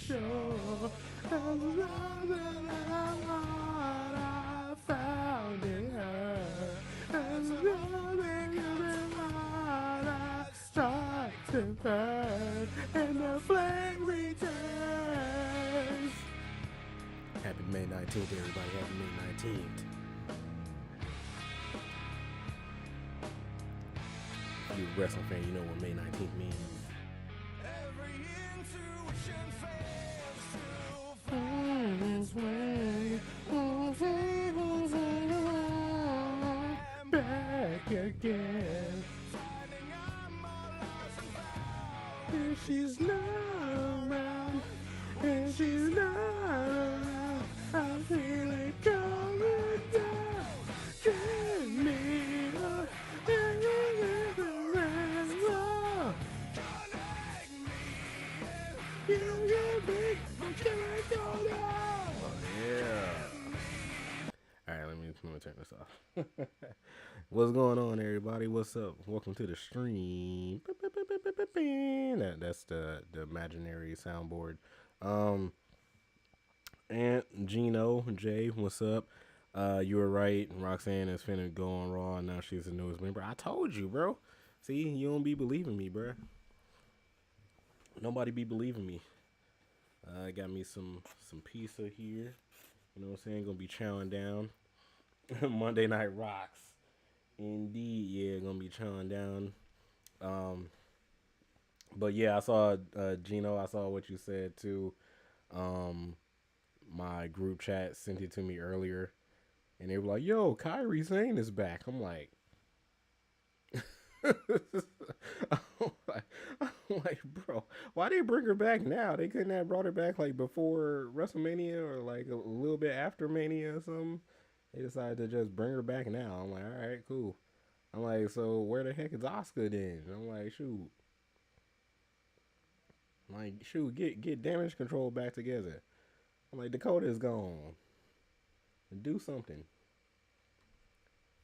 sure. As long as I found in her. As long as you've been mine, I start to burn, and the flame returns. Happy May 19th, everybody. Happy May 19th. If you're a wrestling fan, you know what May 19th means. Every intuition fails to find its way. Back again. Finding I'm all lost and found. And she's not around. And she's not around. I feel it coming down. Give me a connect me. You give me, can I go down? Oh, yeah. Alright, let me turn this off. What's going on, everybody? What's up? Welcome to the stream. That's the imaginary soundboard. And Gino, Jay, what's up? You were right. Roxanne is finna go on Raw, and now she's the newest member. I told you, bro. See, you don't be believing me, bro. Nobody be believing me. I got me some pizza here. You know what I'm saying? Gonna be chowing down. Monday Night Rocks. Indeed, yeah, gonna be chowing down. But yeah, I saw Gino, I saw what you said too. My group chat sent it to me earlier, and they were like, yo, Kyrie Sane is back. I'm like, I'm like, bro, why they bring her back now? They couldn't have brought her back like before WrestleMania or like a little bit after Mania or something. They decided to just bring her back now. I'm like, all right, cool. I'm like, so where the heck is Asuka then? I'm like, shoot. I'm like, shoot, get Damage Control back together. I'm like, Dakota's gone. Do something.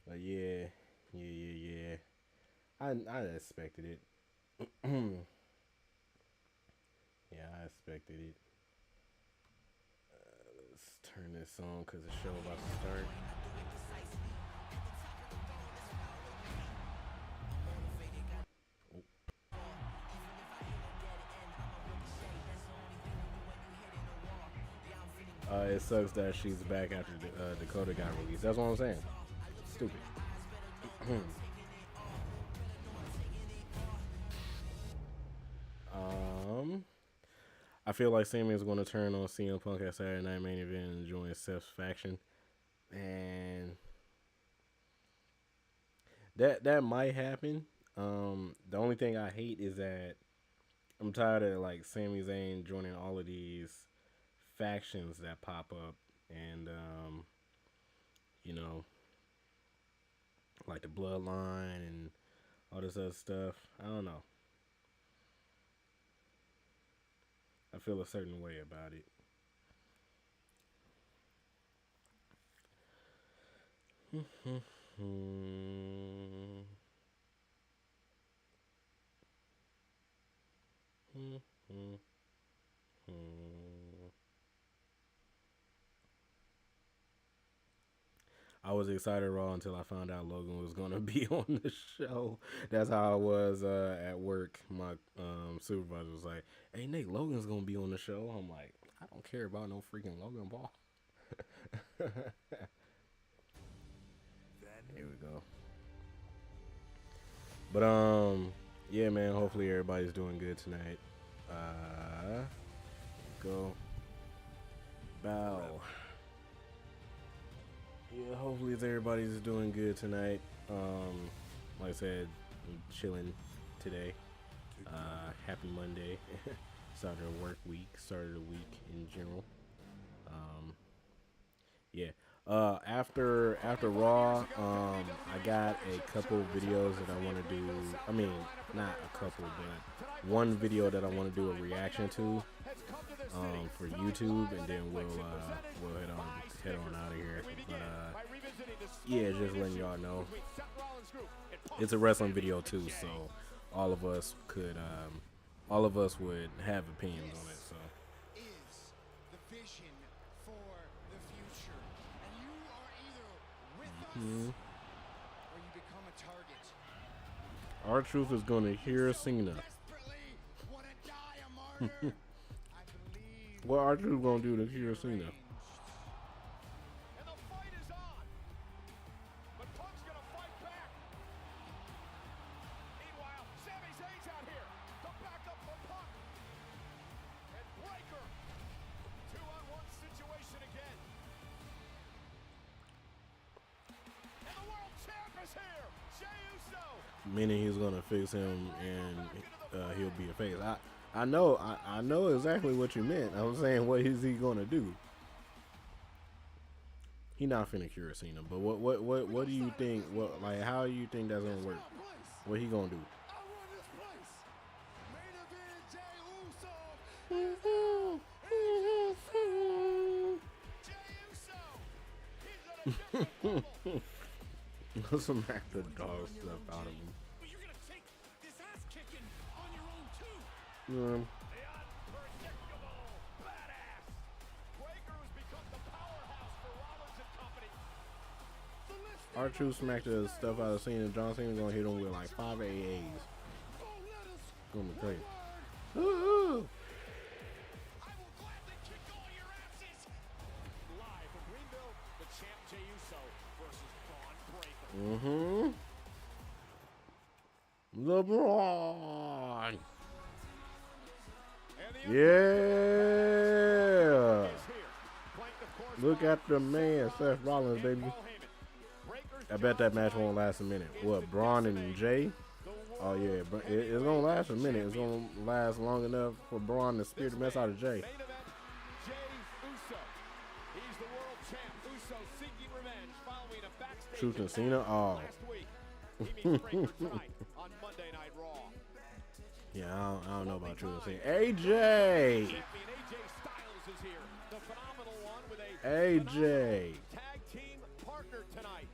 But yeah. I expected it. Yeah, I expected it. Let's turn this on because the show about to start. It sucks that she's back after Dakota got released. That's what I'm saying. Stupid. I feel like Sami is going to turn on CM Punk at Saturday Night Main Event and join Seth's faction, and that might happen. The only thing I hate is that I'm tired of like Sami Zayn joining all of these factions that pop up, and you know, like the Bloodline and all this other stuff. I don't know. I feel a certain way about it. I was excited raw until I found out Logan was going to be on the show. That's how I was at work. My supervisor was like, hey, Nate, Logan's going to be on the show. I'm like, I don't care about no freaking Logan Paul. Here we go. But yeah, man, hopefully everybody's doing good tonight. Go. Bow. Yeah, hopefully everybody's doing good tonight. Like I said, I'm chilling today. Happy Monday. Started a work week. Started a week in general. Yeah. After Raw, I got a couple videos that I want to do. I mean, not a couple, but one video that I want to do a reaction to for YouTube, and then we'll head on out of here. But yeah, just letting y'all know, it's a wrestling video too, so all of us would have opinions on it. So vision for the future, and you are either with us or you become a target. R-Truth is going to hear Cena. Desperately want to die a martyr. I believe. What R-Truth going to do to hear Cena? And the fight is on. But Punk's going to fight back. Meanwhile, Sami Zayn's out here to back up for Punk. And Breaker. 2-on-1 situation again. And the world champ is here. Jey Uso. Meaning he's going to fix him and he'll be a face. I know exactly what you meant. I'm saying, what is he going to do? He not finna cure Cena, but what do you think? How do you think that's gonna work? What he gonna do? Smack the dog stuff out of him. But you're going to take this ass kicking on your own too. Yeah. The unpredictable badass. Breaker has become the powerhouse for Rollins and company. R-Truth smacked the stuff out of Cena. John Cena gonna hit him with like 5 AAs. Gonna be crazy. I will gladly kick all your asses. Live from Greenville, the champ Jey Uso versus Braun Breaker. LeBron. And the Yeah. is here. Flanked, of course, Look by at the man, Seth Seth Rollins, and baby. Paul Heyman. Breaker's I bet that match job won't last a minute. What, Braun and Jay? Oh yeah, but it's gonna last a minute. It's gonna last long enough for Braun to spear the mess out of Jay. Main event, Jey Uso. He's the world champ. Uso seeking revenge following a backstage Truth and attack Cena? Oh. last week. He meets Breaker tonight on Monday Night Raw. Yeah, I don't know about Truth and Cena. AJ! Champion AJ Styles is here. The phenomenal one with a AJ. phenomenal tag team partner tonight.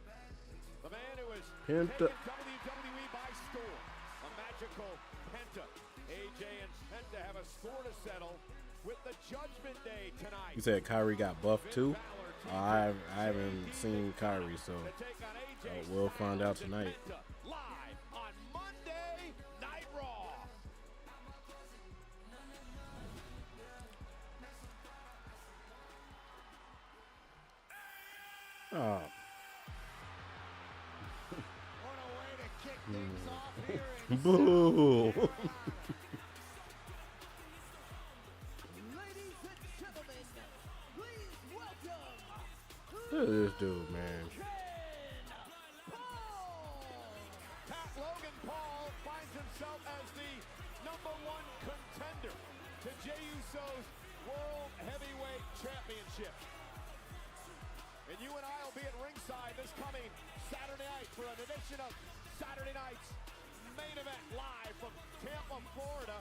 The man who has Penta. taken WWE by storm. A magical Penta. AJ and Penta have a score to settle with the Judgment Day tonight. You said Kyrie got buffed too? I haven't seen Kyrie, so To take on AJ we'll find out Styles and tonight. Penta live on Monday Night Raw. Oh, What a way to kick things off here in boo! Ladies and gentlemen, please welcome Look at this dude, man. Pat Logan Paul finds himself as the #1 contender to Jey Uso's World Heavyweight Championship. And you and I will be at ringside this coming Saturday night for an edition of Saturday Night's Main Event live from Tampa, Florida.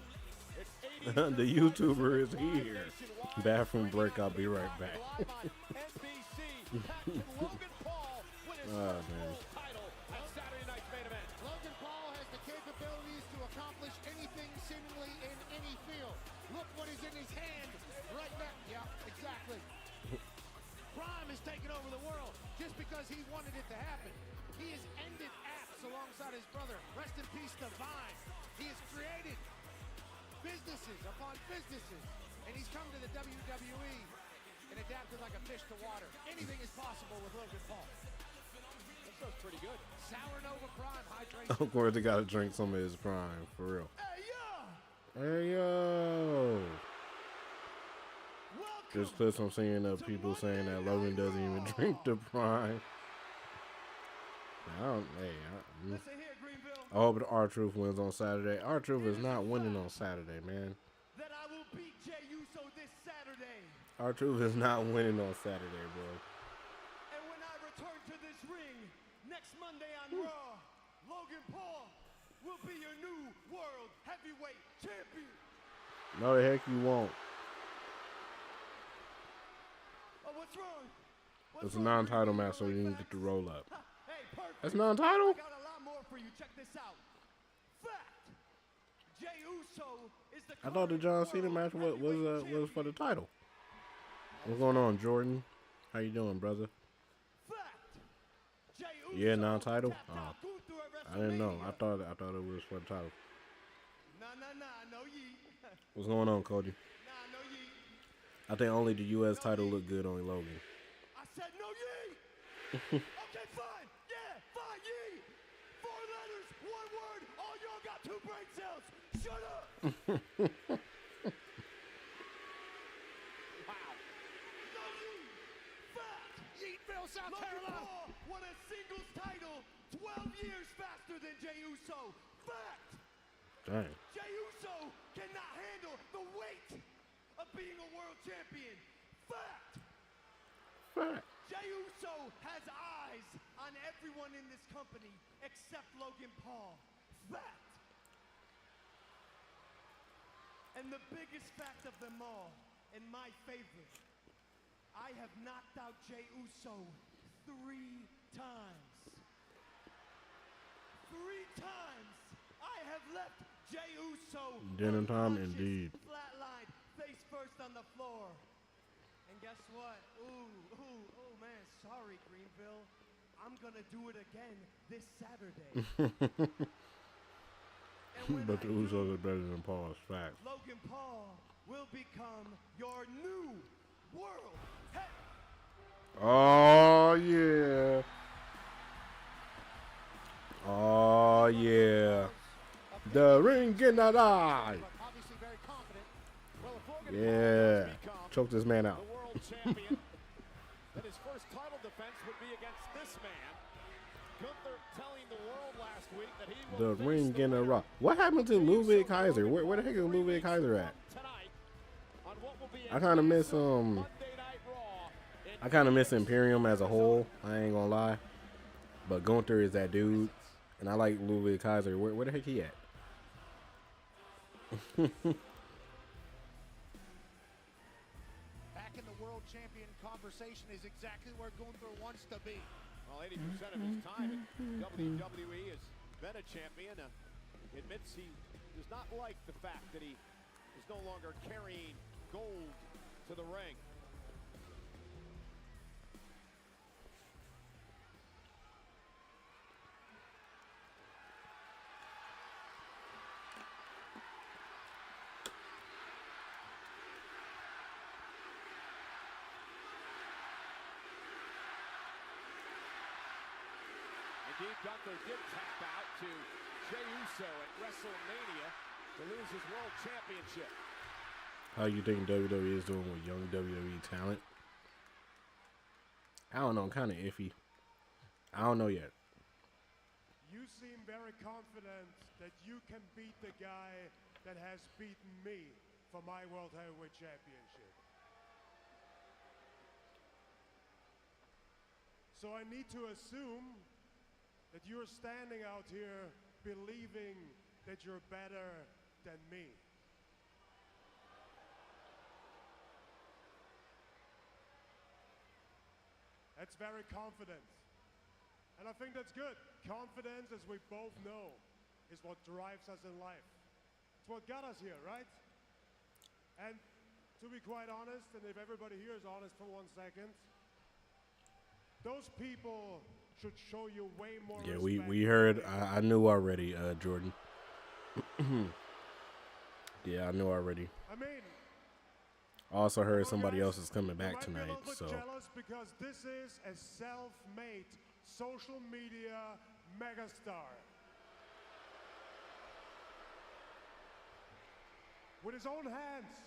It's 80 The YouTuber is here. Bathroom break, I'll be right back. Live on NBC. Pat Logan Paul win his Oh, first man. world title at Saturday Night's Main Event. Logan Paul has the capabilities to accomplish anything seemingly in any field. Look what is in his hand right now. Yeah, exactly. Prime has taken over the world just because he wanted it to happen. He has ended apps alongside his brother. Rest in peace, Divine. He has created businesses upon businesses, and he's come to the WWE and adapted like a fish to water. Anything is possible with Logan Paul. That sounds pretty good. Sour Nova Prime hydration. Of course, they gotta drink some of his prime, for real. Hey, yo! Hey, yo! Welcome. There's clips I'm seeing of people saying that Logan doesn't even drink the prime. I don't, Listen here, Greenville. I hope R-Truth wins on Saturday. R-Truth is not winning on Saturday, man. That I will beat Jey Uso this Saturday. R-Truth is not winning on Saturday, bro. And when I return to this ring next Monday on Raw, Logan Paul will be your new world heavyweight champion. No, the heck you won't. Oh, what's wrong? It's a non-title match, so you didn't get the roll up. Hey, perfect. That's non-title? I got a lot more for you. Check this out. Fact. Jey Uso is the I thought the John Cena current match world was heavyweight for the title. What's going on, Jordan? How you doing, brother? Yeah, non-title. Oh, I didn't know. I thought it was for the title. No ye. What's going on, Cody? No ye. I think only the U.S. title looked good on Logan. I said no ye. Okay, fine. Yeah, fine ye. 4 letters, 1 word. All y'all got 2 brain cells. Shut up. Wow. No ye. Fact. Yeetville, South Logan Carolina. Paul won a singles title 12 years faster than Jey Uso. Fact. Dang. Jey Uso cannot handle the weight of being a world champion. Fact. Fact. Jey Uso has eyes on everyone in this company except Logan Paul. Fact. And the biggest fact of them all, and my favorite, I have knocked out Jey Uso 3 times. 3 times I have left Jey Uso Dinner time, unconscious, indeed. flatlined, face first on the floor. And guess what? Oh man, sorry Greenville. I'm gonna do it again this Saturday. And when But the I do, Usos are better than Paul's. Fact. Logan Paul will become your new world head. Oh yeah. Oh yeah. The ring getting that eye. Obviously very confident. Well, if Logan Yeah. Paul does become Choke this man out. the world champion, then his first title defense would be against this man. Gunther telling the world last week that he will The face ring the getting a winner. rock. What happened to Jey Ludwig Uso Kaiser? Logan Where the Paul heck is 3 Ludwig weeks Kaiser at? from tonight on what will be I a kind of miss massive Monday Night Raw in I kind of miss Phoenix, Imperium as a whole. Arizona. I ain't gonna lie. But Gunther is that dude, and I like Ludwig Kaiser. Where the heck he at? Back in the world champion conversation is exactly where Gunther wants to be. Well, 80% of his time at WWE has been a champion. He admits he does not like the fact that he is no longer carrying gold to the ring. Indeed, Gunther did tap out to Jey Uso at WrestleMania to lose his world championship. How you think WWE is doing with young WWE talent? I don't know. Kind of iffy. I don't know yet. You seem very confident that you can beat the guy that has beaten me for my World Heavyweight Championship. So I need to assume that you're standing out here believing that you're better than me. That's very confident. And I think that's good. Confidence, as we both know, is what drives us in life. It's what got us here, right? And to be quite honest, and if everybody here is honest for 1 second, those people should show you way more Yeah, respect we than heard. they do. I knew already, Jordan. Yeah, I knew already. I mean, I also heard well, somebody guys, else is coming you back might be a tonight. little bit So jealous because this is a self-made social media megastar. With his own hands,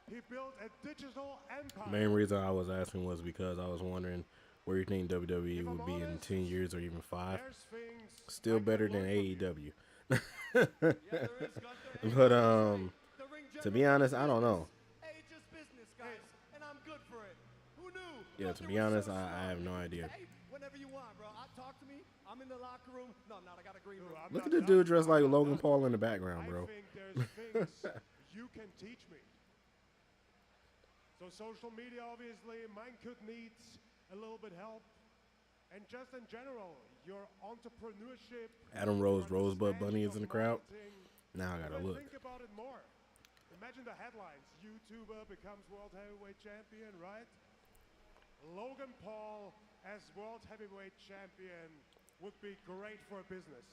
he built a digital empire. main reason I was asking was because I was wondering where you think WWE If I'm would be in honest, 10 years or even 5. There's things Still I can better than learn from you. AEW. Yeah, there is, Gunther. But The ring to be general honest, is I don't know. business. Hey, it's just business, guys, and I'm good for it. Who knew? Yeah, to Gunther be was honest, so I smart. have no idea. Hey, whenever you want, bro. Talk to me. I'm in the locker room. No, I'm not. I got a green room. I'm Look not at the done. dude dressed like I'm not Logan done. Paul in the background, I bro. think there's things you can teach me. So social media, obviously, mine could need a little bit help. And just in general, your entrepreneurship. Adam your Rose, Rosebud Bunny understanding is in the of crowd. marketing, Now I gotta but look. Think about it more. Imagine the headlines. YouTuber becomes world heavyweight champion, right? Logan Paul as world heavyweight champion would be great for business.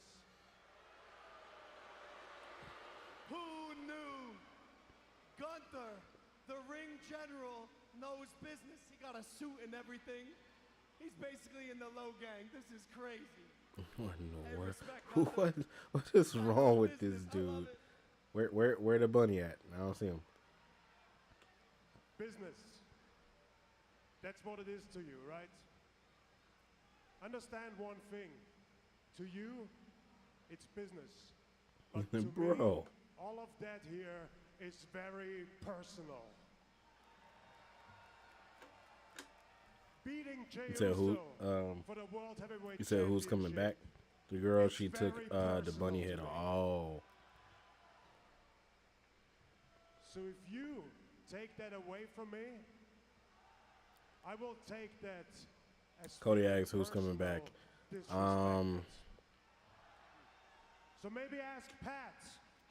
Who knew? Gunther, the ring general, knows business. He got a suit and everything. He's basically in the low gang. This is crazy. What in the Hey, world? respect, What is wrong with this dude? Where the bunny at? I don't see him. Business. That's what it is to you, right? Understand one thing. To you, it's business. But to Bro. me, all of that here is very personal. Beating Jey You said who? Uso for the World Heavyweight You said who's coming back? Championship. The girl, It's she took very the bunny head personal off. Oh. So if you take that away from me, I will take that as Cody very asks who's coming back. disrespect. So maybe ask Pat.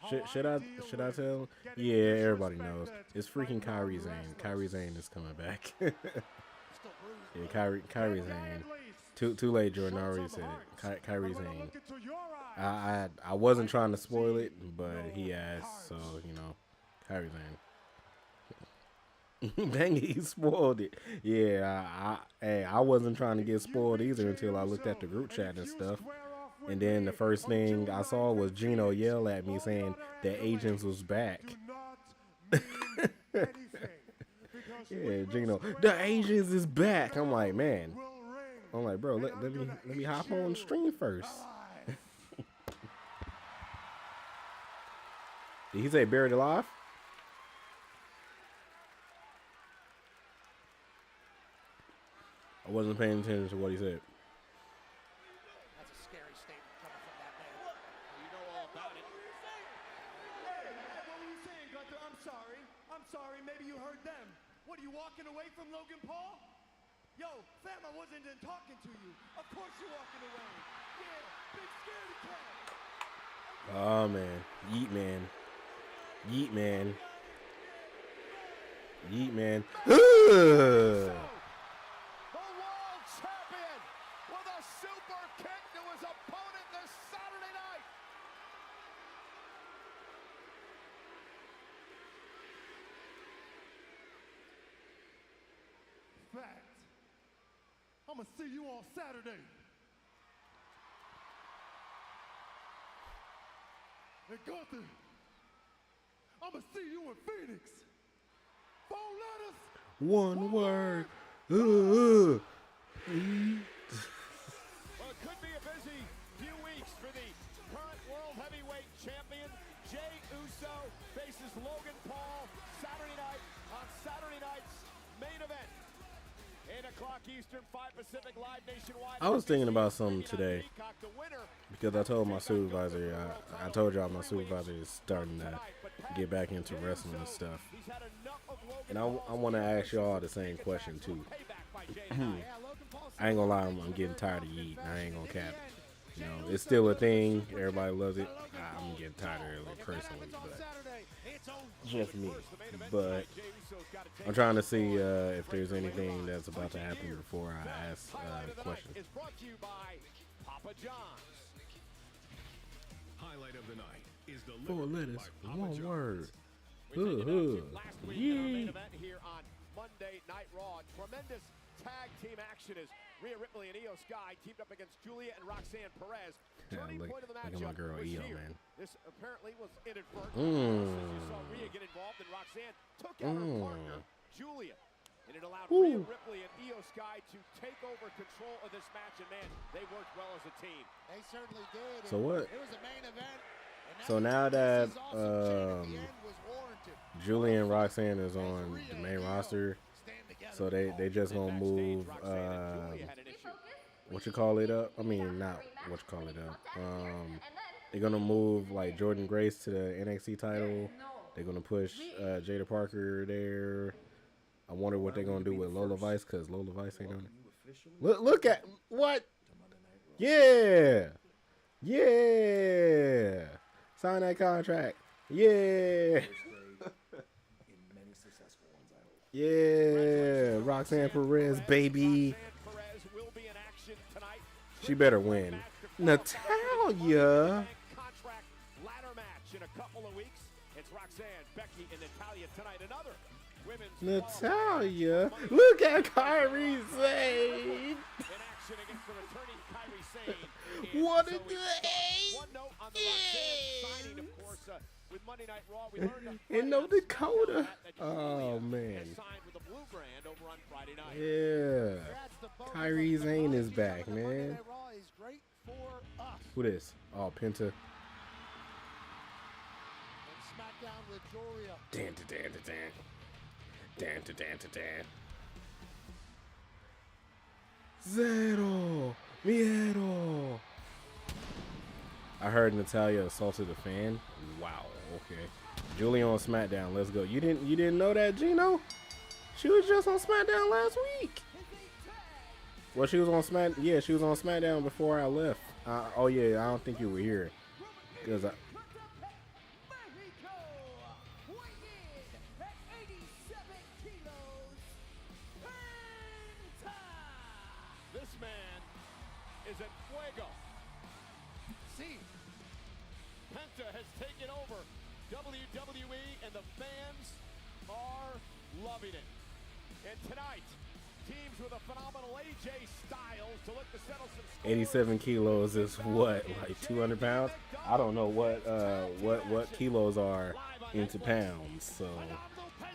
how Should I I deal tell? with getting Yeah, everybody knows. disrespected It's by freaking Kyrie Zane. non-wrestlers. Kyrie Zane is coming back. Still bruised. Yeah, Kyrie That guy Zane. at least Too late, Jordan showed already some said heart. it. Kyrie But when I Zane. look into your eyes, I wasn't trying to spoil it, but he asked, so you know, Kyrie Zane. Dang it, he spoiled it. Yeah, I wasn't trying to get spoiled either until I looked at the group chat and stuff. And then the first thing I saw was Gino yell at me saying that Agents was back. Yeah, Gino, the Asians is back. I'm like, man. I'm like, bro, let me hop on stream first. Did he say buried alive? I wasn't paying attention to what he said. That's a scary statement coming from that man. You know all about it. Hey, what were you saying, Gunther? I'm sorry. I'm sorry. Maybe you heard them. What, are you walking away from Logan Paul? Yo, fam, I wasn't even talking to you. Of course you're walking away. Yeah, big scaredy cat. Oh man, Yeet man, Yeet man, Yeet man. The world champion with a super kick to his opponent this Saturday night. Fact. I'm gonna see you on Saturday. Hey, Gunther, I'm gonna see you in Phoenix. 4 letters. One word. Well, it could be a busy few weeks for the current World Heavyweight Champion. Jey Uso faces Logan Paul Saturday night on Saturday night's main event. 8 o'clock Eastern, 5 Pacific, live nationwide. I was thinking about something today Peacock, the winner. because I told my supervisor, I told y'all my supervisor is starting to get back into wrestling and stuff. He's had enough of Logan And I Paul's want to ask y'all the same question too. payback by Jey tonight. I ain't gonna lie, I'm getting tired of Yeet. I ain't gonna cap. You know, it's still a thing. Everybody loves it. I'm getting tired of it personally, but just me. But I'm trying to see if there's anything that's about to happen before I ask questions. Is brought to you by Papa John's. Highlight of the night is the 4 letters, by Papa 1 John's. word. We take it back to Huh. last week in our main Yeah. event here on Monday Night Raw. Tremendous tag team action as Rhea Ripley and Io Sky teamed up against Julia and Roxanne Perez. Yeah, Turning look- point of the look at matchup my girl was Io, here. man. This apparently was inadvertent. Mm. As you saw Rhea get involved and Roxanne took out her Mm. partner, Julia. And it allowed Ooh. Rhea Ripley and Io Sky to take over control of this match. And man, they worked well as a team. They certainly did. So and what? It was a main event. And So now this that is awesome. Chain at the end was warranted. Julie and Roxanne is on the main roster, Stand together. so they just gonna move Roxanne and Julia had an issue. what you call it up? I mean, not what you call it up. They're gonna move like Jordan Grace to the NXT title. They're gonna push Jada Parker there. I wonder what they're gonna do with Lola Vice, cause Lola Vice ain't on it. Look at what? Yeah, yeah. Sign that contract. Yeah. Yeah, Roxanne Perez, baby. Roxanne Perez will be in action tonight. She better win. Natalia. Contract ladder match in a couple of weeks. It's Roxanne, Becky, and Natalia tonight. Another women's Natalia. Look at Kyrie Sane. in action against the returning Kyrie Sane. What a we day. one note on the Roxanne signing, of course, with Monday Night Raw. We learned In North Friday on Dakota. SmackDown that Oh, Julia man. has signed with the Blue Brand over on Friday night. Yeah. That's the bonus. Kyrie The Sane is technology back, coming to Monday man. Night Raw is great for us. Who this? Oh, Penta. And SmackDown with Julia. Dan to dan to dan. Dan to dan to dan. Zero. Miedo. I heard Natalia assaulted a fan. Wow. Okay. Julie on SmackDown. Let's go. You didn't know that, Gino? She was just on SmackDown last week. Well, she was on she was on SmackDown before I left. Oh yeah, I don't think you were here, cause Mexico, weighing in at 87 kilos, Penta. This man is en fuego. See, Penta has taken over WWE, and the fans are loving it. And tonight, teams with a phenomenal AJ Styles to look to settle some scores. 87 kilos is what, like 200 pounds? I don't know what kilos are into pounds. So,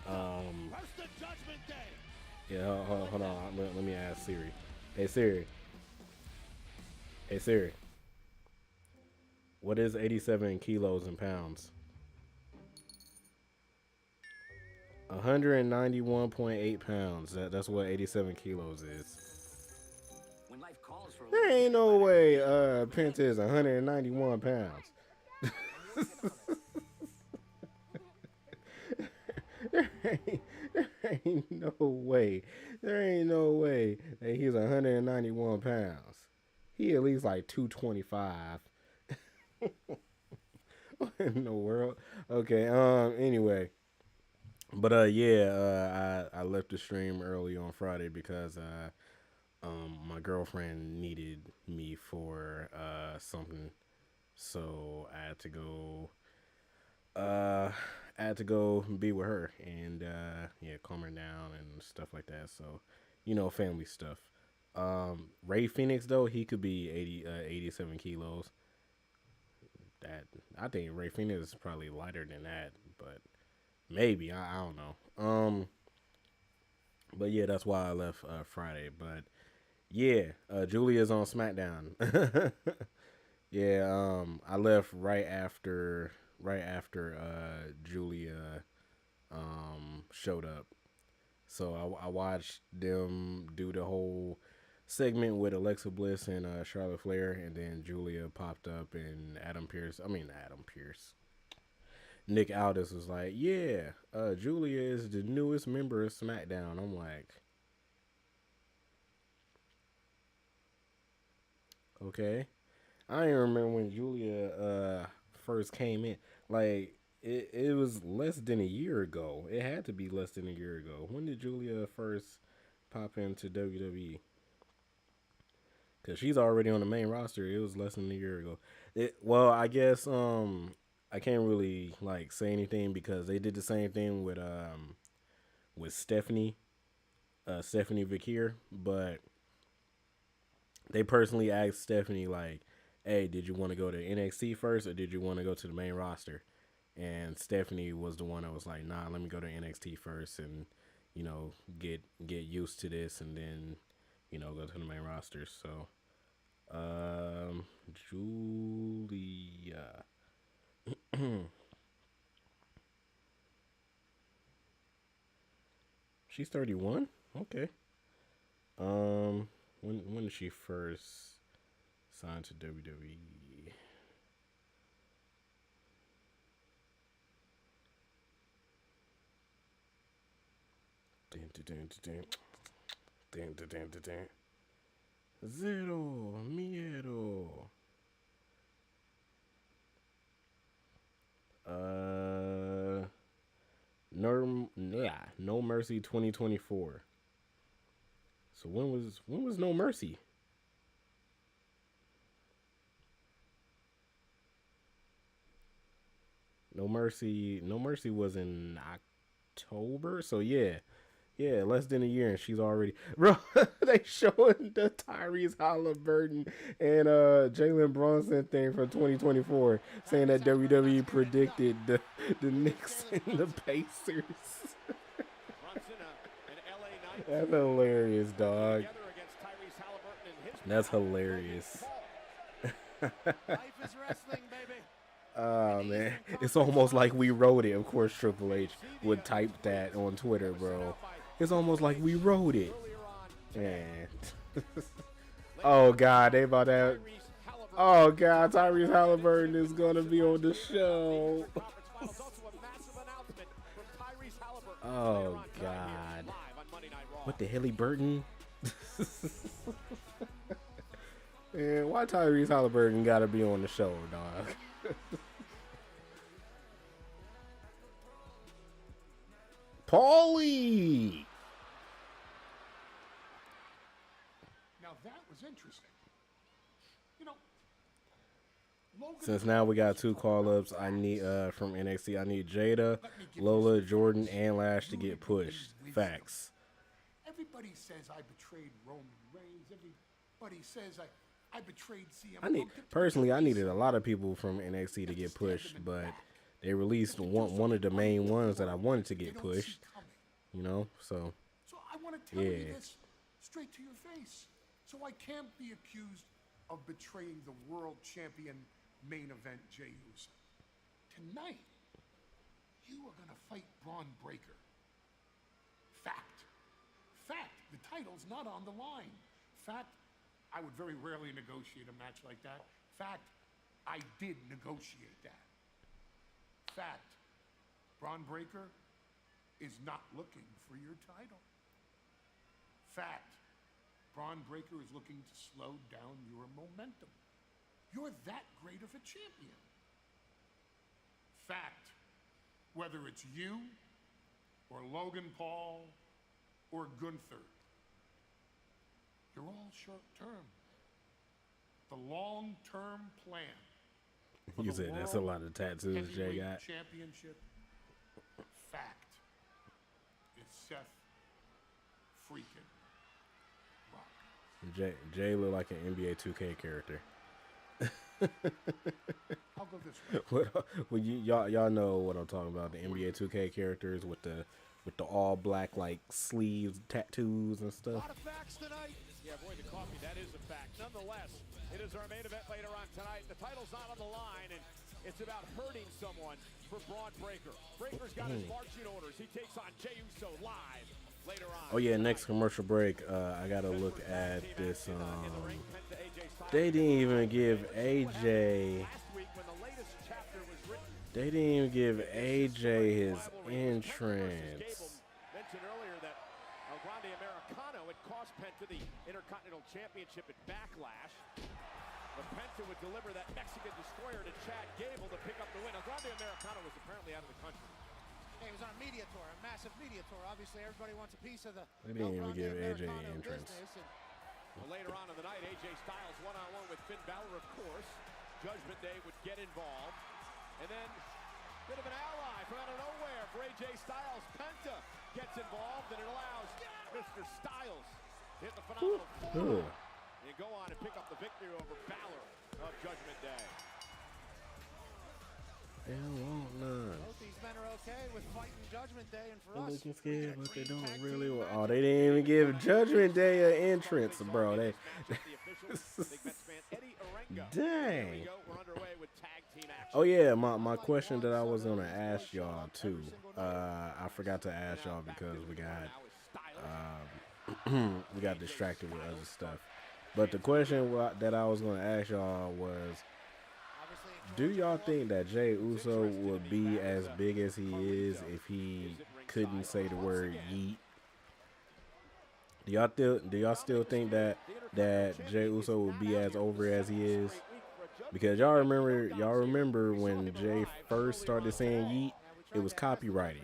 first the Judgment Day. yeah, hold on. Let me ask Siri. Hey Siri. Hey Siri. What is 87 kilos in pounds? 191.8 pounds. That's what 87 kilos is. When life calls for There ain't no way Penta is 191 pounds. there ain't no way. There ain't no way that he's 191 pounds. He at least like 225. What in the world? Okay, anyway. But I left the stream early on Friday because my girlfriend needed me for something, so I had to go be with her and calm her down and stuff like that. So, family stuff. Ray Phoenix though, he could be 87 kilos. That I think Ray Phoenix is probably lighter than that, but maybe I don't know. But yeah, that's why I left Friday. But yeah, Julia's on SmackDown. Yeah, I left right after Julia showed up. So I watched them do the whole segment with Alexa Bliss and Charlotte Flair, and then Julia popped up and Nick Aldis was like, yeah, Julia is the newest member of SmackDown. I'm like, okay. I ain't remember when Julia first came in. Like, it was less than a year ago. It had to be less than a year ago. When did Julia first pop into WWE? Because she's already on the main roster. It was less than a year ago. Well, I guess I can't really like say anything because they did the same thing with Stephanie Vakir, but they personally asked Stephanie like, hey, did you want to go to NXT first or did you want to go to the main roster? And Stephanie was the one that was like, nah, let me go to NXT first and get used to this and then go to the main roster. So Julia. She's 31? Okay. When did she first sign to WWE? Zero miedo. No Mercy 2024. So when was No Mercy? No Mercy was in October. So yeah, less than a year, and she's already, bro. They showing the Tyrese Halliburton and Jalen Brunson thing for 2024, saying that WWE predicted the Knicks and the Pacers. That's hilarious, dog. That's hilarious. Life is wrestling, baby. Oh man, it's almost like we wrote it. Of course, Triple H would type that on Twitter, bro. It's almost like we wrote it. Man. Oh God, they about that. Oh God, Tyrese Halliburton is gonna be on the show. Oh God. What the Halliburton? Man, why Tyrese Halliburton gotta be on the show, dog? Paulie. Now that was interesting. You know, Logan Since now we got two call-ups, I need from NXT. I need Jada, Lola, Jordan, and Lash to get pushed. Facts. Everybody says I betrayed Roman Reigns. Everybody says I betrayed CM I needed a lot of people from NXT to get pushed, but they released one of the main ones that I wanted to get pushed. You know, so I want to tell you this straight to your face, so I can't be accused of betraying the world champion main event Jey Uso. Tonight, you are gonna fight Braun Breaker. Fact, the title's not on the line. Fact, I would very rarely negotiate a match like that. Fact, I did negotiate that. Fact, Braun Breaker is not looking for your title. Fact, Braun Breaker is looking to slow down your momentum. You're that great of a champion. Fact, whether it's you or Logan Paul or Gunther, you're all short-term. The long-term plan. You said that's a lot of tattoos Jay got. Championship. Fact is Seth freaking Rock. Jay look like an NBA 2K character. I'll go this way. Well, y'all know what I'm talking about. The NBA 2K characters with the all black like sleeves, tattoos and A stuff. lot of facts tonight. Yeah, boy, the coffee, that is a fact. Nonetheless, it is our main event later on tonight. The title's not on the line, and it's about hurting someone for Braun Breaker. Breaker's got his marching orders. He takes on Jey Uso live later on. Oh yeah, next commercial break. I gotta look at this. They didn't even give AJ. They didn't even give AJ his entrance. Mentioned earlier that El Grande Americano had cost Penta the Intercontinental Championship at Backlash. But Penta would deliver that Mexican destroyer to Chad Gable to pick up the win. El Grande Americano was apparently out of the country. He was on a media tour, a massive media tour. Obviously, everybody wants a piece of the. They didn't even give AJ an entrance. Well, later on in the night, AJ Styles one-on-one with Finn Balor, of course. Judgment Day would get involved. And then, bit of an ally from out of nowhere for AJ Styles. Penta gets involved, and it allows Mr. Styles to hit the phenomenal four. And go on and pick up the victory over Balor of Judgment Day. They don't want none. Both these men are okay with fighting Judgment Day, and for They're us, looking scared, but they don't really want. Oh, they didn't even give Judgment Day an entrance, bro. They. Dang. Oh yeah, my question that I was gonna ask y'all too. I forgot to ask y'all because we got distracted with other stuff. But the question that I was gonna ask y'all was, do y'all think that Jey Uso would be as big as he is if he couldn't say the word yeet? Do y'all still think that Jey Uso would be as over as he is? Because y'all remember when Jey first started saying yeet, it was copyrighted.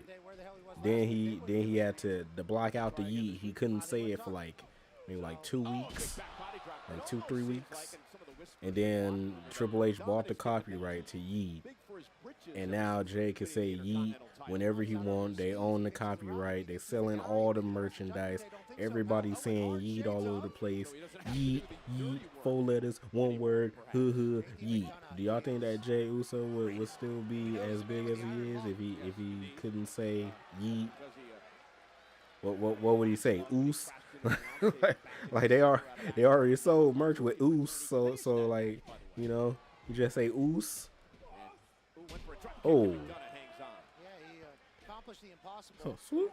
Then he had to block out the yeet. He couldn't say it for like maybe like 2 weeks, like 2-3 weeks. And then Triple H bought the copyright to yeet. And now Jay can say yeet whenever he wants. They own the copyright. They selling all the merchandise. Everybody's saying yeet all over the place. Yeet, yeet, 4 letters, 1 word, yeet. Do y'all think that Jay Uso would still be as big as he is if he couldn't say yeet? What would he say? Oos? like they already sold merch with oos, so like, you know, you just say oos. Oh. Yeah, he accomplished the impossible. So swoop.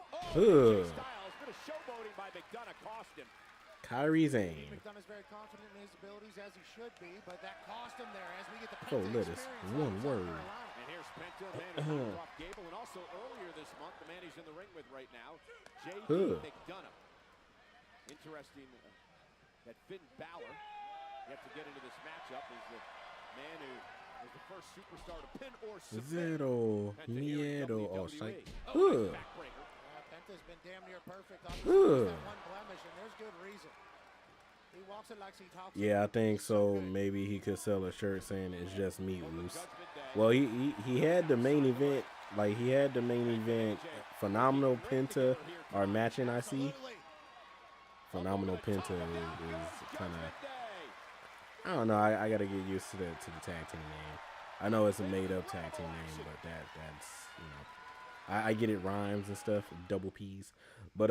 McDonough's Kyrie Zane. very confident in his abilities, as he should be, but that cost him there as we get the 4 Penta letters, experience 1 word. And here's Penta, man who knocked off Gable, and also earlier this month, the man he's in the ring with right now, J.D. McDonough. Interesting that Finn Balor, you have to get into this matchup, is the man who was the first superstar to pin or submit. Zero Penta here in miedo. WWE. Oh, psych. backbreaker. Penta's been damn near perfect. Obviously, that one blemish, and there's good reason. He walks it like he talks. Yeah, I think so. Maybe he could sell a shirt saying it's just me, Oos. Well, he had the main event. Like, he had the main event. Phenomenal Penta, our matching IC. Phenomenal Penta is kind of, I don't know. I got to get used to the tag team name. I know it's a made up tag team name, but that's, you know, I get it rhymes and stuff, double P's. But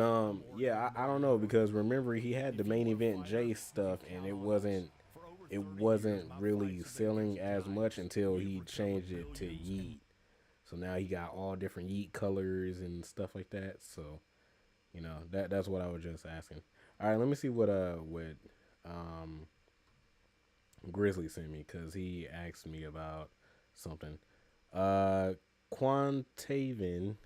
yeah, I don't know, because remember he had the main event J stuff, and it wasn't really selling as much until he changed it to Yeet. So now he got all different Yeet colors and stuff like that. So, you know, that's what I was just asking. All right, let me see what Grizzly sent me, because he asked me about something. Quantaven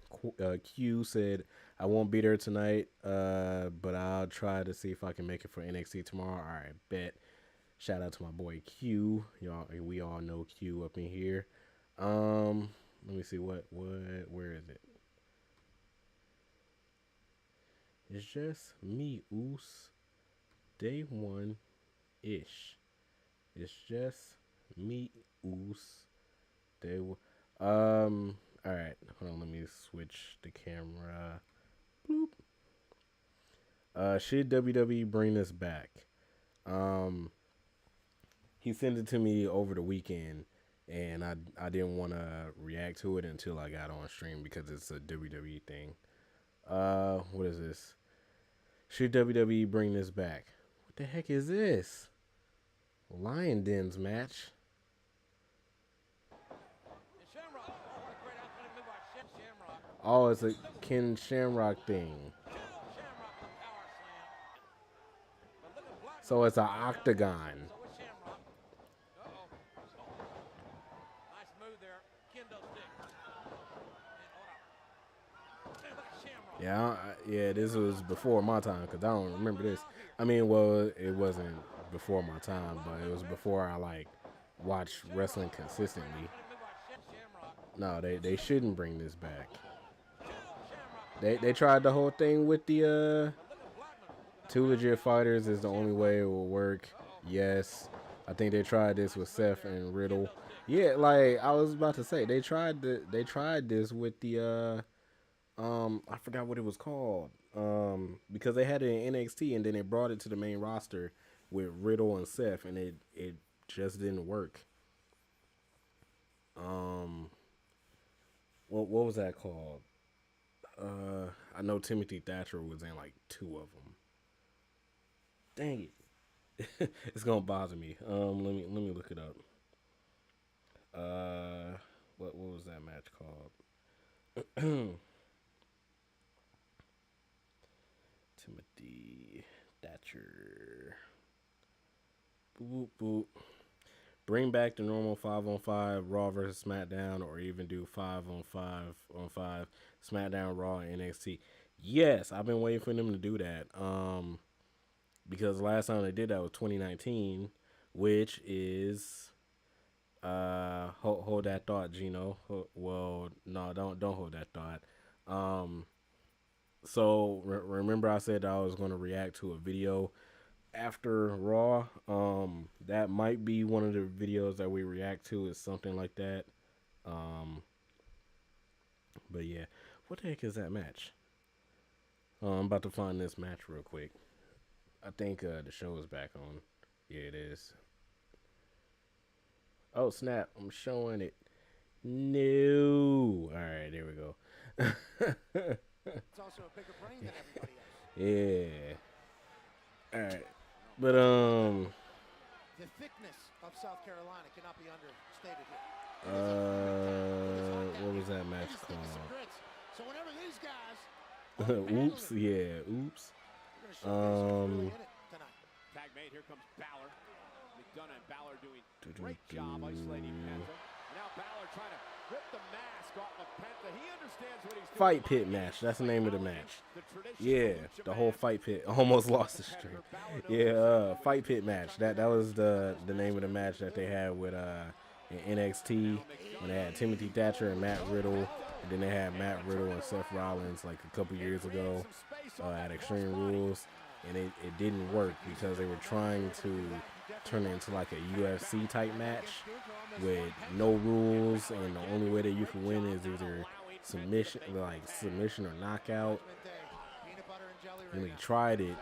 Q said, I won't be there tonight, but I'll try to see if I can make it for NXT tomorrow. All right, bet. Shout out to my boy Q. Y'all, we all know Q up in here. Let me see where is it? It's just me, Oos. Day 1-ish. It's just me, Oos. Day 1. All right, hold on. Let me switch the camera. Bloop. Should WWE bring this back? He sent it to me over the weekend, and I didn't want to react to it until I got on stream, because it's a WWE thing. What is this? Should WWE bring this back? What the heck is this? Lion Den's match. Oh, it's a Ken Shamrock thing. So it's an octagon. Yeah, this was before my time, because I don't remember this. I mean, well, it wasn't before my time, but it was before I, like, watched wrestling consistently. No, they shouldn't bring this back. They tried the whole thing with the two legit fighters is the only way it will work. Yes, I think they tried this with Seth and Riddle. Yeah, like I was about to say, they tried this with the I forgot what it was called. Because they had it in NXT, and then they brought it to the main roster with Riddle and Seth, and it just didn't work. What was that called? I know Timothy Thatcher was in like 2 of them. Dang it. It's gonna bother me. Let me look it up. What was that match called? Timothy Thatcher. Boop boop. Bring back the normal 5-on-5 Raw versus SmackDown, or even do 5-on-5 SmackDown, Raw, and NXT. Yes, I've been waiting for them to do that. Because last time they did that was 2019, which is hold that thought, Gino. Well, no, don't hold that thought. So remember I said I was going to react to a video after Raw. That might be one of the videos that we react to, is something like that. But yeah, what the heck is that match? I'm about to find this match real quick. I think the show is back on. Yeah, it is. Oh snap! I'm showing it. No. All right, there we go. It's also a bigger brain than everybody else. Yeah. All right, but The thickness of South Carolina cannot be understated here. what was that match called? So whenever these guys Oops, yeah, oops. Tag made. Here comes Balor. McDonough and Balor doing great job isolating Penta. Now Balor trying to rip the mask off of Penta. He understands what he's doing. Fight pit match. That's the name of the match. Yeah, the whole fight pit. Almost lost the streak. Yeah, fight pit match. That was the name of the match that they had with in NXT when they had Timothy Thatcher and Matt Riddle, and then they had Matt Riddle and Seth Rollins like a couple years ago at Extreme Rules, and it didn't work because they were trying to turn it into like a UFC type match with no rules, and the only way that you can win is either submission or knockout. And we tried it,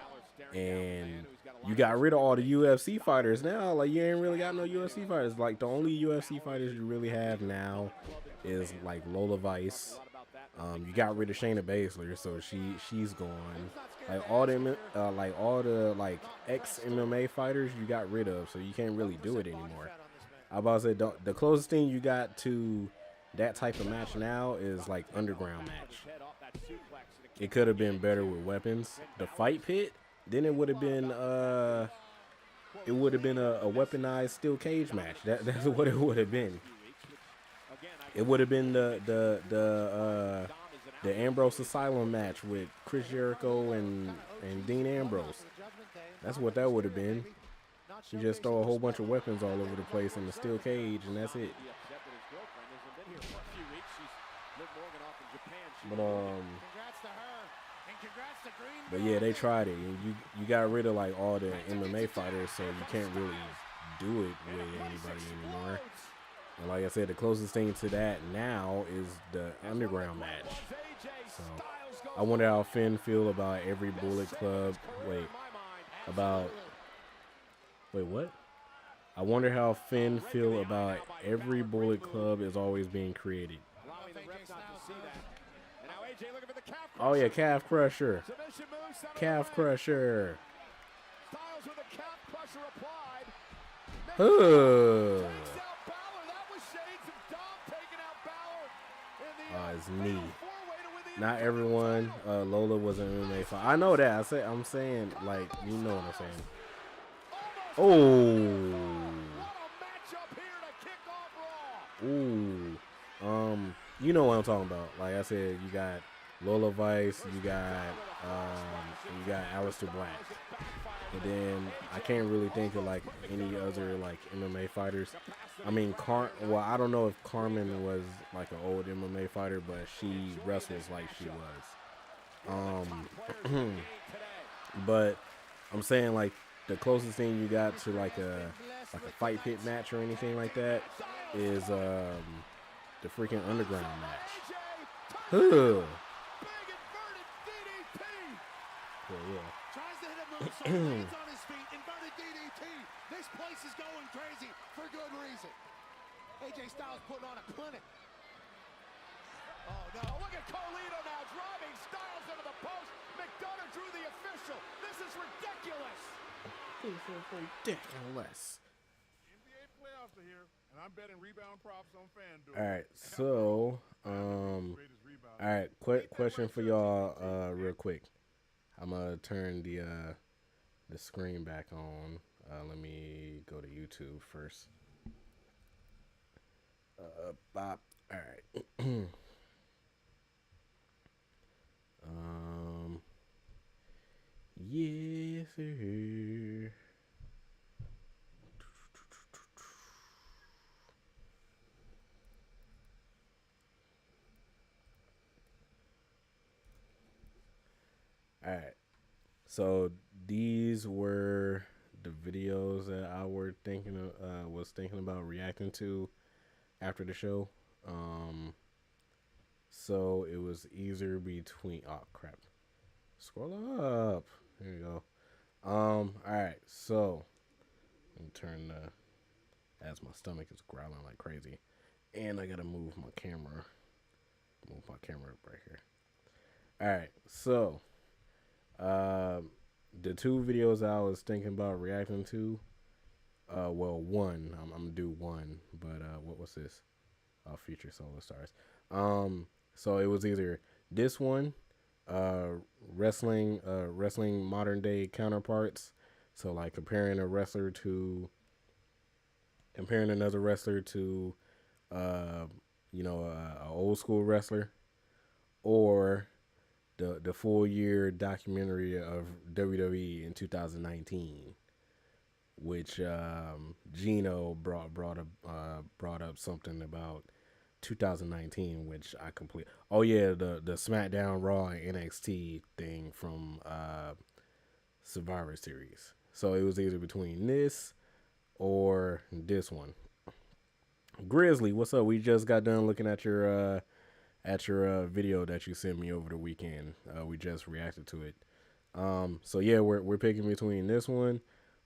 and you got rid of all the UFC fighters now. Like, you ain't really got no UFC fighters. Like, the only UFC fighters you really have now is like Lola Vice. You got rid of Shayna Baszler, so she's gone. Like all the ex MMA fighters you got rid of, so you can't really do it anymore. I about to say the closest thing you got to that type of match now is like underground match. It could have been better with weapons. The fight pit, then it would have been a weaponized steel cage match. That's what it would have been. It would have been the Ambrose Asylum match with Chris Jericho and Dean Ambrose. That's what that would have been. You just throw a whole bunch of weapons all over the place in the steel cage, and that's it. But yeah, they tried it. You got rid of like all the MMA fighters, so you can't really do it with anybody anymore. And like I said, the closest thing to that now is the underground match. So I wonder how Finn feel about every Bullet Club. Wait, what? I wonder how Finn feel about every Bullet Club is always being created. Oh yeah, calf crusher. Calf crusher. His knee. Not everyone. Lola was an MMA fighter. I know that. I'm saying, like, you know what I'm saying. You know what I'm talking about. Like I said, you got Lola Vice, you got Aleister Black. And then I can't really think of like any other like MMA fighters. I mean, I don't know if Carmen was like an old MMA fighter, but she wrestles like she was. But I'm saying like the closest thing you got to like a fight pit match or anything like that is the freaking underground match. Yeah. Tries to hit a moonsault, lands on his feet, inverted DDT. This place is going crazy for good reason. AJ Styles putting on a clinic. Oh no, look at Carlito now driving Styles into the post. McDonough drew the official. This is ridiculous. Ridiculous. NBA playoffs are here, and I'm betting rebound props on FanDuel. All right, so all right, question for y'all real quick. I'm gonna turn the screen back on. Let me go to YouTube first. Bop. All right. Yes, sir. All right. So these were the videos that I was thinking about reacting to after the show. So it was either between, oh crap. Scroll up. There you go. All right. So let me turn as my stomach is growling like crazy, and I gotta move my camera. Move my camera up right here. All right. So the two videos I was thinking about reacting to. Well, one. I'm gonna do one, but what was this? Feature solo stars. So it was either this one, wrestling modern day counterparts. So like comparing another wrestler to, a old school wrestler, or the full year documentary of WWE in 2019, which Gino brought up something about 2019, which I complete. Oh yeah, the SmackDown, Raw, and NXT thing from Survivor Series. So it was either between this or this one. Grizzly, what's up? We just got done looking at your video that you sent me over the weekend. We just reacted to it. So yeah, we're picking between this one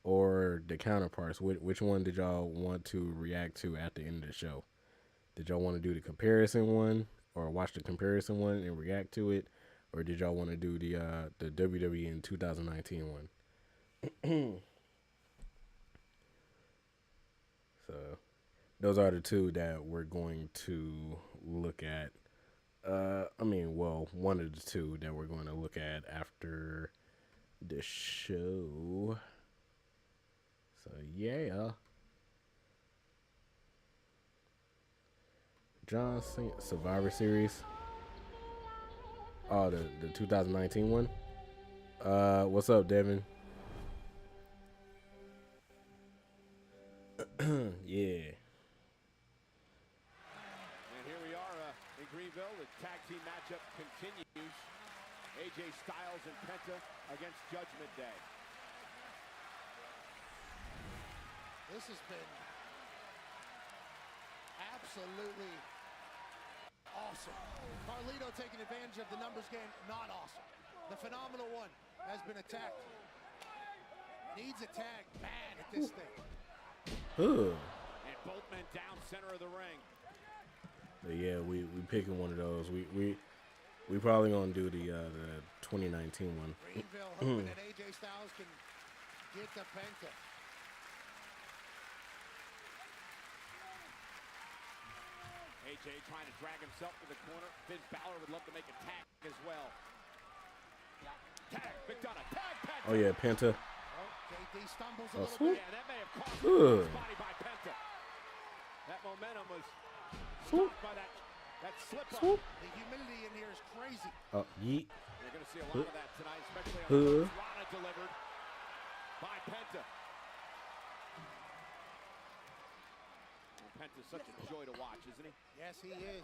or the counterparts. Which one did y'all want to react to at the end of the show? Did y'all want to do the comparison one, or watch the comparison one and react to it, or did y'all want to do the WWE in 2019 one? So those are the two that we're going to look at. One of the two that we're going to look at after the show. So yeah. John Cena Survivor Series. Oh, the 2019 one. What's up, Devin? Yeah. And here we are in Greenville. The tag team matchup continues. AJ Styles and Penta against Judgment Day. This has been absolutely awesome. Carlito taking advantage of the numbers game, not awesome. The Phenomenal One has been attacked. Needs a tag bad at this thing. Ooh. And both men down center of the ring. But yeah, we picking one of those. We probably gonna do the 2019 one. Greenville hoping that AJ Styles can get to Penta. AJ trying to drag himself to the corner. Finn Balor would love to make a tag as well. Tag, McDonough, tag, Penta. Oh yeah, Penta. Oh, JD stumbles a Oh, little swoop. bit. Yeah, that may have cost Ugh. his body by Penta. That momentum was Swoop. stopped by that slip up. Swoop. The humidity in here is crazy. Yeet. You're going to see a lot of that tonight, especially on Huh. Rana delivered by Penta. Well, Penta's such a joy to watch, isn't he? Yes, he is.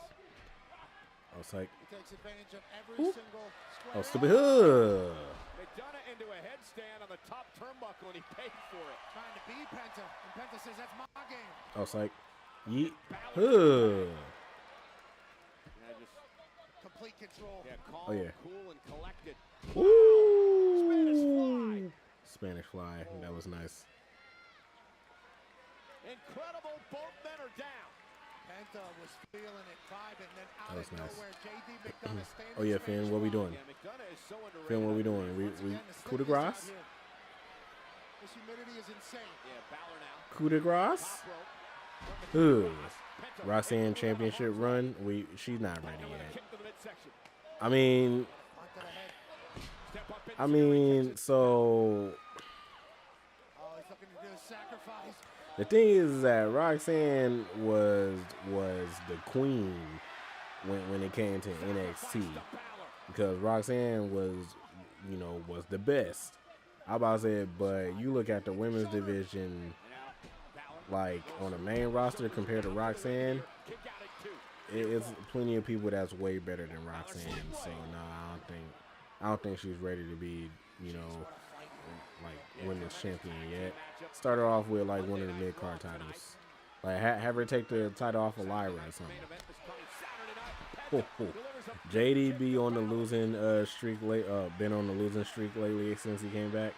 I was like, He takes advantage of every single square. oh, stupid. Huh. McDonough into a headstand on the top turnbuckle, and he paid for it. Trying to beat Penta, and Penta says, that's my game. I was like, yeet. Huh. Yeah, just Complete control. calm, Oh, yeah. cool, and collected. Woo. Spanish fly. That was nice. Incredible, both men are down. Penta was feeling it, vibing, then out That was of nice. nowhere, JD McDonough standing. Oh yeah, Finn, what we doing? Yeah, McDonough is so underrated. Finn, what we doing? We coup de grace? This humidity is insane. Yeah, Balor now. Coup de grace? Top rope. Ooh. Roxanne championship run. She's not ready yet. Kick to the midsection. I mean, Onto the head. Step up in so Oh, he's looking to do a sacrifice. the thing is that Roxanne was the queen when it came to NXT, because Roxanne was the best. I about to say, but you look at the women's division, like on the main roster compared to Roxanne, kick out at two. it's plenty of people that's way better than Roxanne. So no, I don't think she's ready to be, you know, like women's champion yet. Start her off with like one of the mid card titles. Like have her take the title off of Lyra or something. JD be on the losing streak been on the losing streak lately since he came back.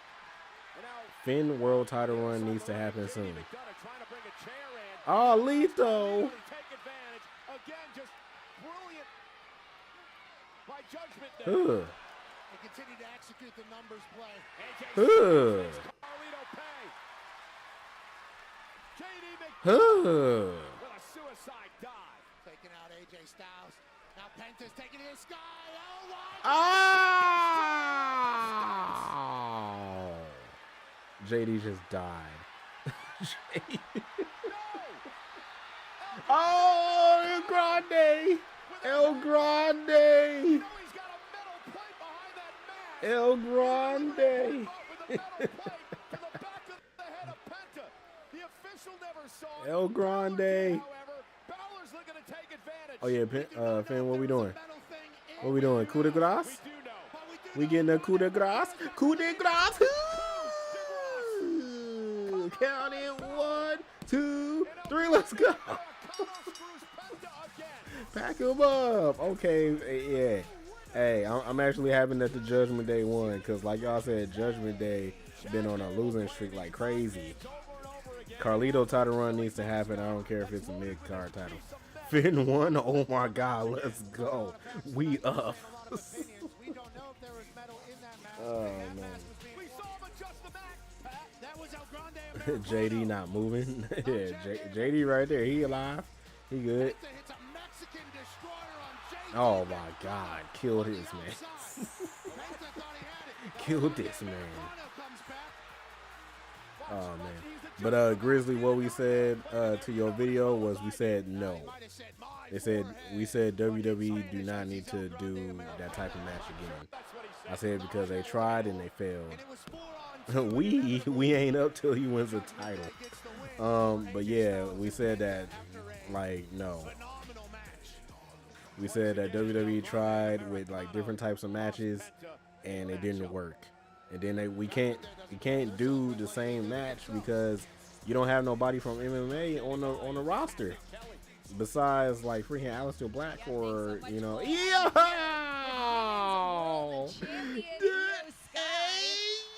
Finn world title run needs to happen soon. Oh, lethal. They continue to execute the numbers play. With a suicide dive. Taking out AJ Styles. Now Penta's taking it to the sky. Oh, JD just died. Oh, El Grande. El Grande. El Grande. El Grande. Oh yeah, Finn, what we doing? What we doing? Coup de grace? We getting a coup de grace? Coup de grace! Count in 1, 2, 3. Let's go. Pack him up. Okay, yeah. Hey, I'm actually having that the Judgment Day won because, like y'all said, Judgment Day been on a losing streak like crazy. Carlito title run needs to happen. I don't care if it's a mid-card title. Finn won. Oh my God, let's go. We up. Oh man. JD not moving. Yeah, JD right there. He alive. He good. Oh my God, killed his man. Killed this man. Oh man. But Grizzly, what we said to your video was we said no. We said WWE do not need to do that type of match again. I said because they tried and they failed. we ain't up till he wins a title. But yeah, we said that like no. We said that WWE tried with like different types of matches and it didn't work. And then we can't do the same match because you don't have nobody from MMA on the roster besides like freaking Aleister Black or you know. Yo!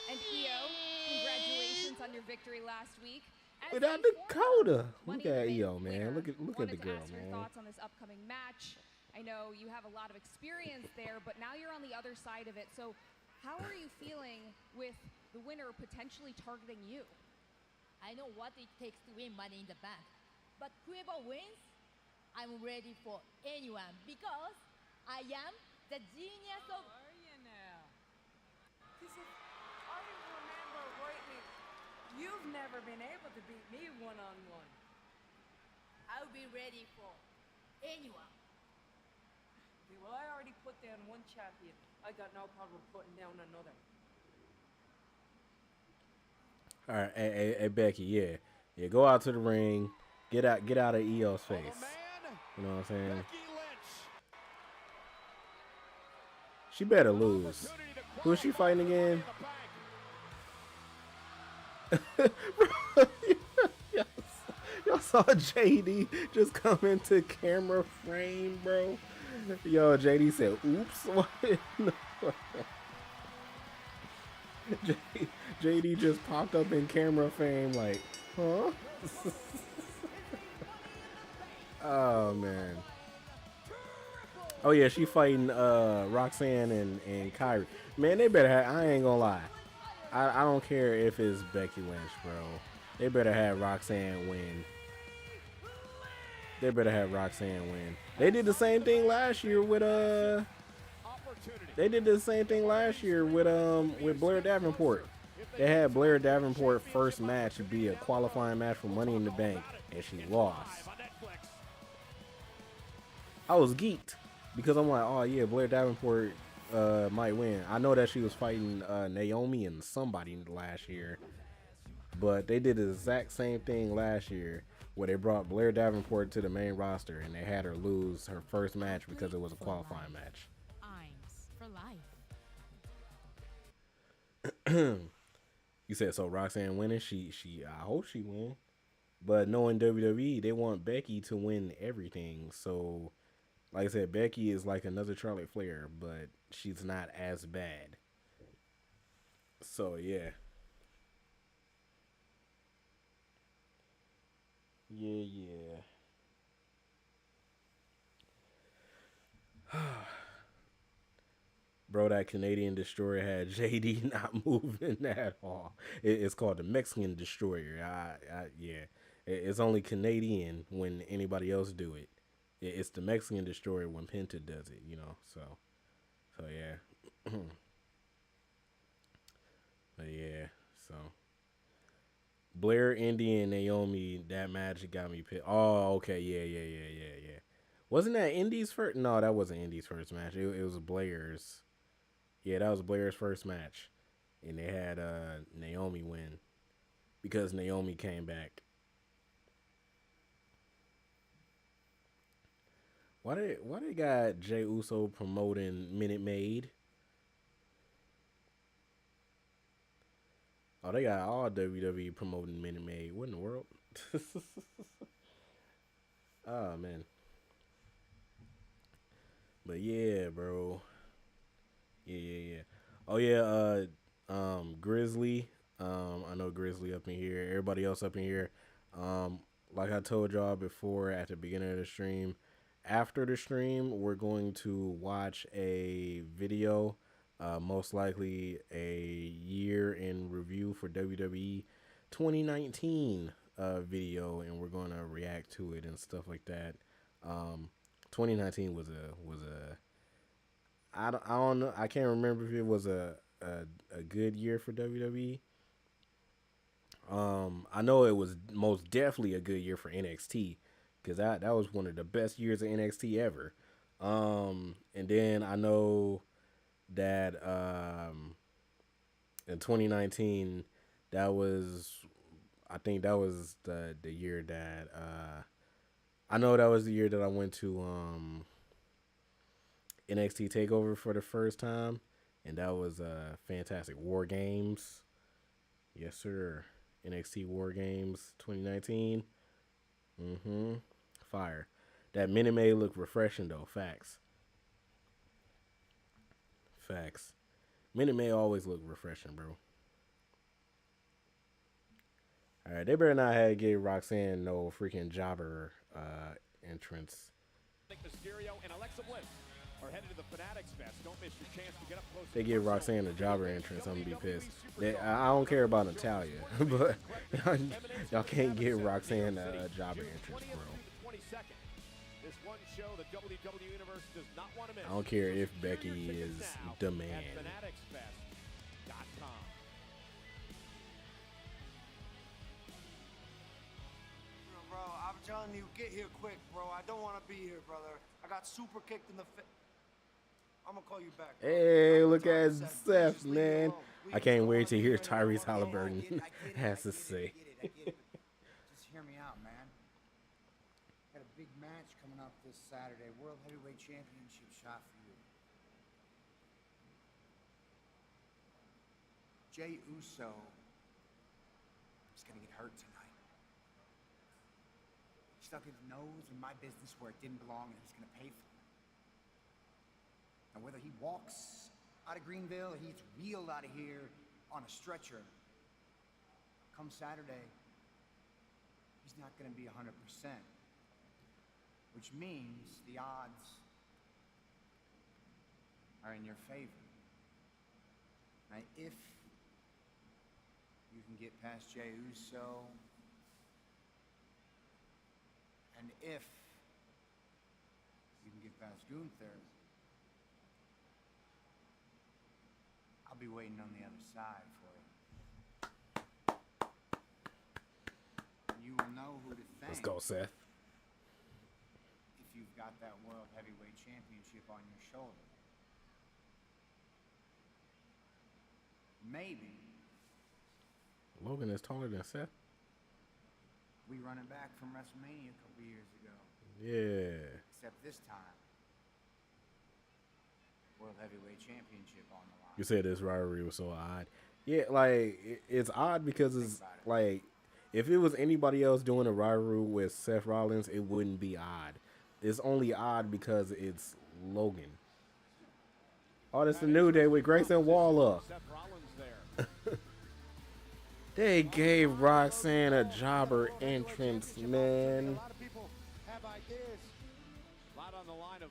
And Io, congratulations on your victory last week. Without Dakota, look at Io, man. Look at the girl, man. Thoughts on this upcoming match? I know you have a lot of experience there, but now you're on the other side of it. So how are you feeling with the winner potentially targeting you? I know what it takes to win Money in the Bank, but whoever wins, I'm ready for anyone because I am the genius of... How are you now? Because if I remember rightly, you've never been able to beat me one-on-one. I'll be ready for anyone. Okay, well, I already put down one champion. I got no problem putting down another. All right, hey Becky, yeah, go out to the ring, get out of Io's face. You know what I'm saying? She better lose. Who is she fighting again? Y'all saw JD just come into camera frame, bro. Yo, JD said, "Oops." JD just popped up in camera frame like, huh? Oh man. Oh yeah, she fighting Roxanne and Kyrie. Man, they better have, I ain't gonna lie. I don't care if it's Becky Lynch, bro. They better have Roxanne win. They better have Roxanne win. They did the same thing last year with with Blair Davenport. They had Blair Davenport first match be a qualifying match for Money in the Bank, and she lost. I was geeked because I'm like, oh yeah, Blair Davenport might win. I know that she was fighting Naomi and somebody last year, but they did the exact same thing last year where they brought Blair Davenport to the main roster and they had her lose her first match because it was a qualifying match. Imes for life. You said so. Roxanne winning. I hope she win. But knowing WWE, they want Becky to win everything. So, like I said, Becky is like another Charlotte Flair, but she's not as bad. So yeah. Yeah. Bro, that Canadian Destroyer had JD not moving at all. It's called the Mexican Destroyer. Yeah. It's only Canadian when anybody else do it. It's the Mexican Destroyer when Penta does it, So yeah. But yeah, so Blair, Indy, and Naomi, that match got me pissed. Oh, okay, yeah. Wasn't that Indy's first? No, that wasn't Indy's first match. It was Blair's. Yeah, that was Blair's first match, and they had Naomi win because Naomi came back. Why they got Jey Uso promoting Minute Maid? Oh, they got all WWE promoting Minute Maid. What in the world? Oh man. But yeah, bro. Yeah. Oh yeah, Grizzly. I know Grizzly up in here. Everybody else up in here. Like I told y'all before at the beginning of the stream, after the stream, we're going to watch a video, most likely a year in review for WWE 2019 video, and we're going to react to it and stuff like that. 2019 was a I don't know. I can't remember if it was a good year for WWE. I know it was most definitely a good year for NXT because that was one of the best years of NXT ever. And then I know that in 2019 I think that was the year that I know that was the year that I went to NXT Takeover for the first time, and that was fantastic. War Games, yes sir. NXT War Games 2019. Fire. That Minute Maid looked refreshing though. Facts. Minute Maid always look refreshing, bro. All right, they better not have gave Roxanne no freaking jobber entrance. Mysterio and Alexa Bliss are headed to the Fanatics Fest. Don't miss your chance to get up close. They give Roxanne a jobber entrance, I'm gonna be pissed. I don't care about Natalia, but y'all can't give Roxanne a jobber entrance, bro. This one show the WWE Universe does not want to miss. I don't care if Becky is the man. FanaticsFest.com. Bro, I'm telling you, get here quick, bro. I don't want to be here, brother. I got super kicked in the face. I'm gonna call you back. Bro. Hey, look at Seth, man. I can't wait to hear Tyrese Halliburton has to say. I get it. Just hear me out, man. Got a big match coming up this Saturday. World Heavyweight Championship shot for you. Jey Uso is gonna get hurt tonight. He stuck his nose in my business where it didn't belong, and he's gonna pay for it. And whether he walks out of Greenville or he's wheeled out of here on a stretcher, come Saturday, he's not going to be 100%, which means the odds are in your favor. Now, if you can get past Jey Uso, and if you can get past Gunther, I'll be waiting on the other side for you. You will know who to thank. Let's go, Seth. If you've got that World Heavyweight Championship on your shoulder. Maybe Logan is taller than Seth. we run it back from WrestleMania a couple years ago. Yeah. Except this time, World Heavyweight Championship on the line. You said this rivalry was so odd. Yeah, like it's odd because it's like if it was anybody else doing a rivalry with Seth Rollins, it wouldn't be odd. It's only odd because it's Logan. Oh, that's the New Day with Grayson Waller. Seth Rollins there. They gave Roxanne a jobber entrance, A man. lot of people have ideas. A lot on the line of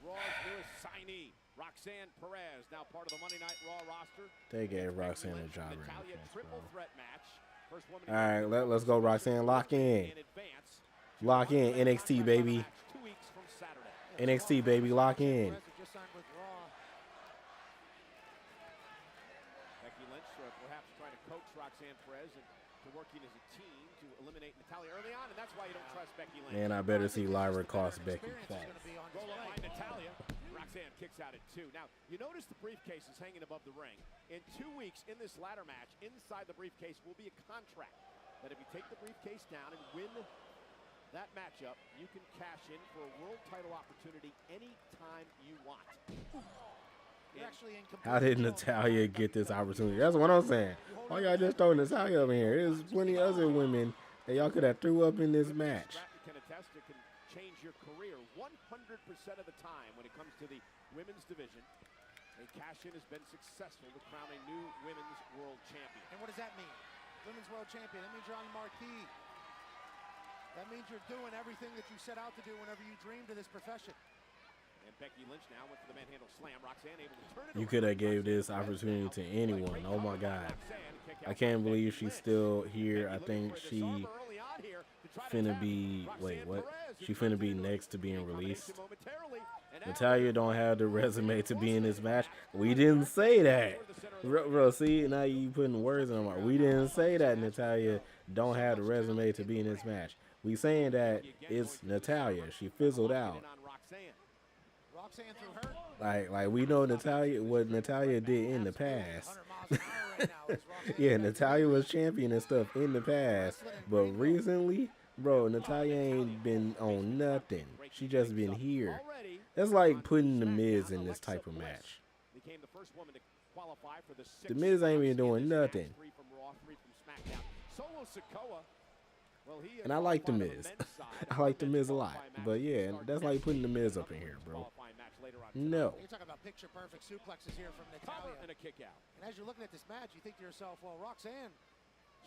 Raw's newest signee, Roxanne Perez, now part of the Monday Night Raw roster. They gave Roxanne a jobber Natalia entrance, triple bro. threat match. First woman All right, let's go, Roxanne. Lock in. advance. Lock in. NXT, baby. 2 weeks from Saturday. NXT, baby. Lock in. Perez just signed with Raw. Becky Lynch perhaps trying to coax Roxanne Perez into working as a team to eliminate Natalia early on, and that's why you don't trust Becky Lynch. Man, I better see Lyra cost Becky fast. Roll up by Natalia. Roxanne kicks out at 2. Now, you notice the briefcase is hanging above the ring. In 2 weeks, in this ladder match, inside the briefcase will be a contract that if you take the briefcase down and win that matchup, you can cash in for a world title opportunity anytime you want. How did Natalia get this opportunity? That's what I'm saying. Why y'all just throw Natalia up in here? There's plenty of other women that y'all could have threw up in this match. Can attest it can change your career 100% of the time when it comes to the women's division. A cash-in has been successful to crown a new women's world champion. And what does that mean? Women's world champion. That means you're on the marquee. That means you're doing everything that you set out to do whenever you dreamed of this profession. And Becky Lynch now went for the manhandle slam. Roxanne able to turn it You around. could have gave this opportunity to anyone. Oh my God. I can't believe she's still here. I think she finna be, wait, what? She finna be next to being released. Natalia don't have the resume to be in this match. We didn't say that. Bro, see, now you putting words in my mouth. We didn't say that Natalia don't have the resume to be in this match. We saying that it's Natalia. She fizzled out. Roxanne through her. Like we know Natalia, what Natalia did in the past. Yeah, Natalia was champion and stuff in the past, but recently, bro, Natalia ain't been on nothing. She just been here. That's like putting the Miz in this type of match. The Miz ain't been doing nothing. And I like the Miz. I like the Miz a lot. But yeah, that's like putting the Miz up in here, bro. No. You're talking about picture-perfect suplexes here from Natalia. And a kick out. And as you're looking at this match, you think to yourself, well, Roxanne,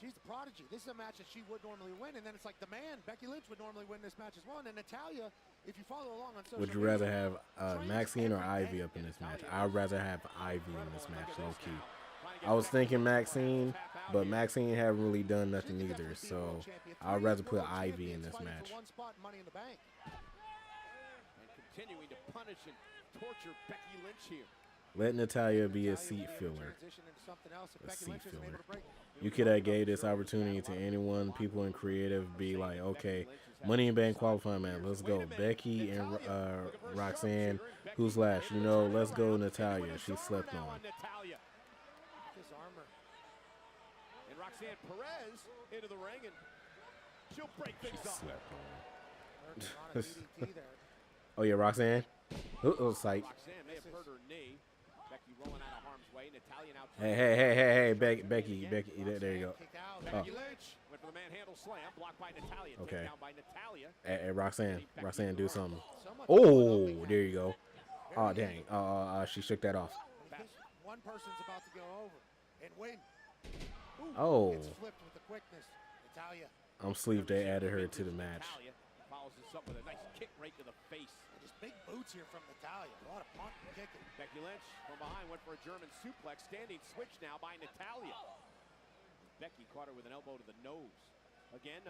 she's the prodigy. This is a match that she would normally win. And then it's like the man, Becky Lynch, would normally win this match as well. And Natalia, if you follow along on social Would you rather have Maxine or Ivy up in this match? I'd rather have Ivy in this match, low-key. I was thinking Maxine, but Maxine haven't really done nothing either. So I'd rather put Ivy in this match. Continuing to punish and torture Becky Lynch here. Let Natalia be a seat filler. A seat filler. You could have gave this opportunity to anyone. People in creative be like, okay, Money in Bank qualifying man, let's go. Becky and Roxanne, who's last? You know, let's go Natalia. She slept on. This armor. And Roxanne Perez into the ring, and she'll break things She up. slept on. Oh yeah, Roxanne. Oh, sight. Roxanne may have hurt her knee. Becky rolling out of harm's way. Natalia now. Hey, Becky. There you go. Becky Lynch went for the manhandle slam, blocked by Natalia. Okay. Taken down by Natalia. Hey, Roxanne, do something. Oh, there you go. Oh dang. She shook that off. One person's about to go over and win. Ooh, Oh. it's flipped with the quickness. Natalia. I'm sleeved. They added her to the match. Natalia follows this up with a nice kick right to the face. Just big boots here from Natalia. A lot of punt and kicking. Becky Lynch from behind went for a German suplex. Standing switch now by Natalia. Becky caught her with an elbow to the nose. Again,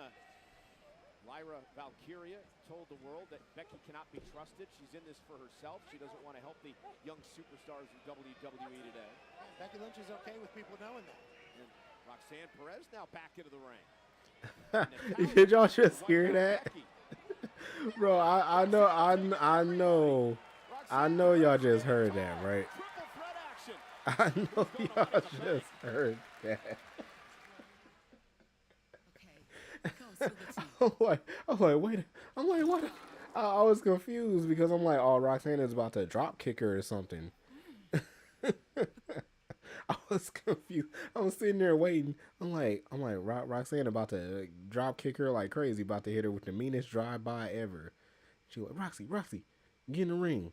Lyra Valkyria told the world that Becky cannot be trusted. She's in this for herself. She doesn't want to help the young superstars in WWE today. Becky Lynch is okay with people knowing that. And Roxanne Perez now back into the ring. Did y'all just hear that? Bro, I know y'all just heard that, right? I know y'all just heard that. I'm like, wait. I'm like, what? I was confused because I'm like, oh, Roxanne is about to drop kick her or something. I was confused. I was sitting there waiting. I'm like, Roxanne about to drop kick her like crazy, about to hit her with the meanest drive by ever. She was like, Roxy, get in the ring.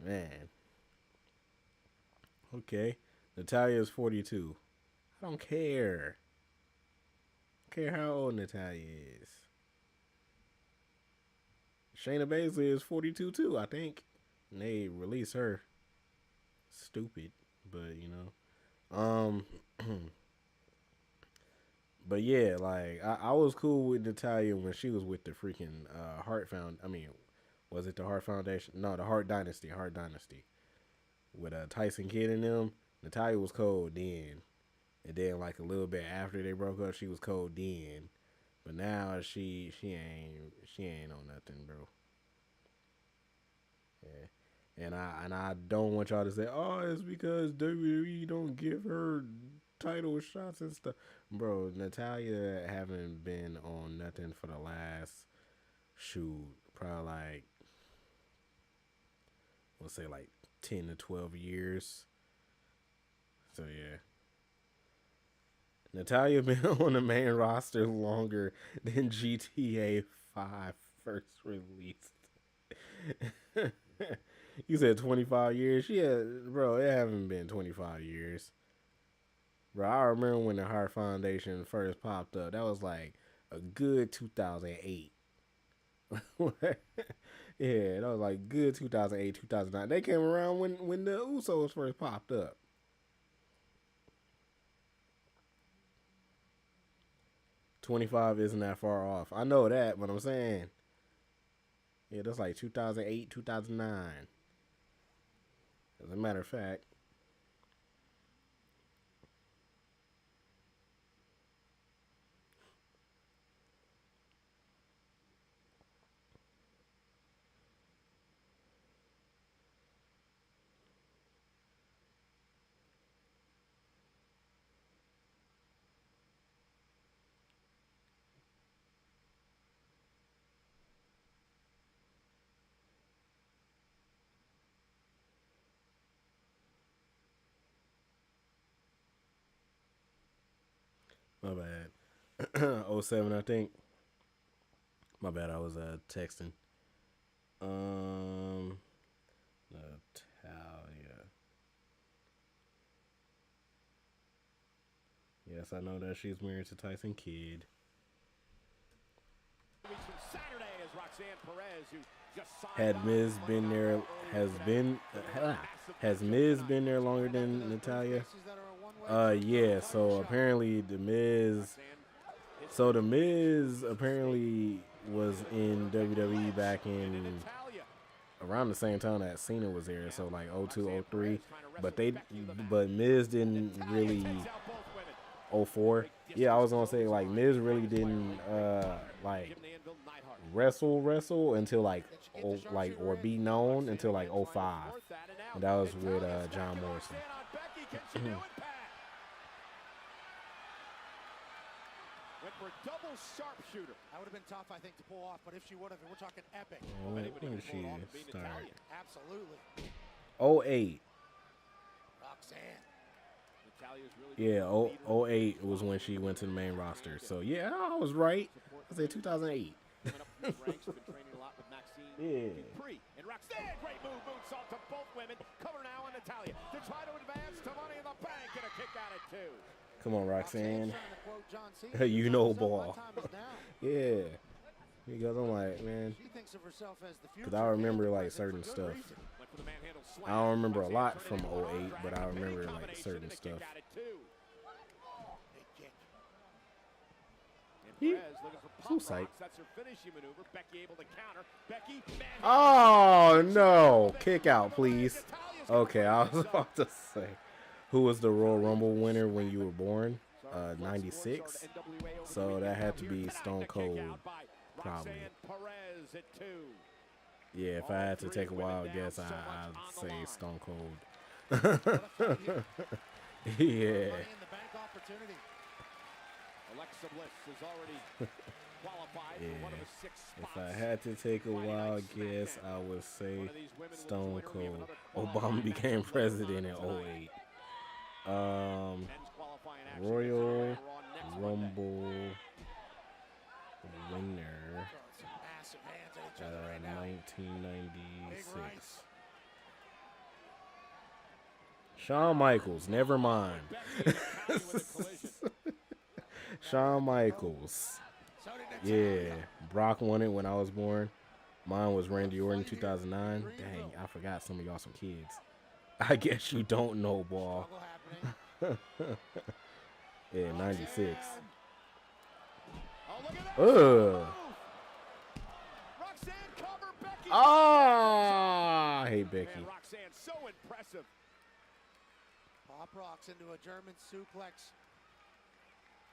Man. Okay. Natalya is 42. I don't care. I don't care how old Natalya is. Shayna Baszler is 42 too, I think. And they release her. Stupid, but you know. But yeah, like I was cool with Natalya when she was with the freaking Hart Found. I mean, was it the Hart Foundation? No, the Hart Dynasty. With Tyson Kidd and them. Natalya was cold then, and then like a little bit after they broke up, she was cold then. But now she ain't on nothing, bro. Yeah. And I don't want y'all to say, oh, it's because WWE don't give her title shots and stuff. Bro, Natalya haven't been on nothing for the last, probably like, we'll say like 10 to 12 years. So yeah. Natalya been on the main roster longer than GTA 5 first released. You said 25 years? Yeah, bro, it haven't been 25 years. Bro, I remember when the Hart Foundation first popped up. That was like a good 2008. Yeah, that was like good 2008, 2009. They came around when the Usos first popped up. $25 isn't that far off. I know that, but I'm saying, yeah, that's like 2008, 2009. As a matter of fact. My bad. '07, I think. My bad, I was texting. Natalya. Yes, I know that she's married to Tyson Kidd. Had Miz been there, has Miz been there longer than Natalya? Yeah, so apparently the Miz apparently was in WWE back in around the same time that Cena was there, so like 02, 03, but Miz didn't really 04. Yeah, I was gonna say like Miz really didn't like wrestle until like or be known until like 05. And that was with John Morrison. Went for a double sharpshooter. That would have been tough, I think, to pull off, but if she would have, we're talking epic. When did she start? Absolutely. 08. Roxanne. Yeah, 08 was when she went to the main roster. So yeah, I was right. I said 2008. Yeah. And Roxanne, great move, moonsault to both women. Cover now on Natalya to try to advance to Money in the Bank and a kick out at 2. Come on, Roxanne. You know ball. Yeah. Because I'm like, man. Because I remember like certain stuff. I don't remember a lot from 08, but I remember like certain stuff. Too psyched. Oh no! Kick out, please. Okay, I was about to say, who was the Royal Rumble winner when you were born? 96. So that had to be Stone Cold, probably. Yeah, if I had to take a wild guess, I'd say Stone Cold. Yeah. If I had to take a wild guess, I would say Stone Cold. Obama became president in 08. Royal Rumble winner, 1996. Shawn Michaels, never mind. Shawn Michaels. Yeah, Brock won it when I was born. Mine was Randy Orton 2009. Dang, I forgot some of y'all some kids. I guess you don't know, ball. Yeah, 96. Ah, I hate Becky. Roxanne, so impressive. Pop rocks into a German suplex.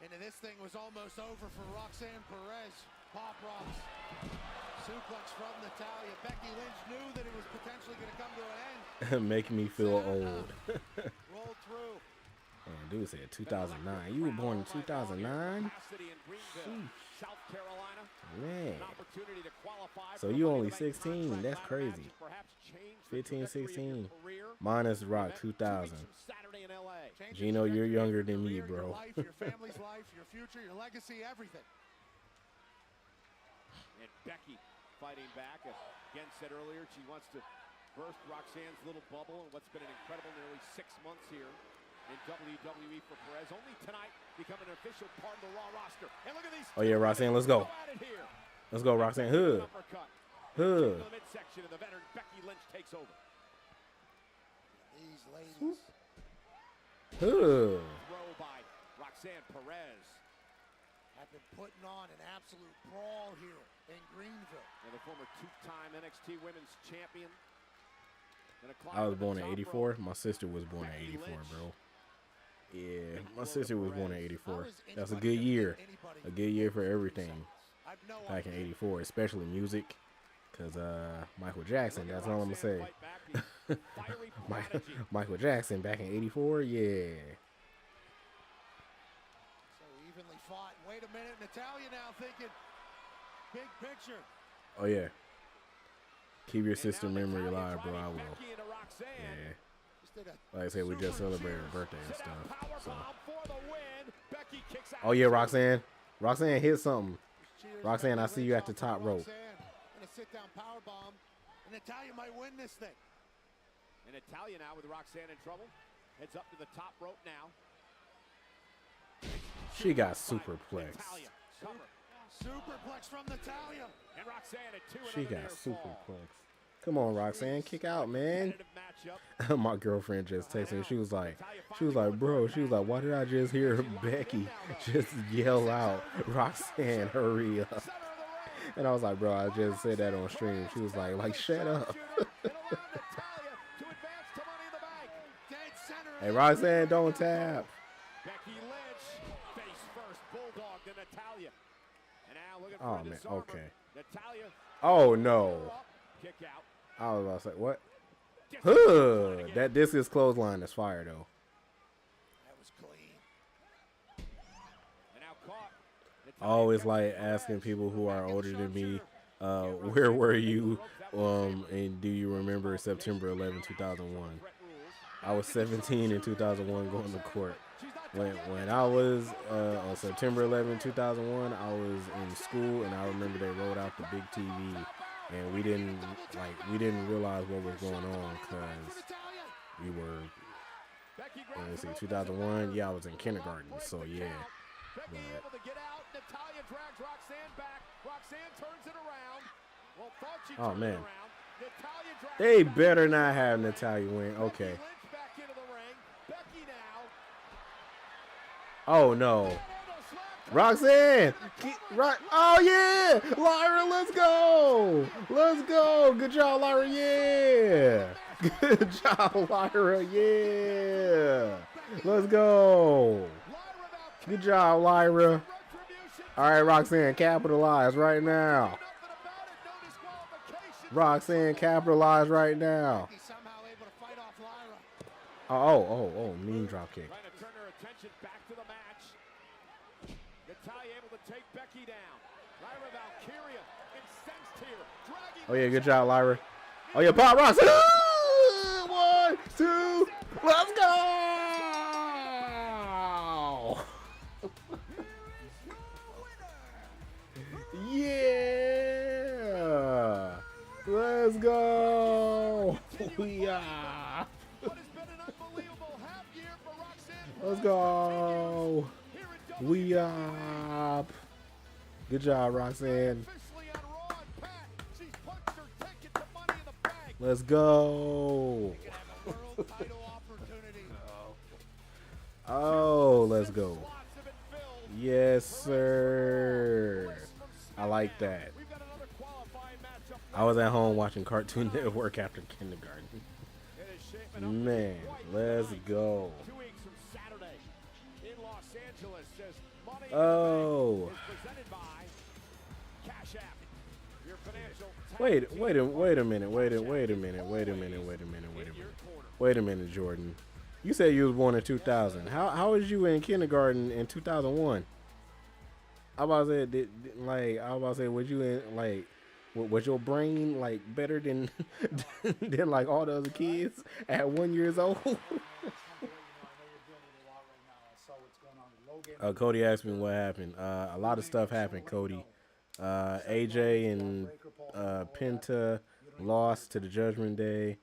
And this thing was almost over for Roxanne Perez. Pop rocks. Suplex from Natalya. Becky Lynch knew that it was potentially going to come to an end. Make me feel old. Roll through. Man, dude said 2009. You were born in 2009? South Carolina. Man. So you only 16. That's crazy. 15, 16. Minus Rock 2000. Gino, you're younger than me, bro. Your family's life, your future, your legacy, everything. And Becky fighting back. Again, said earlier she wants to burst Roxanne's little bubble in what's been an incredible nearly 6 months here in WWE for Perez. Only tonight becoming an official part of the Raw roster. And look at these. Oh yeah, Roxanne, let's go. Let's go, Roxanne. Hood. Hood. The midsection, and the veteran Becky Lynch takes over. These ladies. Hood. Throw by Roxanne Perez. Have been putting on an absolute brawl here in Greenville. And the former two-time NXT Women's Champion. I was born in 84. My sister was born in 84, bro. Yeah, my sister was born in 84. That's a good year. A good year for everything back in 84, especially music. Because Michael Jackson, that's all I'm going to say. Michael Jackson back in 84, yeah. So evenly fought. Wait a minute, Natalya now thinking big picture. Oh, yeah. Keep your sister memory alive, bro. I will. Yeah. Like I said, we just celebrated her birthday and stuff. So. Oh, yeah, Roxanne. Roxanne hit something. Roxanne, I see you at the top rope. And a sit-down powerbomb. And Natalya might win this thing. And Natalya now with Roxanne in trouble. Heads up to the top rope now. She got superplexed. Superplex from Natalya. And Roxanne at 2. She got superplexed. Come on, Roxanne, kick out, man. My girlfriend just texted me. She was like, bro, why did I just hear Becky just yell out, Roxanne, hurry up? And I was like, bro, I just said that on stream. She was like, shut up. Hey, Roxanne, don't tap. Becky Lynch, face first, bulldog to Natalya. And now looking for Oh, a man, disarmer. okay. Natalya. Oh, no. Kick out. I was about to say, what? Huh. That discus clothesline is fire, though. That was clean. And now caught. I always like asking people who are older than me, where were you, and do you remember September 11, 2001? I was 17 in 2001 going to court. When I was on September 11, 2001, I was in school, and I remember they rolled out the big TV, and we didn't realize what was going on because we were, let's see, 2001. Yeah, I was in kindergarten, so yeah. Becky able to get out. Natalya drags Roxanne back. Roxanne turns it around. Well, thought she Oh, turned man. it around. Natalya drags They her back. better not have Natalya win. Okay. Lynch back into the ring. Becky now. Oh, no. Roxanne! Oh, yeah! Lyra, let's go! Let's go! Good job, Lyra, yeah! Good job, Lyra, yeah! Let's go! Good job, Lyra. All right, Roxanne, capitalize right now. Roxanne, capitalize right now. Oh, mean drop kick. Trying to turn her attention back to the match. Natalya able to take Becky down. Oh yeah, good job, Lyra. Oh yeah, Bob Ross. 1, 2, let's go! Yeah, let's go. We are. Let's go. We up. Good job, Roxanne. Let's go. Oh, let's go. Yes, sir. I like that. I was at home watching Cartoon Network after kindergarten. Man, let's go. Oh. Wait a minute, Jordan. You said you was born in 2000. How was you in kindergarten in 2001? I was about to say, was you in like, was your brain like better than than like all the other kids at 1 year old? Cody asked me what happened. A lot of stuff happened, Cody. AJ and Penta lost to the Judgment Day.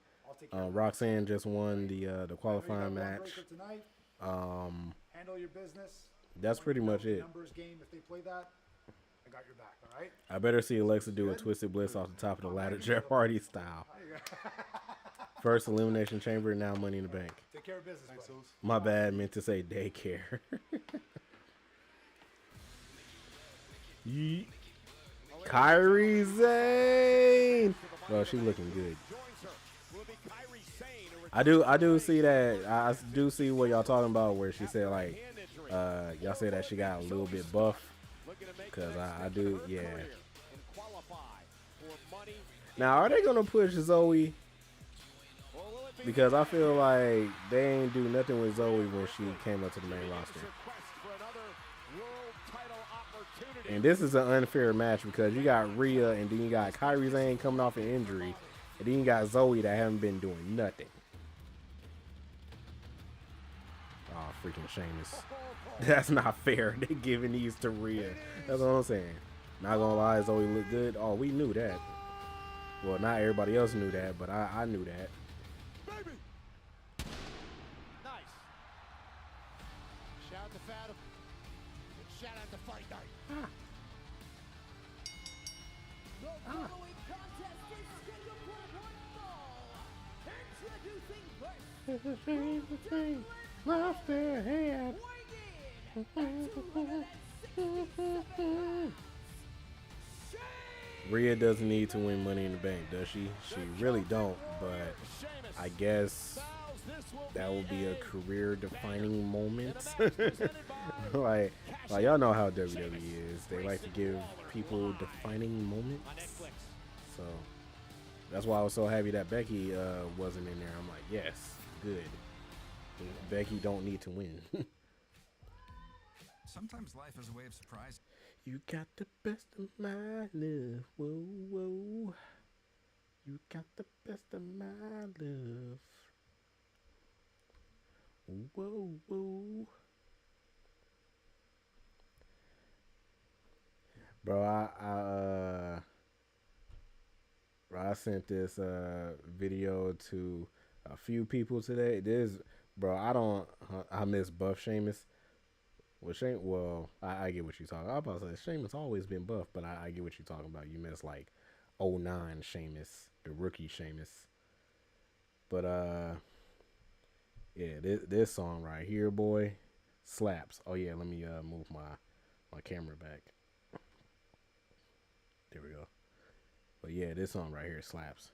Roxanne just won the qualifying match. Handle your business. That's pretty much it. Numbers game, if they play that, I got your back, all right? I better see Alexa do a Twisted Bliss off the top of the ladder, Jeff Hardy style. First Elimination Chamber, now Money in the Bank. Take care of business. Thanks, my bad, meant to say daycare. Kairi Sane. Well, she looking good. I do see that. I do see what y'all talking about, where she said like, y'all say that she got a little bit buff. Cause I do, yeah. Now, are they gonna push Zoe? Because I feel like they ain't do nothing with Zoe when she came up to the main roster. And this is an unfair match because you got Rhea and then you got Kairi Sane coming off an injury, and then you got Zoe that haven't been doing nothing. Oh, freaking Sheamus. That's not fair. They giving these to Rhea. That's what I'm saying. Not gonna lie, Zoe look good. Oh, we knew that. Well, not everybody else knew that, but I knew that. Baby. Nice. Shout out to Fathom. Shout out to Fight Night. The following contest is scheduled for one fall. Introducing first. Lost their head. Rhea doesn't need to win Money in the Bank, does she? She really don't, but I guess that will be a career-defining moment. like y'all know how WWE is. They like to give people defining moments. So that's why I was so happy that Becky wasn't in there. I'm like, yes, good. Becky don't need to win. Sometimes life is a way of surprise. You got the best of my love, whoa, whoa. You got the best of my love. Whoa, whoa. Bro, I sent this video to a few people today. I miss Buff Sheamus. Well, I get what you're talking about. I was about to say, Sheamus always been buff, but I get what you're talking about. You miss like 09 Sheamus, the rookie Sheamus. But yeah, this song right here, boy, slaps. Oh yeah, let me move my camera back. There we go. But yeah, this song right here slaps.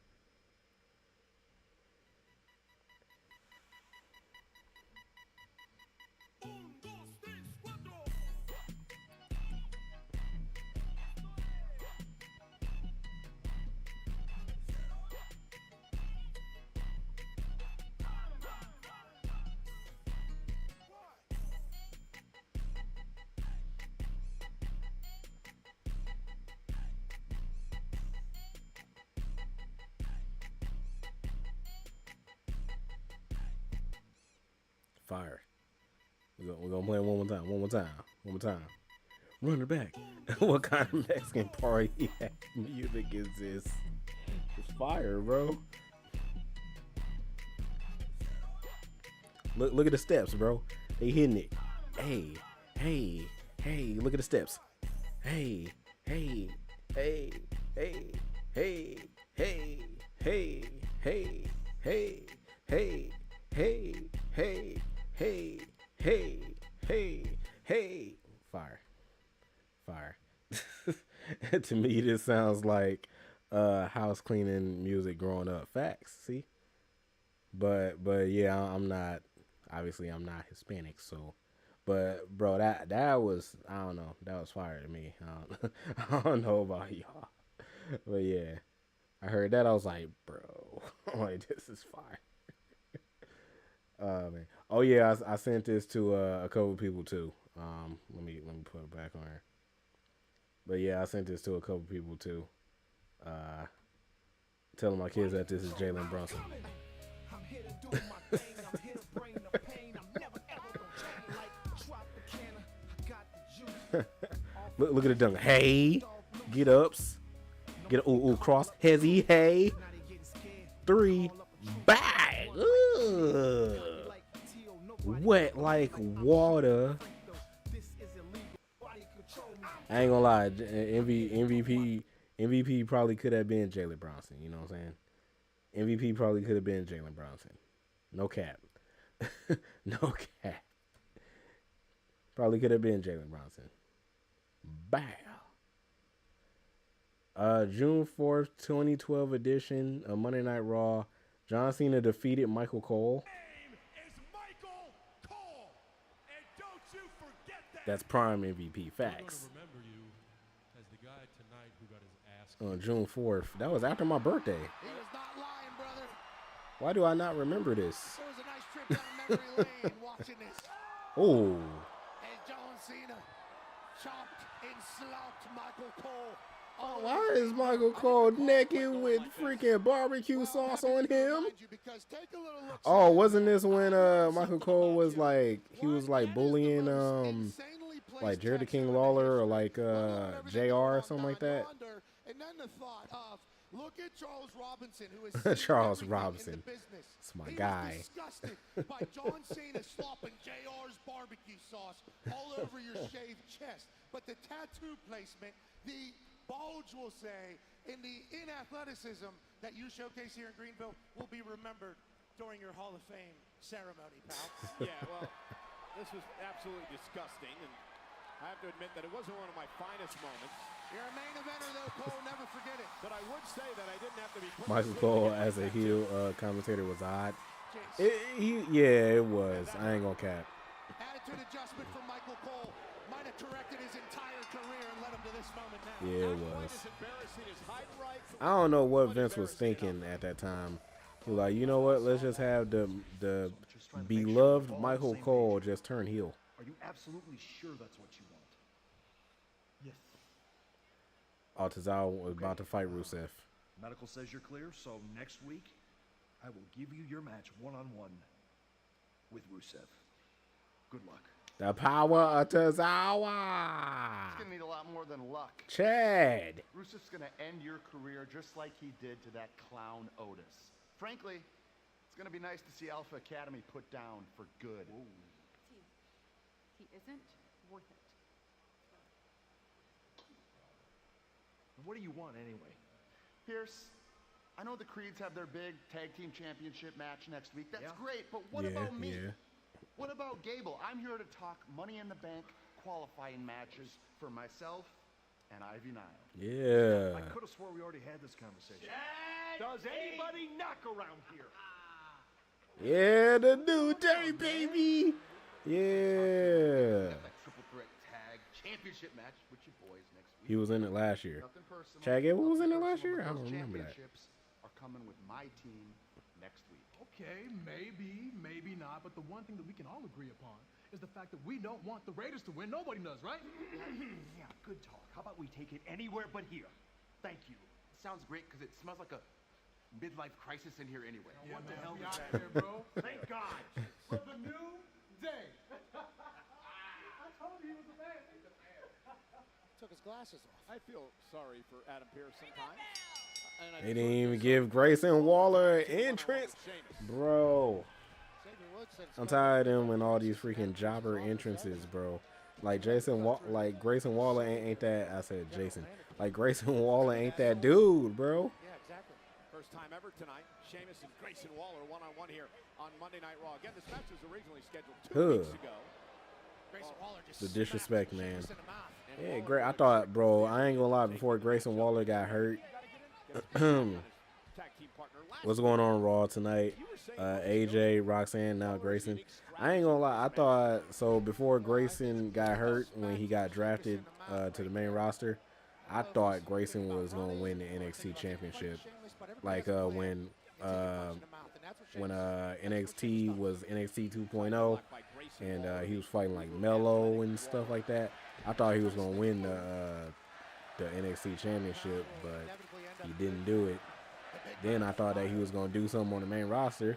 Fire. We're gonna play it one more time. One more time. One more time. Run it back. What kind of Mexican party music is this? It's fire, bro. Look at the steps, bro. They hitting it. Hey, hey, hey. Look at the steps. Hey, hey, hey, hey, hey, hey, hey, hey, hey, hey, hey, hey, hey, hey, hey, hey. Fire. Fire. To me, this sounds like house cleaning music growing up. Facts. See? But yeah, I'm not. Obviously, I'm not Hispanic, so. But bro, that was, I don't know, that was fire to me. I don't know about y'all, but yeah, I heard that, I was like, bro, I'm like, this is fire. Man. Oh yeah, I sent this to a couple people too. Let me put it back on here. But yeah, I sent this to a couple people too. Telling my kids that this is Jalen Brunson. Look at the dunk. Hey, get ups. Get ooh cross. Hezzy. Hey. 3. Bang. Wet like water. I ain't gonna lie. MVP probably could have been Jalen Brunson. You know what I'm saying? MVP probably could have been Jalen Brunson. No cap. No cap. Probably could have been Jalen Brunson. Bow. June 4th, 2012 edition of Monday Night Raw. John Cena defeated Michael Cole. Michael Cole. And don't you forget that. That's prime MVP. Facts. Remember you as the guy tonight who got his ass On June 4th. That was after my birthday. He was not lying, brother. Why do I not remember this? It was a nice trip down memory lane watching this. Oh. As John Cena chopped and slapped Michael Cole. Why is Michael Cole naked with freaking barbecue sauce on him? Oh, wasn't this when Michael Cole was like, he was like bullying like Jerry the King Lawler or like JR or something like that? And then the thought of, look at Charles Robinson, who is Charles Robinson. It's my guy. He was disgusted by John Cena slopping JR's barbecue sauce all over your shaved chest. But the tattoo placement, the bulge, will say, in the athleticism that you showcase here in Greenville will be remembered during your Hall of Fame ceremony, pal. Yeah, well, this was absolutely disgusting, and I have to admit that it wasn't one of my finest moments. You're a main eventer, though, Cole. Never forget it. But I would say that I didn't have to be put Michael Cole as a heel commentator was odd. Yeah, it was. I ain't gonna cap. Attitude adjustment from Michael Cole might have corrected his entire career and led him to this moment now. Yeah, it was. I don't know what Vince was thinking at that time. He was like, you know what? Let's just have the beloved Michael Cole just turn heel. Are you absolutely sure that's what you want? Yes. Tozawa was about to fight Rusev. Medical says you're clear, so next week I will give you your match one-on-one with Rusev. Good luck. The power of Tozawa. It's gonna need a lot more than luck. Chad. Rusev's gonna end your career just like he did to that clown Otis. Frankly, it's gonna be nice to see Alpha Academy put down for good. He isn't worth it. What do you want anyway? Pierce, I know the Creeds have their big tag team championship match next week. That's great, but what Yeah, about me? yeah. What about Gable? I'm here to talk Money in the Bank qualifying matches for myself and Ivy Nile. Yeah. I could have swore we already had this conversation. Does anybody knock around here? Yeah, the new day, baby. Yeah. That triple threat tag championship match with your boys next week. He was in it last year. Nothing personal. Chad Gable was in it Nothing last year? I personal, don't but remember that. championships are coming with my team next week. Okay, maybe, maybe not. But the one thing that we can all agree upon is the fact that we don't want the Raiders to win. Nobody does, right? Yeah, good talk. How about we take it anywhere but here? Thank you. Sounds great because it smells like a midlife crisis in here anyway. What the hell is is that? here, bro? Thank God. For the new day. I told you he was a man. He's a man. Took his glasses off. I feel sorry for Adam Pearce sometimes. They didn't even give Grayson Waller an entrance. Bro. I'm tired of them and all these freaking jobber entrances, bro. Like Grayson Waller ain't that. I said Jason. Like Grayson Waller ain't that dude, bro. Yeah, exactly. First time ever tonight. Sheamus and Grayson Waller one-on-one here on Monday Night Raw. Again, this match was originally scheduled 2 weeks ago. Grayson Waller just The disrespect, man. Sheamus in the mouth. Yeah, great. I thought, bro, I ain't gonna lie. Before Grayson Waller got hurt, what's going on Raw tonight? AJ, Roxanne, now Grayson. I ain't gonna lie. I thought so before Grayson got hurt when he got drafted to the main roster. I thought Grayson was gonna win the NXT Championship, like when NXT was NXT 2.0 and he was fighting like Mello and stuff like that. I thought he was gonna win the NXT Championship, but he didn't do it. Then I thought that he was gonna do something on the main roster.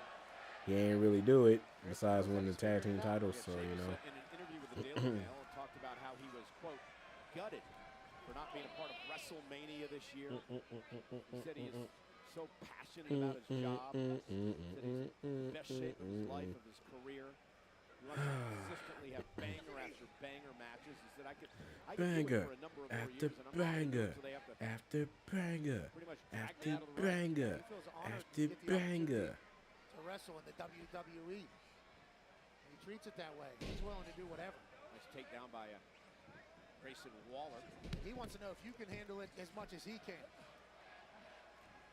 He ain't really do it besides win the tag team titles. So you know. In an interview with the Daily Mail, talked about how he was quote gutted for not being a part of WrestleMania this year. He said he is so passionate about his job. He said he's in the best shape of his life, of his career. He wants to consistently have banger after banger matches. He said I could do it for a number of more years, and I'm not gonna do it until they have to after banger, pretty much drag me after out of the ring. banger, He feels honored after to get the banger. opportunity to wrestle in the WWE. And he treats it that way. He's willing to do whatever. Nice takedown by Grayson Waller. He wants to know if you can handle it as much as he can.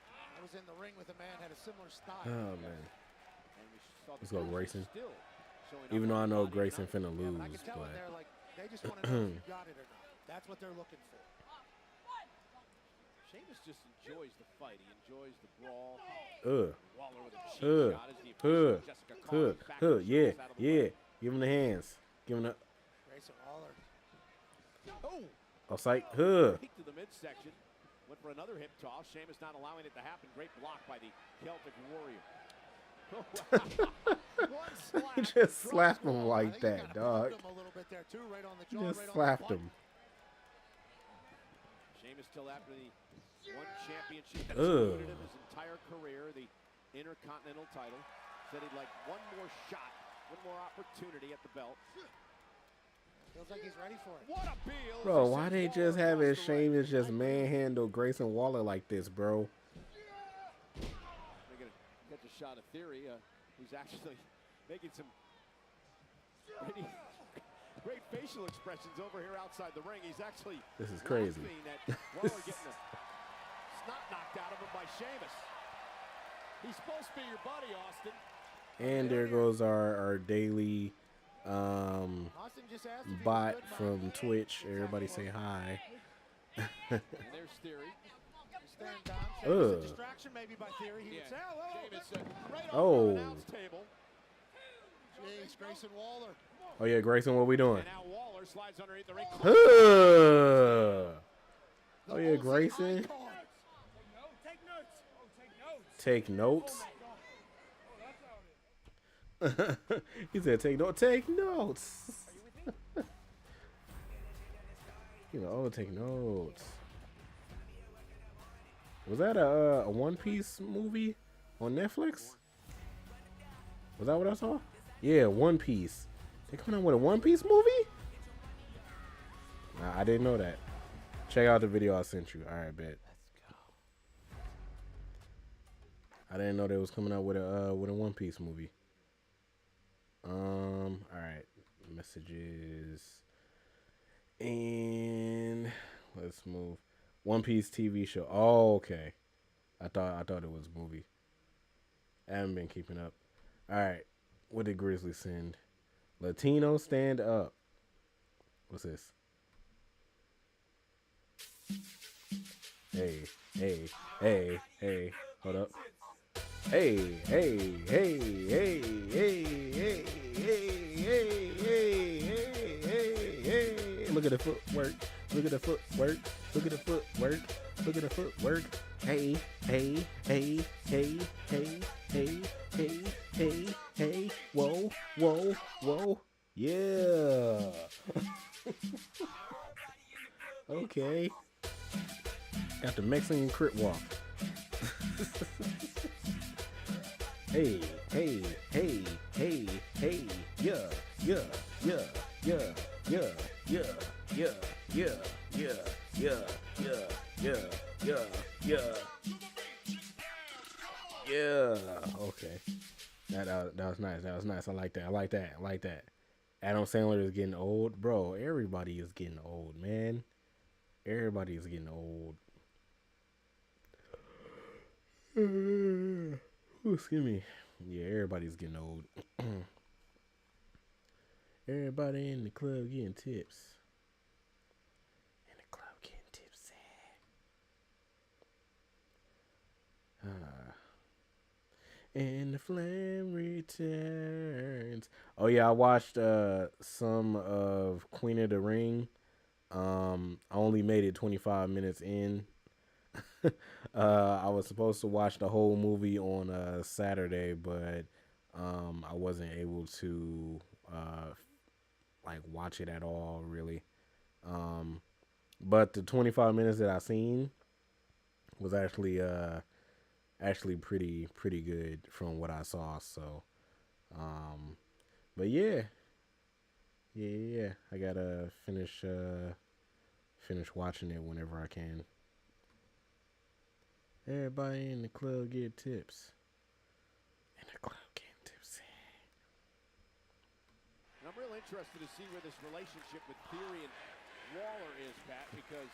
I was in the ring with a man had a similar style. Oh man, And we saw the let's go Bruisers Grayson. still showing up Even though I on know Monday Grayson night. finna lose, But I can tell but them they're like, they just want to know if you got it or not. That's what they're looking for. Sheamus just enjoys the fight. He enjoys the brawl. Waller with a cheap shot as the official Jessica Carter back to yeah, Sheamus out of the way. yeah. Give him the hands. Give him the. Grayson Waller. Oh, Oh, psych. peek to the midsection. Went for another hip toss. Sheamus not allowing it to happen. Great block by the Celtic Warrior. He just slapped him like that, dog. Him a little bit there too, right on the He jaw, just right slapped on the him. Sheamus still after the one championship that eluded him his entire career, the Intercontinental title. Said he'd like one more shot, one more opportunity at the belt. Feels like he's ready for it. What a Beal! Bro, why they just having Sheamus just manhandle Grayson Waller like this, bro? They're gonna get the shot of Theory, who's actually making some great facial expressions over here outside the ring. He's actually This is crazy. laughing at Waller getting the snot knocked out of him by Sheamus. He's supposed to be your buddy, Austin. And there goes our daily bot from Twitch. Everybody say hi. And there's Theory. Staring down. Sheamus, a distraction maybe by Theory. He would say, Sheamus, right Oh. on the announce table. Jeez, Grayson Waller. Oh yeah, Grayson, what we doing? And now Waller slides underneath the ring. Oh yeah, Grayson. Take notes. He said, "Take notes. Take notes." You know, oh, take notes. Was that a One Piece movie on Netflix? Was that what I saw? Yeah, One Piece. They coming out with a One Piece movie? Nah, I didn't know that. Check out the video I sent you. All right, bet. I didn't know they was coming out with a One Piece movie. All right, messages, and let's move. One Piece TV show. Oh, okay. I thought it was a movie. I haven't been keeping up. All right, what did Grizzly send? Latino stand up. What's this? Hey, hold up. Hey, look at the footwork. Look at the footwork. Look at the footwork. Look at the footwork. Hey, hey, hey, hey, hey, hey, hey, hey, hey. Whoa, whoa, whoa. Yeah. Okay. Got the Mexican crip walk. Hey, hey, hey, hey, hey, yeah, yeah, yeah, yeah, yeah, yeah, yeah, yeah, yeah, yeah, yeah, yeah, yeah, yeah. Okay. That was nice. That was nice. I like that. I like that. I like that. Adam Sandler is getting old, bro. Everybody is getting old, man. Everybody is getting old. Ooh, excuse me. Yeah, everybody's getting old. Everybody in the club getting tips. In the club getting tipsy. And the flame returns. Oh yeah, I watched some of Queen of the Ring. I only made it 25 minutes in. I was supposed to watch the whole movie on Saturday, but I wasn't able to like watch it at all, really. But the 25 minutes that I seen was actually pretty good from what I saw. So, but yeah. I gotta finish watching it whenever I can. Everybody in the club get tips. In the club getting tipsy. And I'm real interested to see where this relationship with Theory and Waller is, Pat, because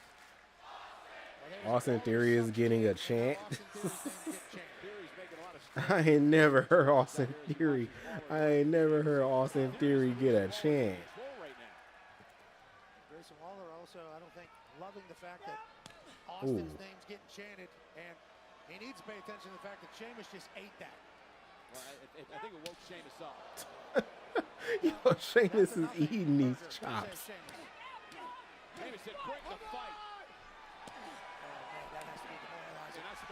Austin Theory is getting a chant. I ain't never heard Austin Theory. I ain't never heard Austin Theory get a chant. Grayson Waller also, I don't think, loving the fact that Austin's name's getting chanted, and he needs to pay attention to the fact that Sheamus just ate that. Well, I think it woke Sheamus up. Yo, Sheamus is eating these chops. Sheamus said, "Break the fight."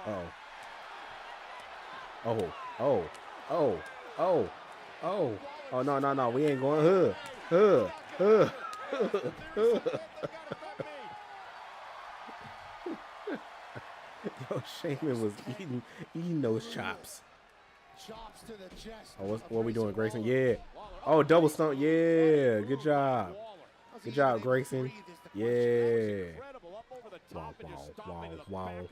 Oh. Oh, no. We ain't going. Yo, Sheamus was eating those chops. Chops to the chest. Oh, what we doing, Grayson? Yeah. Oh, double stomp. Yeah. Good job. Good job, Grayson. Yeah. Wow.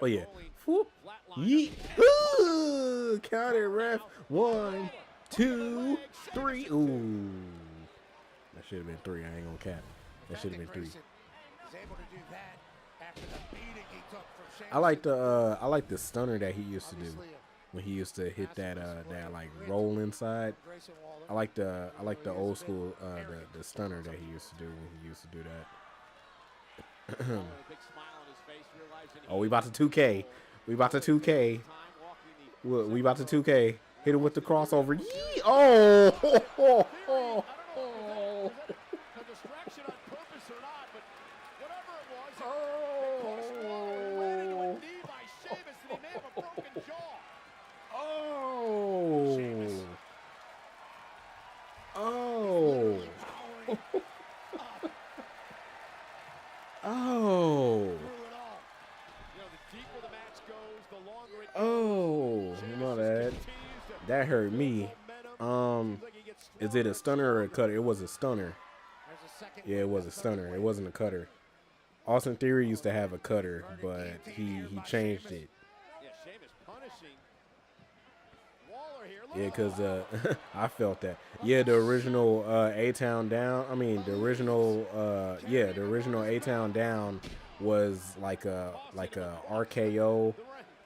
Oh yeah. Whoop. Yeet. Ooh, counter ref. 1, 2, 3. Ooh. That should have been 3. I ain't gonna cap. That should have been 3. I like the stunner that he used to do when he used to hit that like roll inside. I like the old school the stunner that he used to do when he used to do that. Oh, we about to 2K. We about to 2K. We about to 2K. Hit him with the crossover. Yee! Oh! That hurt me. Is it a stunner or a cutter? It was a stunner. Yeah, it was a stunner. It wasn't a cutter. Austin Theory used to have a cutter, but he changed it. Yeah, because I felt that. Yeah, the original A-Town Down. I mean, the original A-Town Down was like a RKO.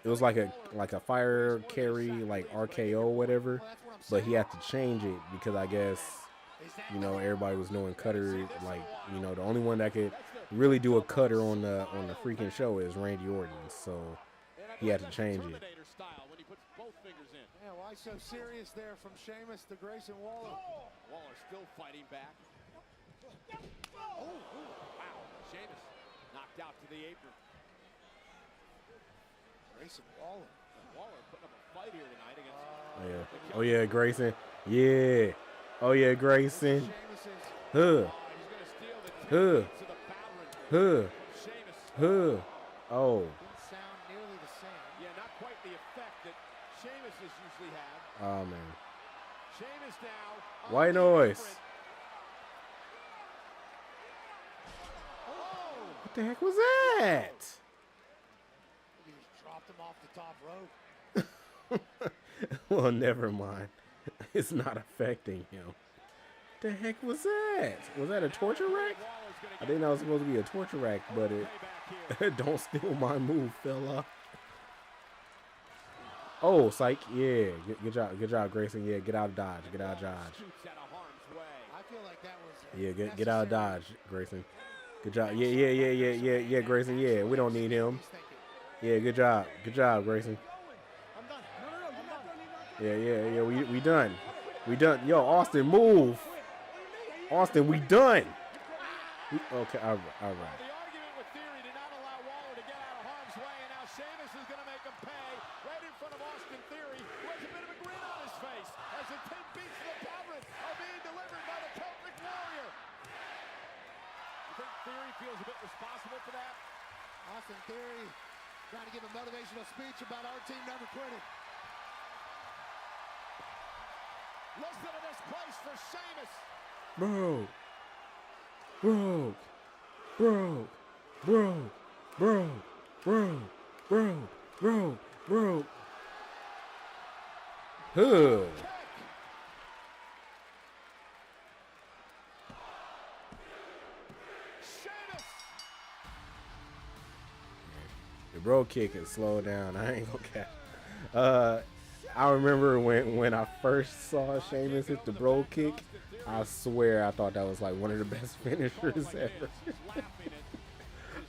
It was like a fire carry, like RKO, whatever. But he had to change it because I guess, everybody was doing cutter. Like, the only one that could really do a cutter on the freaking show is Randy Orton. So he had to change it. so serious there from Sheamus to Grayson Waller. Waller still fighting back. Oh, wow. Sheamus knocked out to the apron. Grayson Waller. Waller putting up a fight here tonight against. Oh yeah, Grayson. Yeah. Oh yeah, Grayson. Huh. Huh. Huh. Huh. Oh. Didn't sound nearly the same. Yeah, not quite the effect that Sheamus has usually had. Oh man. Sheamus now. White noise. What the heck was that? He just dropped him off the top rope. Well, never mind. It's not affecting him. The heck was that? Was that a torture rack? I think that was supposed to be a torture rack, but it don't steal my move, fella. Oh, psych. Yeah, good job, Grayson. Yeah, get out of dodge. Get out of dodge. I feel like that was Yeah, get out of dodge, Grayson. Good job. Yeah, Grayson. Yeah, we don't need him. Yeah, good job, Grayson. Yeah. We done. Yo, Austin, move. Austin, we done. Okay, all right. The argument with Theory did not allow Waller to get out of harm's way, and now Sheamus is going to make him pay right in front of Austin Theory, who has a bit of a grin on his face as the 10 beats of the Cabinet are being delivered by the Celtic Warrior. You think Theory feels a bit responsible for that? Austin Theory trying to give a motivational speech about our team never quitting. Listen to this place for Sheamus. Broke. Huh. The bro kick is slow down. I ain't gonna cap. I remember when I first saw Sheamus hit the bro kick, I swear I thought that was like one of the best finishers ever.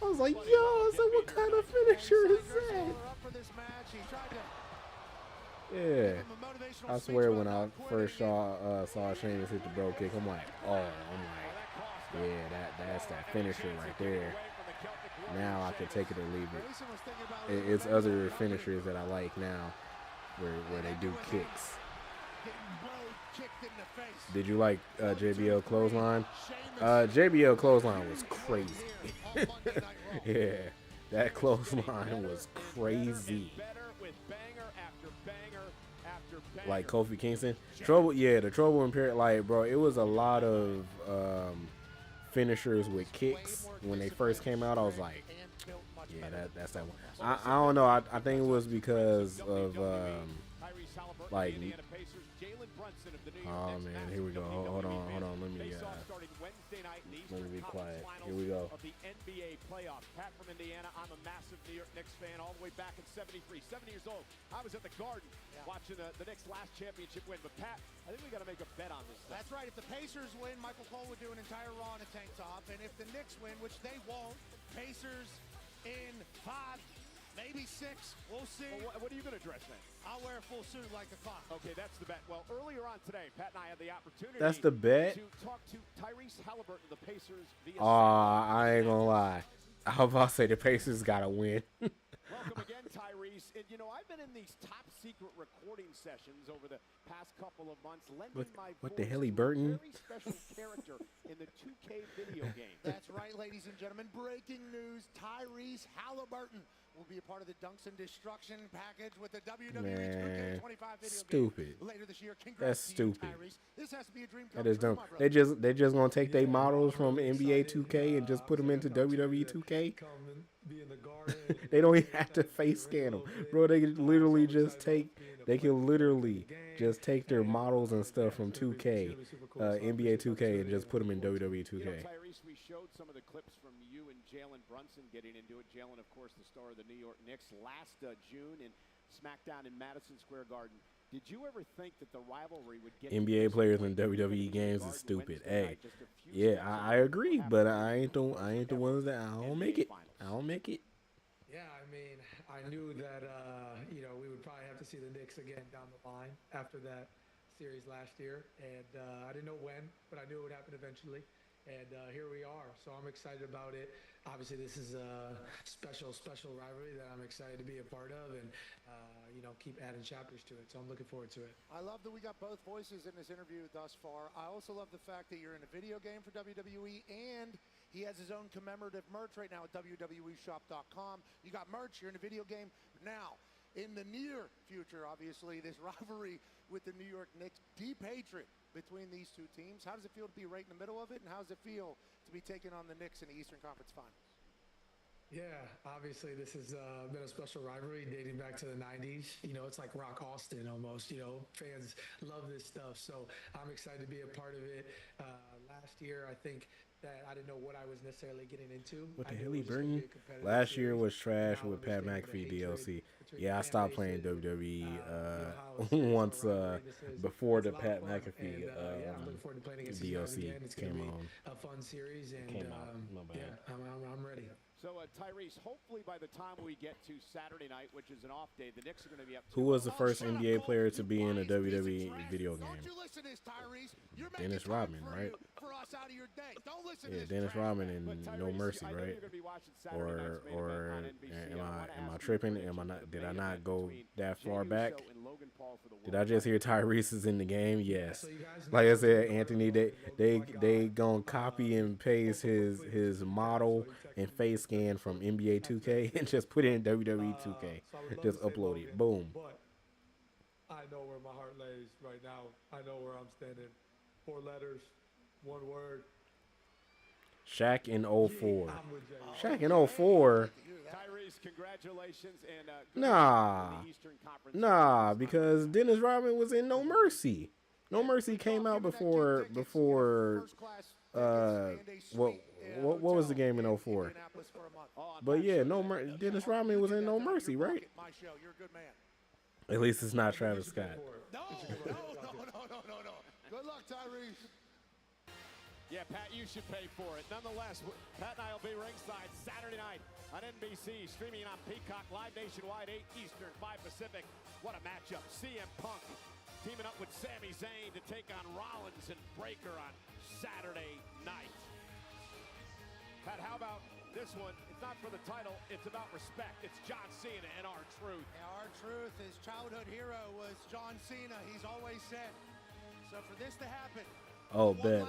I was like, yo, what kind of finisher is that? Yeah. I swear when I first saw Sheamus hit the bro kick, I'm like, yeah, that's that finisher right there. Now I can take it or leave it. It's other finishers that I like now where they do kicks. Did you like JBL clothesline? JBL clothesline was crazy. Yeah, that clothesline was crazy. Like Kofi Kingston, the Trouble in Paradise. Like, bro, it was a lot of finishers with kicks when they first came out. I was like, yeah, that's that one. I don't know. I think it was because of like. Oh man, here we go. Hold on. Let me be quiet. Here we go. Of the NBA playoffs. Pat from Indiana. I'm a massive New York Knicks fan all the way back in '73. 7 years old. I was at the Garden watching the Knicks' last championship win. But Pat, I think we got to make a bet on this. That's right. If the Pacers win, Michael Cole would do an entire Raw in a tank top. And if the Knicks win, which they won't, Pacers in 5, maybe 6. We'll see. Well, what are you going to dress then? I'll wear a full suit like the clock. Okay, that's the bet. Well, earlier on today, Pat and I had the opportunity That's the bet? to talk to Tyrese Halliburton of the Pacers via I ain't gonna lie. I was about to say the Pacers gotta win. Welcome again, Tyrese. And, I've been in these top secret recording sessions over the past couple of months, lending my What voice the hell, he to Burton? a very special character in the 2K video game. That's right, ladies and gentlemen. Breaking news, Tyrese Halliburton will be a part of the Dunks and Destruction package with the WWE 2K25 video stupid. game later this year. That's Congrats to you, stupid. Tyrese. This has to be a dream That come is true, dumb. my brother. They just gonna take their models from NBA 2K and just put them into WWE 2K. They don't even have to face scan them, bro. They can literally just take. They can literally just take their models and stuff from 2K, NBA 2K, and just put them in WWE 2K. Tyrese, we showed some of the clips from you and Jalen Brunson getting into it. Jalen, of course, the star of the New York Knicks last June in SmackDown in Madison Square Garden. Did you ever think that the rivalry would get NBA players in WWE games is stupid. Hey, yeah, I agree, but I ain't the ones that I don't make it. Yeah, I mean, I I knew that you know, we would probably have to see the Knicks again down the line after that series last year, and I didn't know when, but I knew it would happen eventually. And here we are. So I'm excited about it. Obviously, this is a special rivalry that I'm excited to be a part of, and you know, keep adding chapters to it. So I'm looking forward to it. I love that we got both voices in this interview thus far. I also love the fact that you're in a video game for WWE, and he has his own commemorative merch right now at WWEshop.com. You got merch, you're in a video game. Now, in the near future, obviously, this rivalry with the New York Knicks, deep hatred between these two teams. How does it feel to be right in the middle of it, and how does it feel to be taking on the Knicks in the Eastern Conference Finals? Yeah, obviously this has been a special rivalry dating back to the 90s. You know, it's like Rock Austin almost. You know, fans love this stuff. So I'm excited to be a part of it. Last year, I think that I didn't know what I was necessarily getting into. What the hell he bringing? Last year was trash with Pat McAfee DLC. Yeah, I stopped playing WWE once before the Pat McAfee DLC came on. A fun series, and came out. My bad. Yeah, I'm ready. So, Tyrese, hopefully by the time we get to Saturday night, which is an off day, the Knicks are going to be up. Who was the first NBA player to be in a WWE video game? Don't you listen to this, Tyrese. You're Dennis Rodman, right? For us out of your day. Don't listen to Yeah, this Dennis Rodman and No Mercy, right? Or am I tripping? Am I not? Did I not go that far back? Did I just hear Tyrese is in the game? Yes. Like I said, Anthony, they gonna copy and paste his model and face scan from NBA 2K and just put it in WWE 2K. Just upload it. Boom. But I know where my heart lays right now. I know where I'm standing. 4 letters, 1 word. Shaq in 04. Shaq in 04. Tyrese, congratulations. And Nah, because Dennis Rodman was in No Mercy. No Mercy came out before what was the game in 04? But yeah, Dennis Rodman was in No Mercy, right? At least it's not Travis Scott. No. Good luck, Tyrese. Yeah, Pat, you should pay for it. Nonetheless, Pat and I will be ringside Saturday night on NBC, streaming on Peacock, live nationwide, 8 Eastern, 5 Pacific. What a matchup. CM Punk teaming up with Sami Zayn to take on Rollins and Breakker on Saturday night. Pat, how about this one? It's not for the title, it's about respect. It's John Cena and R-Truth. Yeah, R-Truth, his childhood hero was John Cena, he's always said. So for this to happen, oh, bet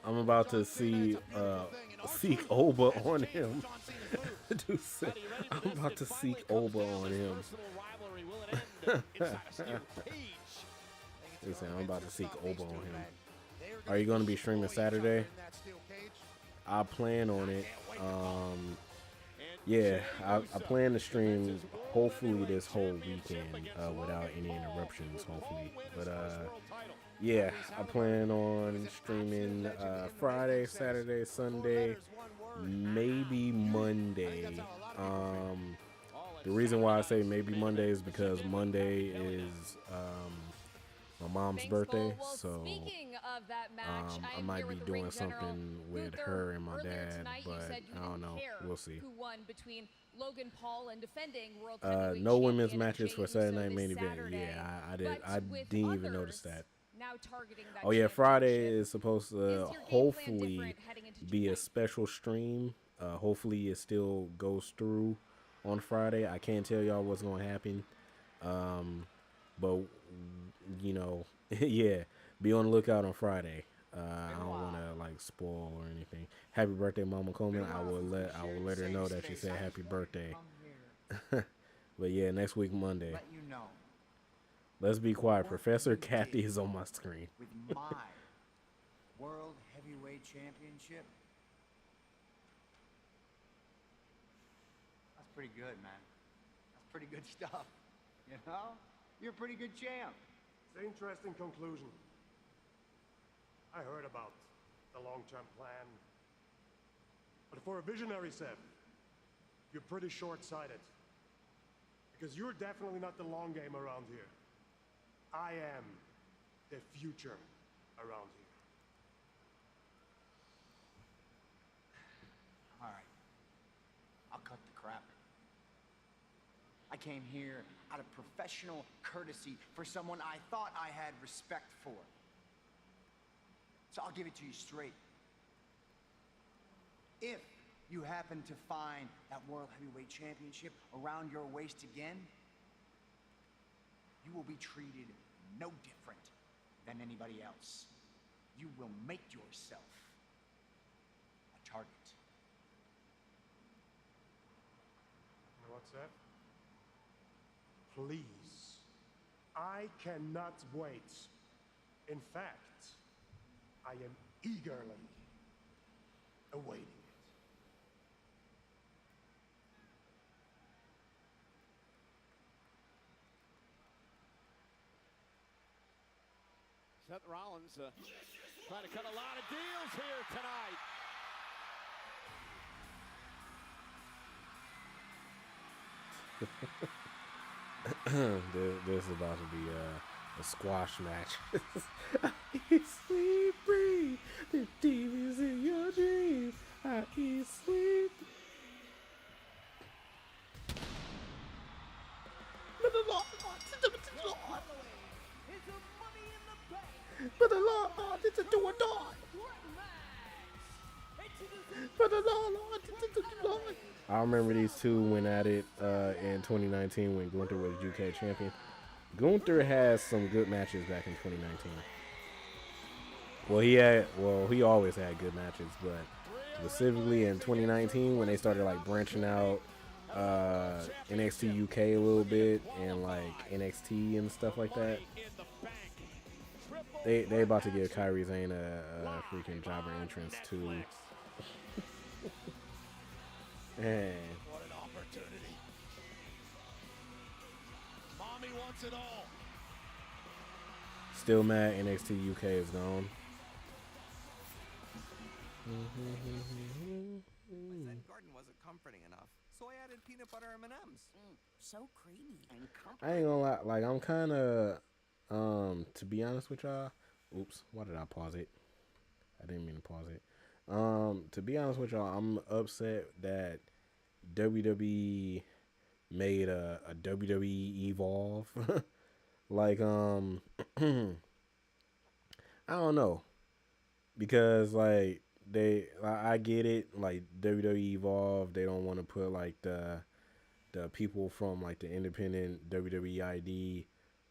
I'm about to see seek Oba on him. I'm about to seek Oba on him. Listen, I'm about to seek Oba on him. Are you going to be streaming Saturday? I plan on it. Yeah, I plan to stream hopefully this whole weekend without any interruptions, hopefully. But yeah, I plan on streaming Friday, Saturday, Sunday, maybe Monday. The reason why I say maybe Monday is because Monday is my mom's birthday, so I might be doing something with her and my dad, but I don't know. We'll see. Who won between Logan Paul and defending World no women's matches for Saturday Night Main Event. Yeah, I didn't even notice that. Oh yeah, Friday is supposed to hopefully be a special stream. Hopefully it still goes through on Friday. I can't tell y'all what's gonna happen. But you know, yeah, be on the lookout on Friday. I don't want to like spoil or anything. Happy birthday, Mama Coleman. I will let her know that she said happy birthday. But yeah, next week Monday. Let's be quiet. Professor Kathy is on my screen. With my World Heavyweight Championship. That's pretty good, man. That's pretty good stuff. You know? You're a pretty good champ. It's an interesting conclusion. I heard about the long-term plan. But for a visionary, Seth, you're pretty short-sighted. Because you're definitely not the long game around here. I am the future around here. All right. I'll cut the crap. I came here out of professional courtesy for someone I thought I had respect for. So I'll give it to you straight. If you happen to find that World Heavyweight Championship around your waist again, you will be treated no different than anybody else. You will make yourself a target. You know what, Seth? Please. I cannot wait. In fact, I am eagerly awaiting it. Seth Rollins trying to cut a lot of deals here tonight. This is about to be a squash match. I eat, sleep, breathe. The demons in your dreams. I eat, sleep. But the Lord wants to do it, Lord. But the Lord wanted to do it, Lord. But the Lord wanted to do it, Lord. I remember these two went at it in 2019 when Gunther was UK champion. Gunther has some good matches back in 2019. Well, he always had good matches, but specifically in 2019 when they started like branching out NXT UK a little bit and like NXT and stuff like that. They about to give Kairi Sane a freaking jobber entrance too. Man. What an opportunity. Mommy wants it all. Still mad NXT UK is gone. My Zen garden wasn't comforting enough, so I added peanut butter M&Ms. So creamy and I ain't gonna lie, like I'm kind of, to be honest with y'all. Oops, why did I pause it? I didn't mean to pause it. To be honest with y'all, I'm upset that WWE made a WWE Evolve. Like, I don't know, because like I get it, like WWE Evolve, they don't want to put like the people from like the independent WWE ID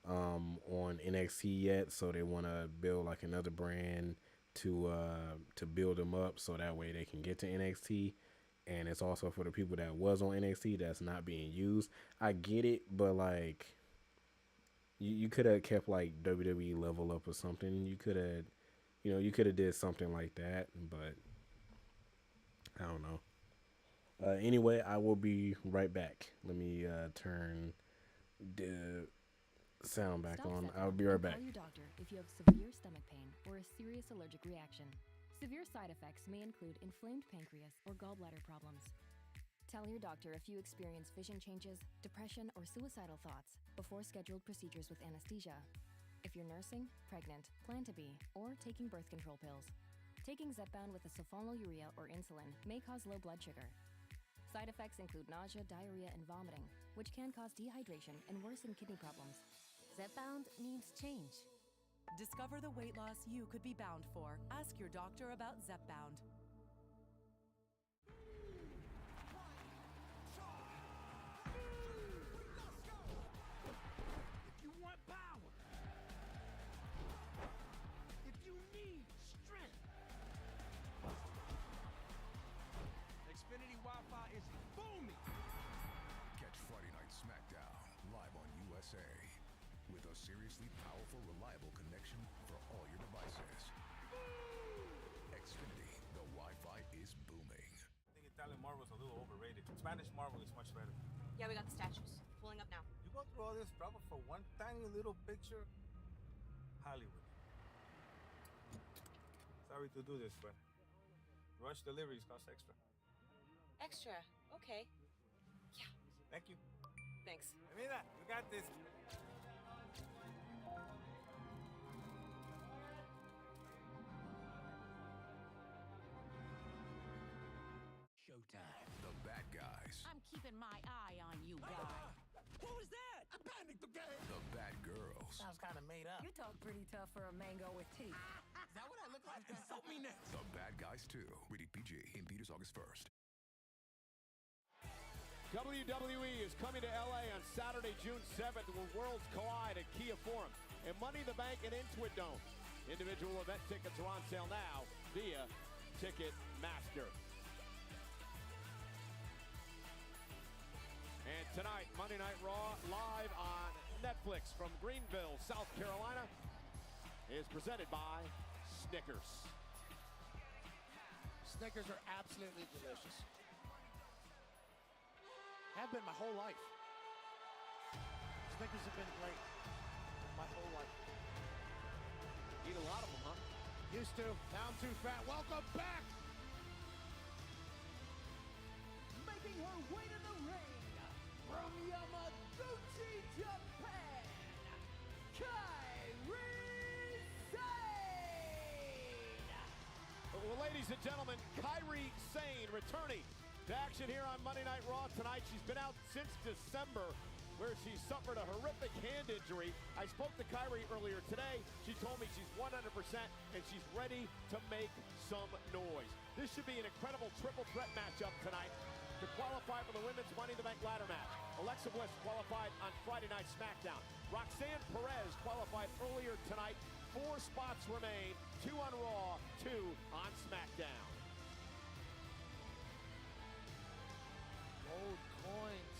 on NXT yet, so they want to build like another brand to build them up so that way they can get to NXT. And it's also for the people that was on NXT that's not being used. I get it, but like you could have kept like WWE Level Up or something. You could have, you could have did something like that, but I don't know. Anyway, I will be right back. Let me turn the sound back on. I'll be right back. Call your doctor if you have severe stomach pain or a serious allergic reaction. Severe side effects may include inflamed pancreas or gallbladder problems. Tell your doctor if you experience vision changes, depression, or suicidal thoughts before scheduled procedures with anesthesia. If you're nursing, pregnant, plan to be, or taking birth control pills. Taking Zepbound with a sulfonylurea or insulin may cause low blood sugar. Side effects include nausea, diarrhea, and vomiting, which can cause dehydration and worsen kidney problems. Zepbound needs change. Discover the weight loss you could be bound for. Ask your doctor about Zepbound. If you want power, if you need strength, Xfinity Wi-Fi is booming. Catch Friday Night SmackDown live on USA with a seriously powerful, reliable connection for all your devices. Xfinity, the Wi-Fi is booming. I think Italian marble is a little overrated. Spanish marble is much better. Yeah, we got the statues. Pulling up now. You go through all this trouble for one tiny little picture? Hollywood. Sorry to do this, but rush deliveries cost extra. Extra. Okay. Yeah. Thank you. Thanks. Mira, you got this. Showtime. The bad guys. I'm keeping my eye on you, guy. What was that? I panicked, okay? The Bad Girls. Sounds kind of made up. You talk pretty tough for a mango with teeth. Is that what I look like? Insult me next. The Bad Guys 2. Rated PG in theaters August 1st. WWE is coming to LA on Saturday, June 7th, where worlds collide at Kia Forum and Money in the Bank and Intuit Dome. Individual event tickets are on sale now via Ticketmaster. And tonight, Monday Night Raw, live on Netflix from Greenville, South Carolina, is presented by Snickers. Snickers are absolutely delicious. Have been my whole life. Snickers have been great my whole life. Eat a lot of them, huh? Used to. Now I'm too fat. Welcome back! Making her way to the ring from Yamaguchi, Japan, Kairi Sane! Well, ladies and gentlemen, Kairi Sane returning to action here on Monday Night Raw tonight. She's been out since December, where she suffered a horrific hand injury. I spoke to Kairi earlier today. She told me she's 100% and she's ready to make some noise. This should be an incredible triple threat matchup tonight to qualify for the Women's Money in the Bank ladder match. Alexa Bliss qualified on Friday Night SmackDown. Roxanne Perez qualified earlier tonight. 4 spots remain, 2 on Raw, 2 on SmackDown. Gold coins.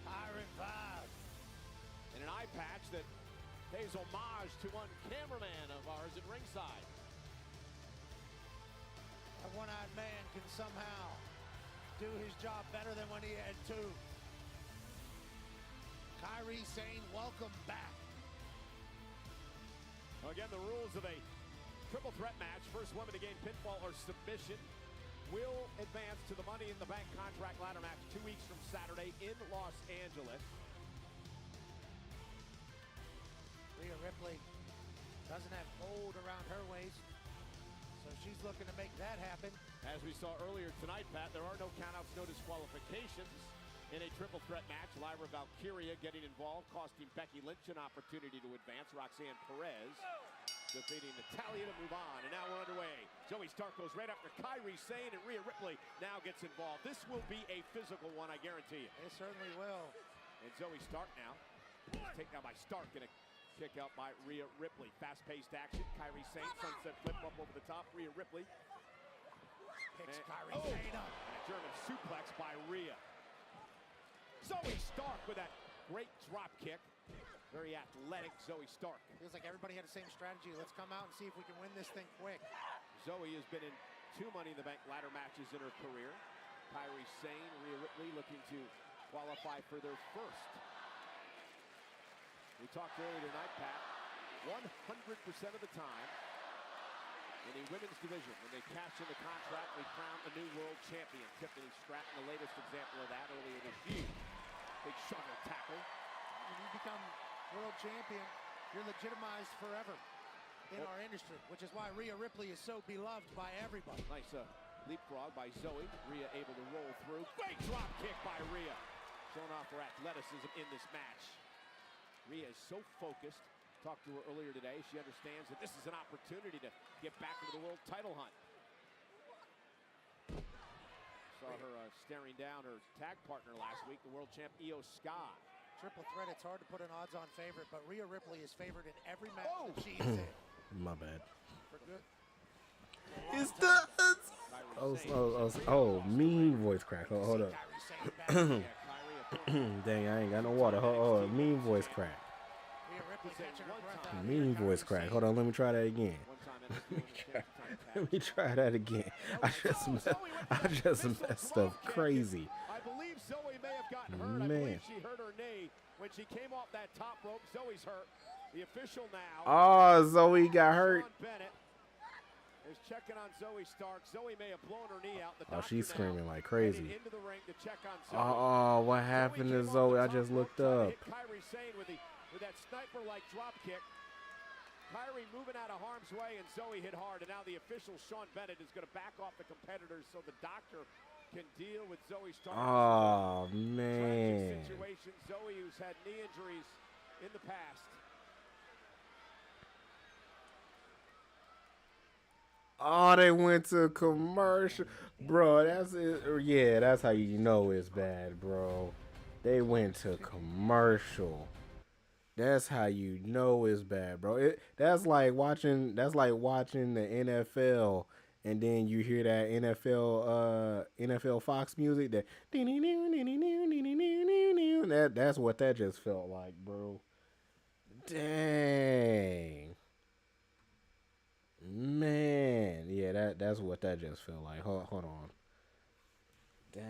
Iron Vibe. And an eye patch that pays homage to one cameraman of ours at ringside. A one-eyed man can somehow do his job better than when he had 2. Kairi Sane, welcome back. Again, the rules of a triple threat match. First woman to gain pinfall or submission will advance to the Money in the Bank contract ladder match 2 weeks from Saturday in Los Angeles. Rhea Ripley doesn't have gold around her waist, so she's looking to make that happen. As we saw earlier tonight, Pat, there are no countouts, no disqualifications in a triple threat match. Lyra Valkyria getting involved, costing Becky Lynch an opportunity to advance. Roxanne Perez defeating Natalya to move on. And now we're underway. Zoe Stark goes right after Kairi Sane, and Rhea Ripley now gets involved. This will be a physical one, I guarantee you. It certainly will. And Zoe Stark now. Taken out by Stark and a kick out by Rhea Ripley. Fast-paced action. Kairi Sane, sunset flip up over the top. Rhea Ripley picks Kairi Sane up. And a German suplex by Rhea. Zoe Stark with that great drop kick. Very athletic Zoe Stark. Feels like everybody had the same strategy. Let's come out and see if we can win this thing quick. Zoe has been in 2 Money in the Bank ladder matches in her career. Kairi Sane, Rhea Ripley looking to qualify for their first. We talked earlier tonight, Pat, 100% of the time in the women's division, when they cash in the contract, we crown a new world champion. Tiffany Stratton, the latest example of that earlier this year. Big shovel tackle. When you become world champion, you're legitimized forever in our industry, which is why Rhea Ripley is so beloved by everybody. Nice leapfrog by Zoe. Rhea able to roll through. Great drop kick by Rhea. Showing off her athleticism in this match. Rhea is so focused. Talked to her earlier today. She understands that this is an opportunity to get back into the world title hunt. Saw her staring down her tag partner last week, the world champ Io Sky. Triple threat, it's hard to put an odds-on favorite, but Rhea Ripley is favored in every match that she's in. My bad. For good. It's the mean voice crack. Hold up. Dang, I ain't got no water. Hold on. Mean voice crack. Mean voice crack. Hold on, let me try that again. Let me try that again. I just messed up crazy. I believe Zoe may have gotten hurt. I believe she hurt her knee when she came off that top rope. Zoe's hurt. The official now. Oh, Zoe got hurt. Bennett is checking on Zoe Stark. Zoe may have blown her knee out. Oh, she's screaming like crazy. Into the ring to check on Zoe. Oh, what happened to Zoe? I just looked up. Kairi Sane with that sniper-like drop kick. Kairi moving out of harm's way, and Zoe hit hard. And now the official, Sean Bennett, is going to back off the competitors so the doctor can deal with Zoe Stark. Oh, man. Tragic situation. Zoe, who's had knee injuries in the past. Oh, they went to commercial. Bro, that's it. Yeah, that's how you know it's bad, bro. They went to commercial. That's how you know it's bad, bro. That's like watching the NFL and then you hear that NFL Fox music that's what that just felt like, bro. Dang. Man, yeah, that's what that just felt like. Hold on. Dang.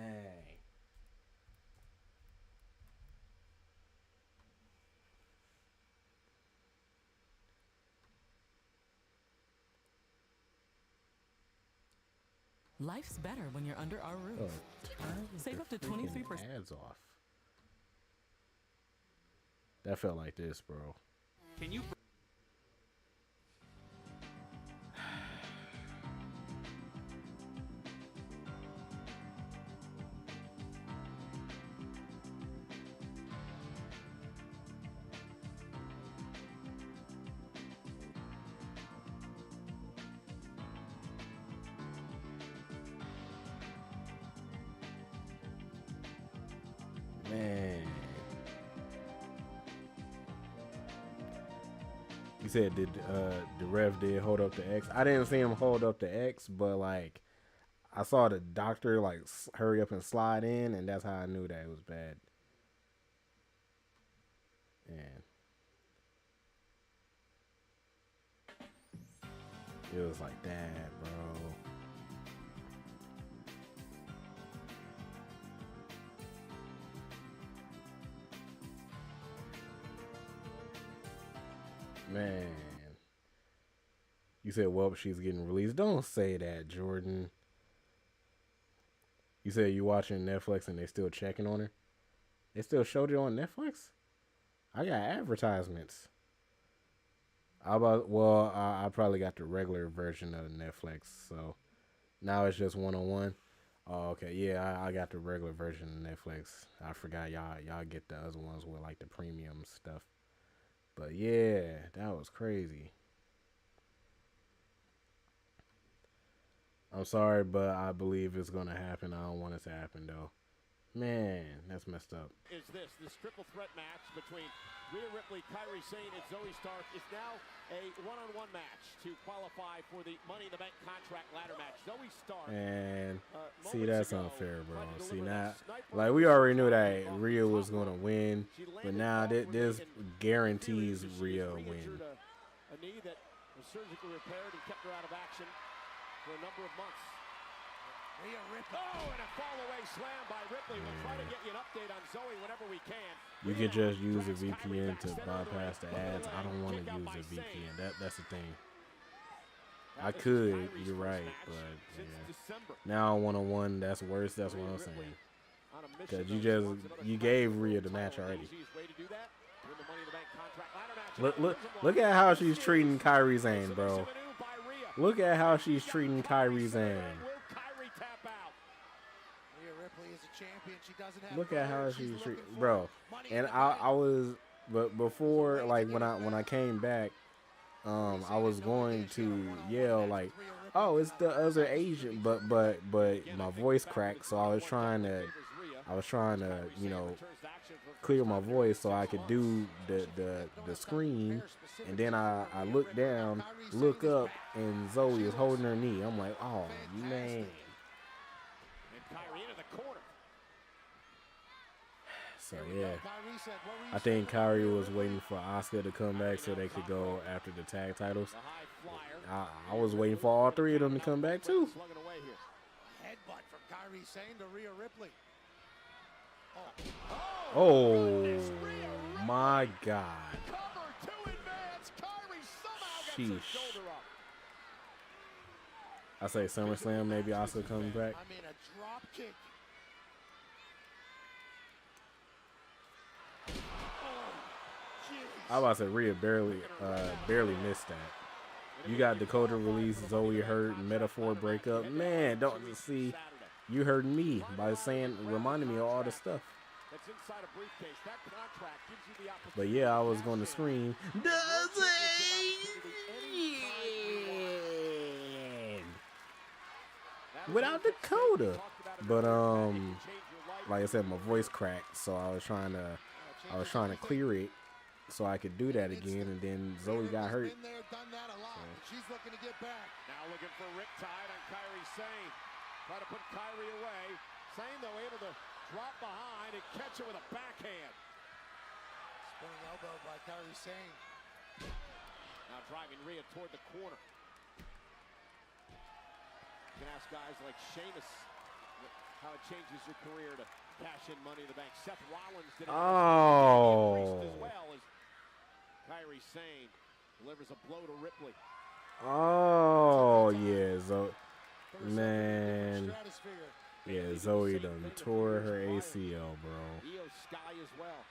Life's better when you're under our roof. Save up to 23%. Ads off. That felt like this, bro. Can you? Man. You said the ref did hold up the X. I didn't see him hold up the X, but like I saw the doctor like hurry up and slide in, and that's how I knew that it was bad. And it was like that, bro. Man. You said, well, she's getting released. Don't say that, Jordan. You said you watching Netflix and they still checking on her? They still showed it on Netflix? I got advertisements. I probably got the regular version of Netflix, so now it's just 101. Oh, okay. Yeah, I got the regular version of Netflix. I forgot y'all get the other ones with like the premium stuff. But yeah, that was crazy. I'm sorry, but I believe it's going to happen. I don't want it to happen, though. Man, that's messed up. Is this triple threat match between Rhea Ripley, Kairi Sane, and Zoe Stark is now a one-on-one match to qualify for the Money in the Bank contract ladder match. Zoe Stark. And see, that's unfair, bro. See, now, like we already knew that Rhea was going to win, but now this guarantees Rhea win. A knee that was surgically repaired and kept her out of action for a number of months. Rhea Ripley. Oh, and a fall-away slam by Ripley. We'll try to get you an update on Zoe whenever we can. You can just use a VPN to bypass the ads. I don't want to use a VPN. That's the thing. I could. You're right, but yeah. Now one-on-one, that's worse. That's what I'm saying. Because you gave Rhea the match already. Look at how she's treating Kairi Sane, bro. Look at how she's treating Kairi Sane. Look at how she's treating, bro. And I was, but before, like when I came back, I was going to yell like, "Oh, it's the other Asian," but my voice cracked, so I was trying to, you know, clear my voice so I could do the screen, and then I look down, look up, and Zoe is holding her knee. I'm like, oh man. So yeah, I think Kairi was waiting for Asuka to come back so they could go after the tag titles. I was waiting for all three of them to come back too. Headbutt from Kairi Sane to Rhea Ripley. Oh my God. Sheesh. I say SummerSlam, maybe Asuka comes back. I mean, a drop kick. I was about to say Rhea barely missed that. You got Dakota release, Zoe hurt, Metaphor breakup. Man, don't see. You heard me by saying, reminding me of all the stuff. That's inside a briefcase. That contract gives you the opportunity. But yeah, I was going to scream, does it? Without Dakota. But like I said, my voice cracked, so I was trying to clear it so I could do that again, and then Zoe got hurt. She's looking to get back. Now looking for Riptide on Kairi Sane. Try to put Kairi away. Sane, though, able to drop behind and catch it with a backhand. Spinning elbow by Kairi Sane. Now driving Rhea toward the corner. You can ask guys like Sheamus how it changes your career to cash in Money in the Bank. Seth Rollins did it as well as Kairi Sane delivers a blow to Ripley. Oh, yeah, Zoe. Man. Yeah, Zoe done tore her ACL, bro. Io Sky as well.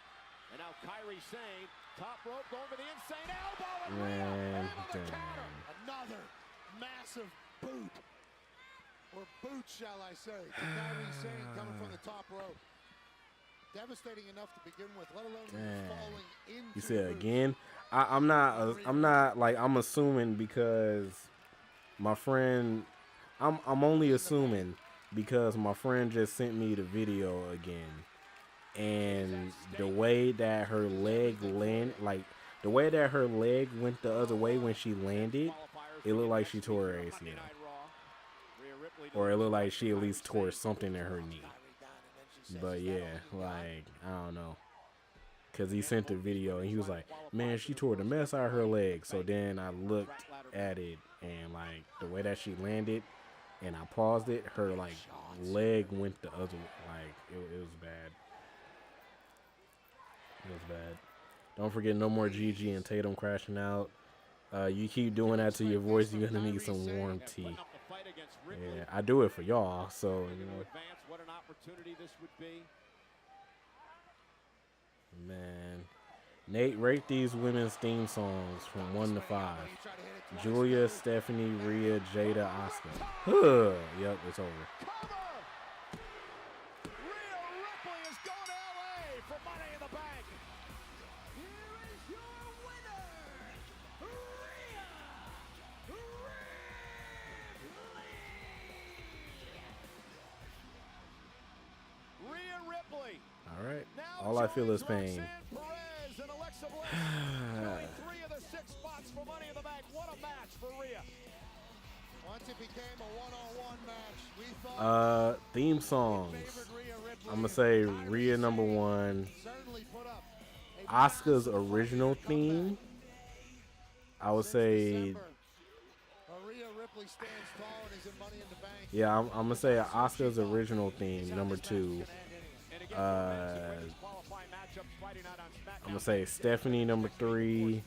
And now Kairi Sane, top rope, going for the insane elbow. And Man, another massive boot. Or boot, shall I say. Kairi Sane coming from the top rope. Devastating enough to begin with, let alone falling into. You said again? I'm not like, I'm assuming because my friend, I'm only assuming because my friend just sent me the video again, and the way that her leg the way that her leg went the other way when she landed, it looked like she tore her ACL, or it looked like she at least tore something in her knee. But yeah, like, I don't know. Because he sent the video and he was like, man, she tore the mess out of her leg. So then I looked at it and like the way that she landed and I paused it, her like leg went the other way. Like it was bad. It was bad. Don't forget no more Gigi and Tatum crashing out. You keep doing that to your voice, you're going to need some warm tea. Yeah, I do it for y'all. So, you know. What an opportunity this would be. Man, Nate, rate these women's theme songs from 1 to 5. Julia, Stephanie, Rhea, Jada, Asuka. Yep, it's over. Rhea Ripley is going to LA for Money in the Bank. Here is your winner, Rhea Ripley. Rhea Ripley. All right. All I feel is pain. Perez and Alexa Bliss filling 3 of the 6 spots for Money in the Bank. What a match for Rhea. Once it became a one-on-one match, we thought theme songs. I'm gonna say Rhea number 1. Asuka's original theme, I would say. Rhea Ripley stands tall and is in Money in the Bank. Yeah, I'm gonna say Asuka's original theme number 2. I'm gonna say Stephanie number 3,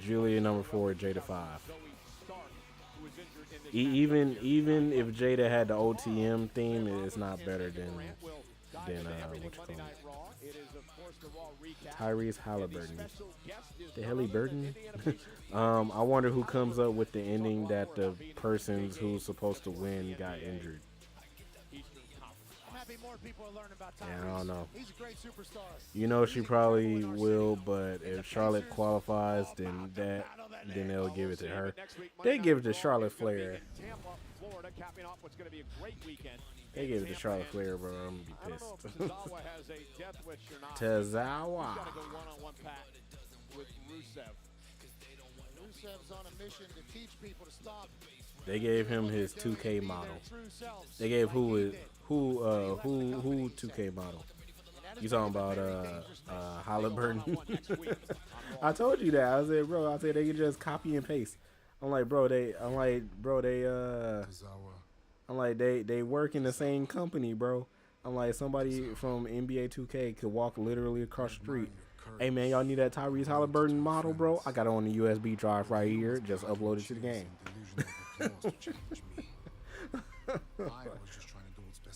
Julia number 4, Jada 5. Even if Jada had the OTM theme, it's not better than what you call it. Tyrese Halliburton. The Halliburton? I wonder who comes up with the ending that the persons who's supposed to win got injured. More people are learning about Yeah, I don't know. He's a great superstar. You know she probably will, but if Charlotte qualifies, then they'll give it to her. They give it to Charlotte Flair. They give it to Charlotte Flair, bro. I'm gonna be pissed. Tozawa. Rusev's on a mission to teach people to stop. They gave him his 2K model. They gave who 2K model? You talking about Halliburton? I told you that. I said, bro, they can just copy and paste. I'm like, they work in the same company, bro. I'm like, somebody from NBA 2K could walk literally across the street. Hey man, y'all need that Tyrese Halliburton model, bro? I got it on the USB drive right here. Just upload it to the game.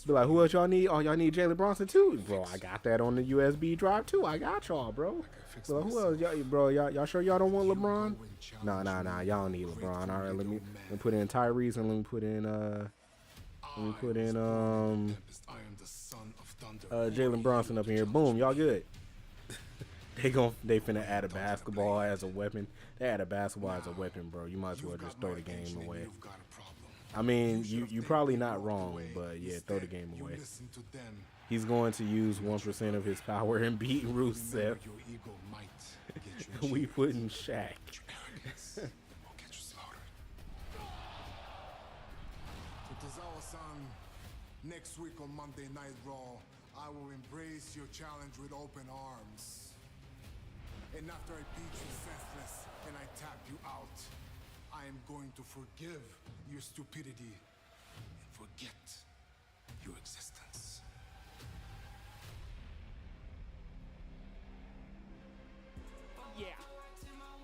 Be like, who else y'all need? Oh, y'all need Jalen Bronson too, bro. I got that on the USB drive too. I got y'all, bro. So who else, y'all sure y'all don't want LeBron? Nah. Y'all don't need LeBron. All right, let me put in Tyrese and let me put in Let me put in Jalen Bronson up in here. Boom, y'all good. They finna add a basketball as a weapon. They add a basketball as a weapon, bro. You might as well just throw the game away. I mean, you probably not wrong, but yeah, throw the game away. He's going to use 1% of his power and beat Rusev. We putting Shaq. Next week on Monday Night Raw, I will embrace your challenge with open arms. And after I beat you senseless and I tap you out, I am going to forgive your stupidity and forget your existence. Yeah.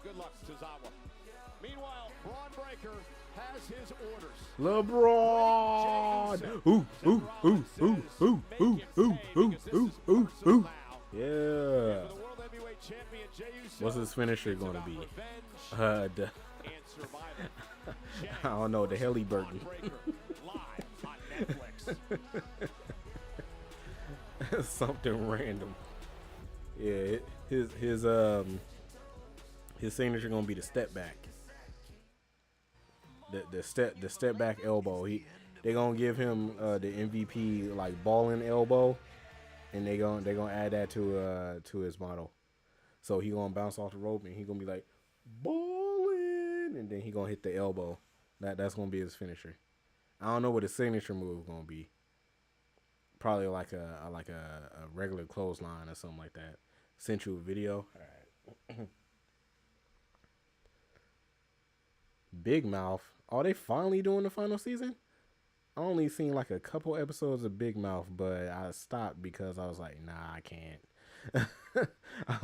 Good luck, Tozawa. Meanwhile, Braun Breaker has his orders. LeBron! Ooh. Yeah. What's his finisher gonna be? I don't know. The Halliburton. Something random. Yeah, his signature gonna be the step back. The step back elbow. They gonna give him the MVP like balling elbow, and they gonna add that to his model. So he gonna bounce off the rope and he gonna be like balling, and then he gonna hit the elbow. That's gonna be his finisher. I don't know what his signature move gonna be. Probably like a regular clothesline or something like that. Sent you a video. All right. Big Mouth. Are they finally doing the final season? I only seen like a couple episodes of Big Mouth, but I stopped because I was like, nah, I can't. I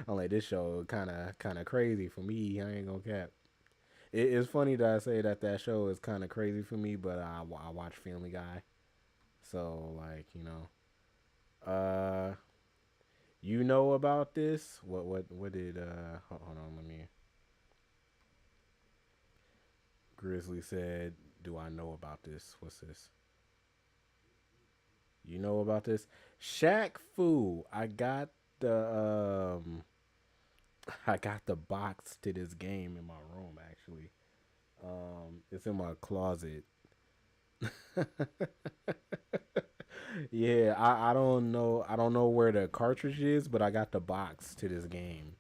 like this show kind of crazy for me. I ain't gonna cap. It's funny that I say that show is kind of crazy for me, but I watch Family Guy, so like you know about this? What did hold on, let me. Grizzly said, "Do I know about this? What's this? You know about this? Shaq Fu. I got the box to this game in my room actually. It's in my closet." Yeah, I don't know where the cartridge is, but I got the box to this game.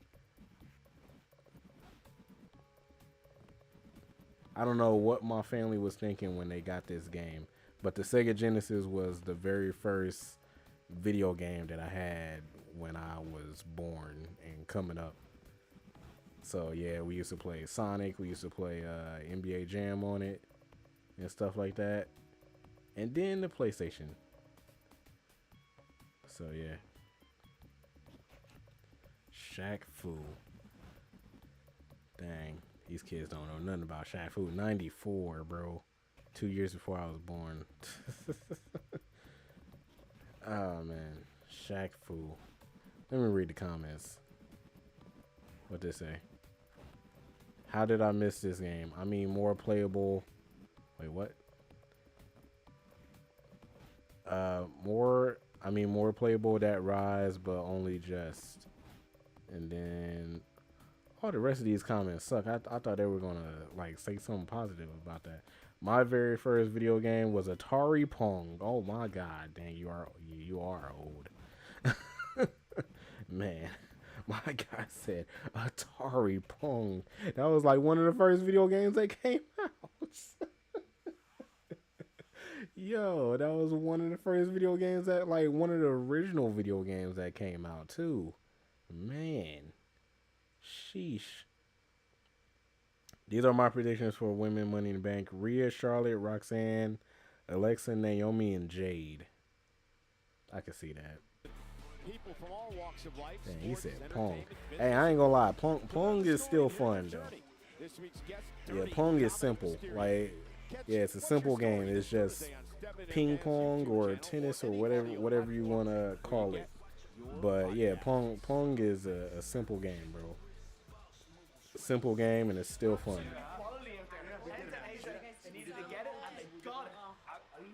I don't know what my family was thinking when they got this game, but the Sega Genesis was the very first video game that I had when I was born and coming up. So yeah, we used to play Sonic, we used to play NBA Jam on it and stuff like that. And then the PlayStation. So yeah. Shaq Fu. Dang. These kids don't know nothing about Shaq Fu. 94, bro. 2 years before I was born. Oh, man. Shaq Fu. Let me read the comments. What they say? How did I miss this game? I mean, more playable. Wait, what? More playable that Rise, but only just. And then... Oh, the rest of these comments suck. I thought they were gonna like say something positive about that. My very first video game was Atari Pong. Oh my god, dang, you are old. Man, my guy said Atari Pong. That was like one of the first video games that came out. Yo, that was one of the first video games that, like, one of the original video games that came out too. Man. Sheesh. These are my predictions for Women Money in the Bank. Rhea, Charlotte, Roxanne, Alexa, Naomi, and Jade. I can see that. People from all walks of life. Dang, he said Pong. Hey, I ain't gonna lie. Pong is still fun, though. Yeah, Pong is simple. Like, yeah, it's a simple game. It's just ping pong or tennis or whatever you want to call it. But, yeah, Pong is a simple game, bro. Simple game, and it's still fun.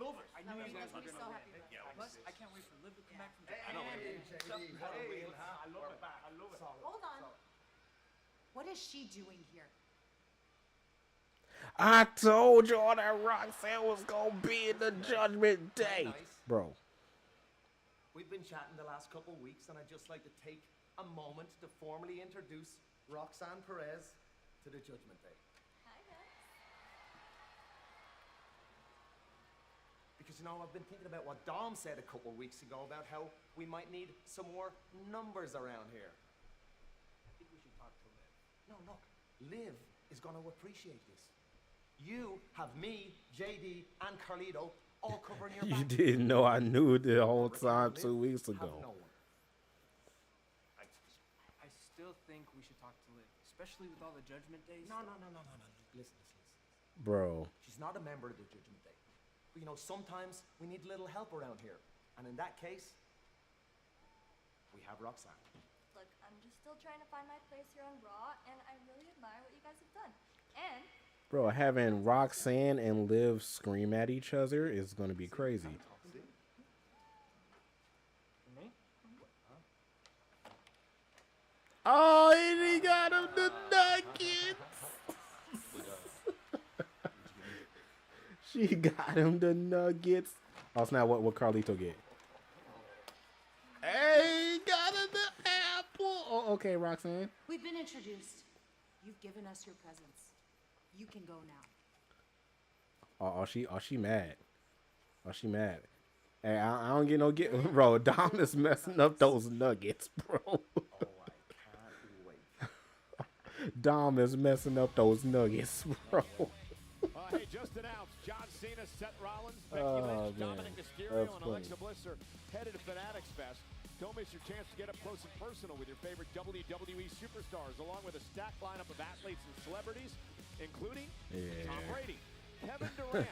love it. I knew you guys were gonna win. Plus, I can't wait for Liv to come back from Japan. I love it. I love it. Hold on. What is she doing here? I told y'all that Roxanne was gonna be in the Judgment Day, bro. We've been chatting the last couple of weeks, and I'd just like to take a moment to formally introduce Roxanne Perez to the Judgment Day. Hi, guys. Because, you know, I've been thinking about what Dom said a couple of weeks ago about how we might need some more numbers around here. I think we should talk to Liv. No, look, Liv is going to appreciate this. You have me, JD, and Carlito all covering your You back. didn't know I knew the whole time 2 weeks ago. I still think we should talk to Liv, especially with all the Judgment Days. No. Listen. Bro. She's not a member of the Judgment Day. But, you know, sometimes we need a little help around here. And in that case, we have Roxanne. Look, I'm just still trying to find my place here on Raw, and I really admire what you guys have done. And Bro, having Roxanne and Liv scream at each other is going to be crazy. Oh, and he got him the nuggets. She got him the nuggets. Oh, it's not what Carlito get. Hey, got him the apple. Oh, okay, Roxanne. we've been introduced. You've given us your presence. You can go now. Oh, she mad. Oh, she mad. Hey, I don't get no bro. Dom is messing up those nuggets, bro. Oh, I can't wait. Dom is messing up those nuggets, bro. Hey, just announced, John Cena, Seth Rollins, Becky Oh, Lynch, man. Dominic Mysterio, That's and funny. Alexa Bliss are headed to Fanatics Fest. Don't miss your chance to get up close and personal with your favorite WWE superstars, along with a stacked lineup of athletes and celebrities, including Tom Brady, Kevin Durant,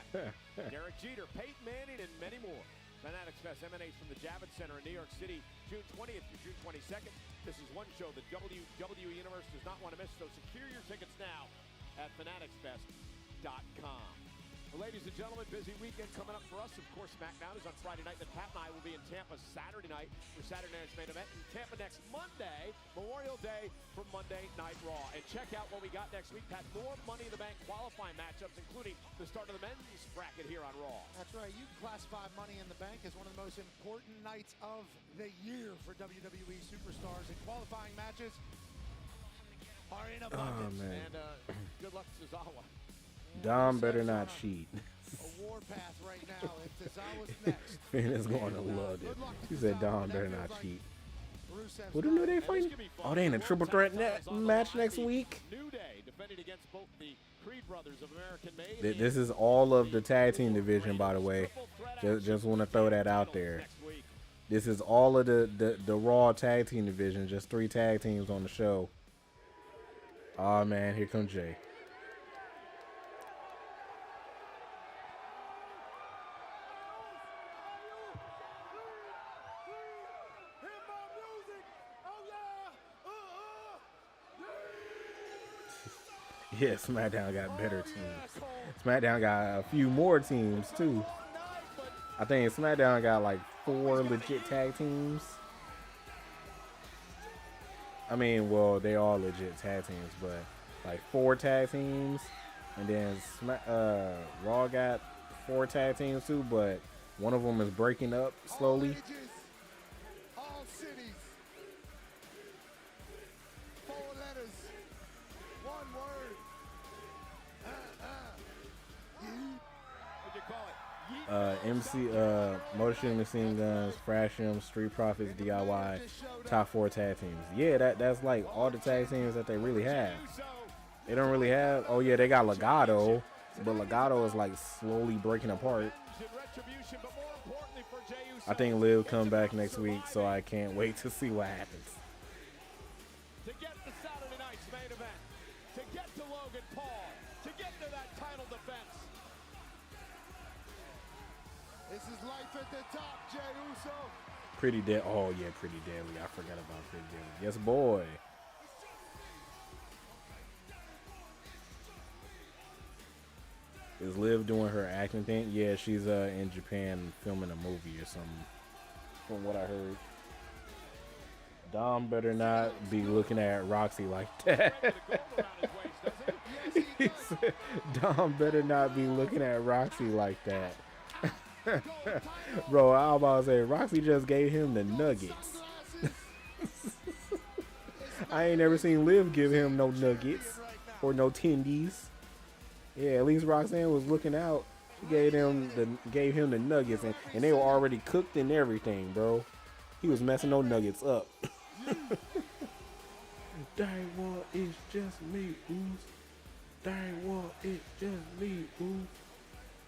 Derek Jeter, Peyton Manning, and many more. Fanatics Fest emanates from the Javits Center in New York City, June 20th through June 22nd. This is one show the WWE Universe does not want to miss, so secure your tickets now at fanaticsfest.com. Well, ladies and gentlemen, busy weekend coming up for us. Of course, SmackDown is on Friday night. Then Pat and I will be in Tampa Saturday night for Saturday night's main event. In Tampa next Monday, Memorial Day for Monday Night Raw. And check out what we got next week, Pat. More Money in the Bank qualifying matchups, including the start of the men's bracket here on Raw. That's right. You can classify Money in the Bank as one of the most important nights of the year for WWE superstars. And qualifying matches are in abundance. Oh, man. And good luck to Tozawa. Dom better not cheat. A warpath right now. If Tozawa's next. Finn is going to love it. He said Dom better not cheat. Rusev's What do they fighting? Oh, they in a triple threat match next week. New Day defending against both the Creed brothers of American Made. This is all of the tag team division, by the way. Just want to throw that out there. This is all of the Raw tag team division. Just 3 tag teams on the show. Oh man, here comes Jay. Yeah, SmackDown got better teams. SmackDown got a few more teams too. I think SmackDown got like 4 legit tag teams. I mean, well, they all legit tag teams, but like 4 tag teams, and then Raw got 4 tag teams too, but one of them is breaking up slowly. All cities. 4 letters. 1 word. What'd you call it? MC, Motor City Machine Guns, Frasham, Street Profits, DIY, top 4 tag teams. Yeah, that's like all the tag teams that they really have. They don't really have. Oh yeah, they got Legado, but Legado is like slowly breaking apart. I think Liv come back next week, so I can't wait to see what happens. To get to Saturday night's main event, to get to Logan Paul, to get to that title defense. This is life at the top, Jey Uso. Pretty dead. Oh yeah, Pretty Deadly. I forgot about Pretty Deadly. Yes, boy. Is Liv doing her acting thing? Yeah, she's in Japan filming a movie or something. From what I heard. Dom better not be looking at Roxy like that. He said, Dom better not be looking at Roxy like that. Bro, I was about to say, Roxy just gave him the nuggets. I ain't never seen Liv give him no nuggets or no tendies. Yeah, at least Roxanne was looking out. She gave him the nuggets, and they were already cooked and everything, bro. He was messing those nuggets up. That one is just me, ooh. That one is just me, ooh.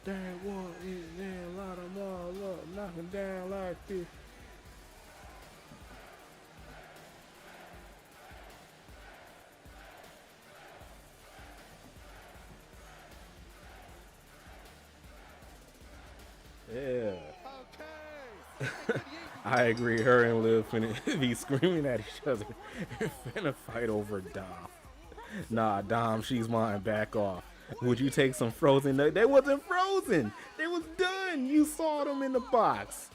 That one is there, a lot of more up, knocking down like this. Yeah. I agree. Her and Liv finna be screaming at each other. Finna fight over Dom. Nah, Dom, she's mine. Back off. Would you take some frozen nuggets? They wasn't frozen. They was done. You saw them in the box.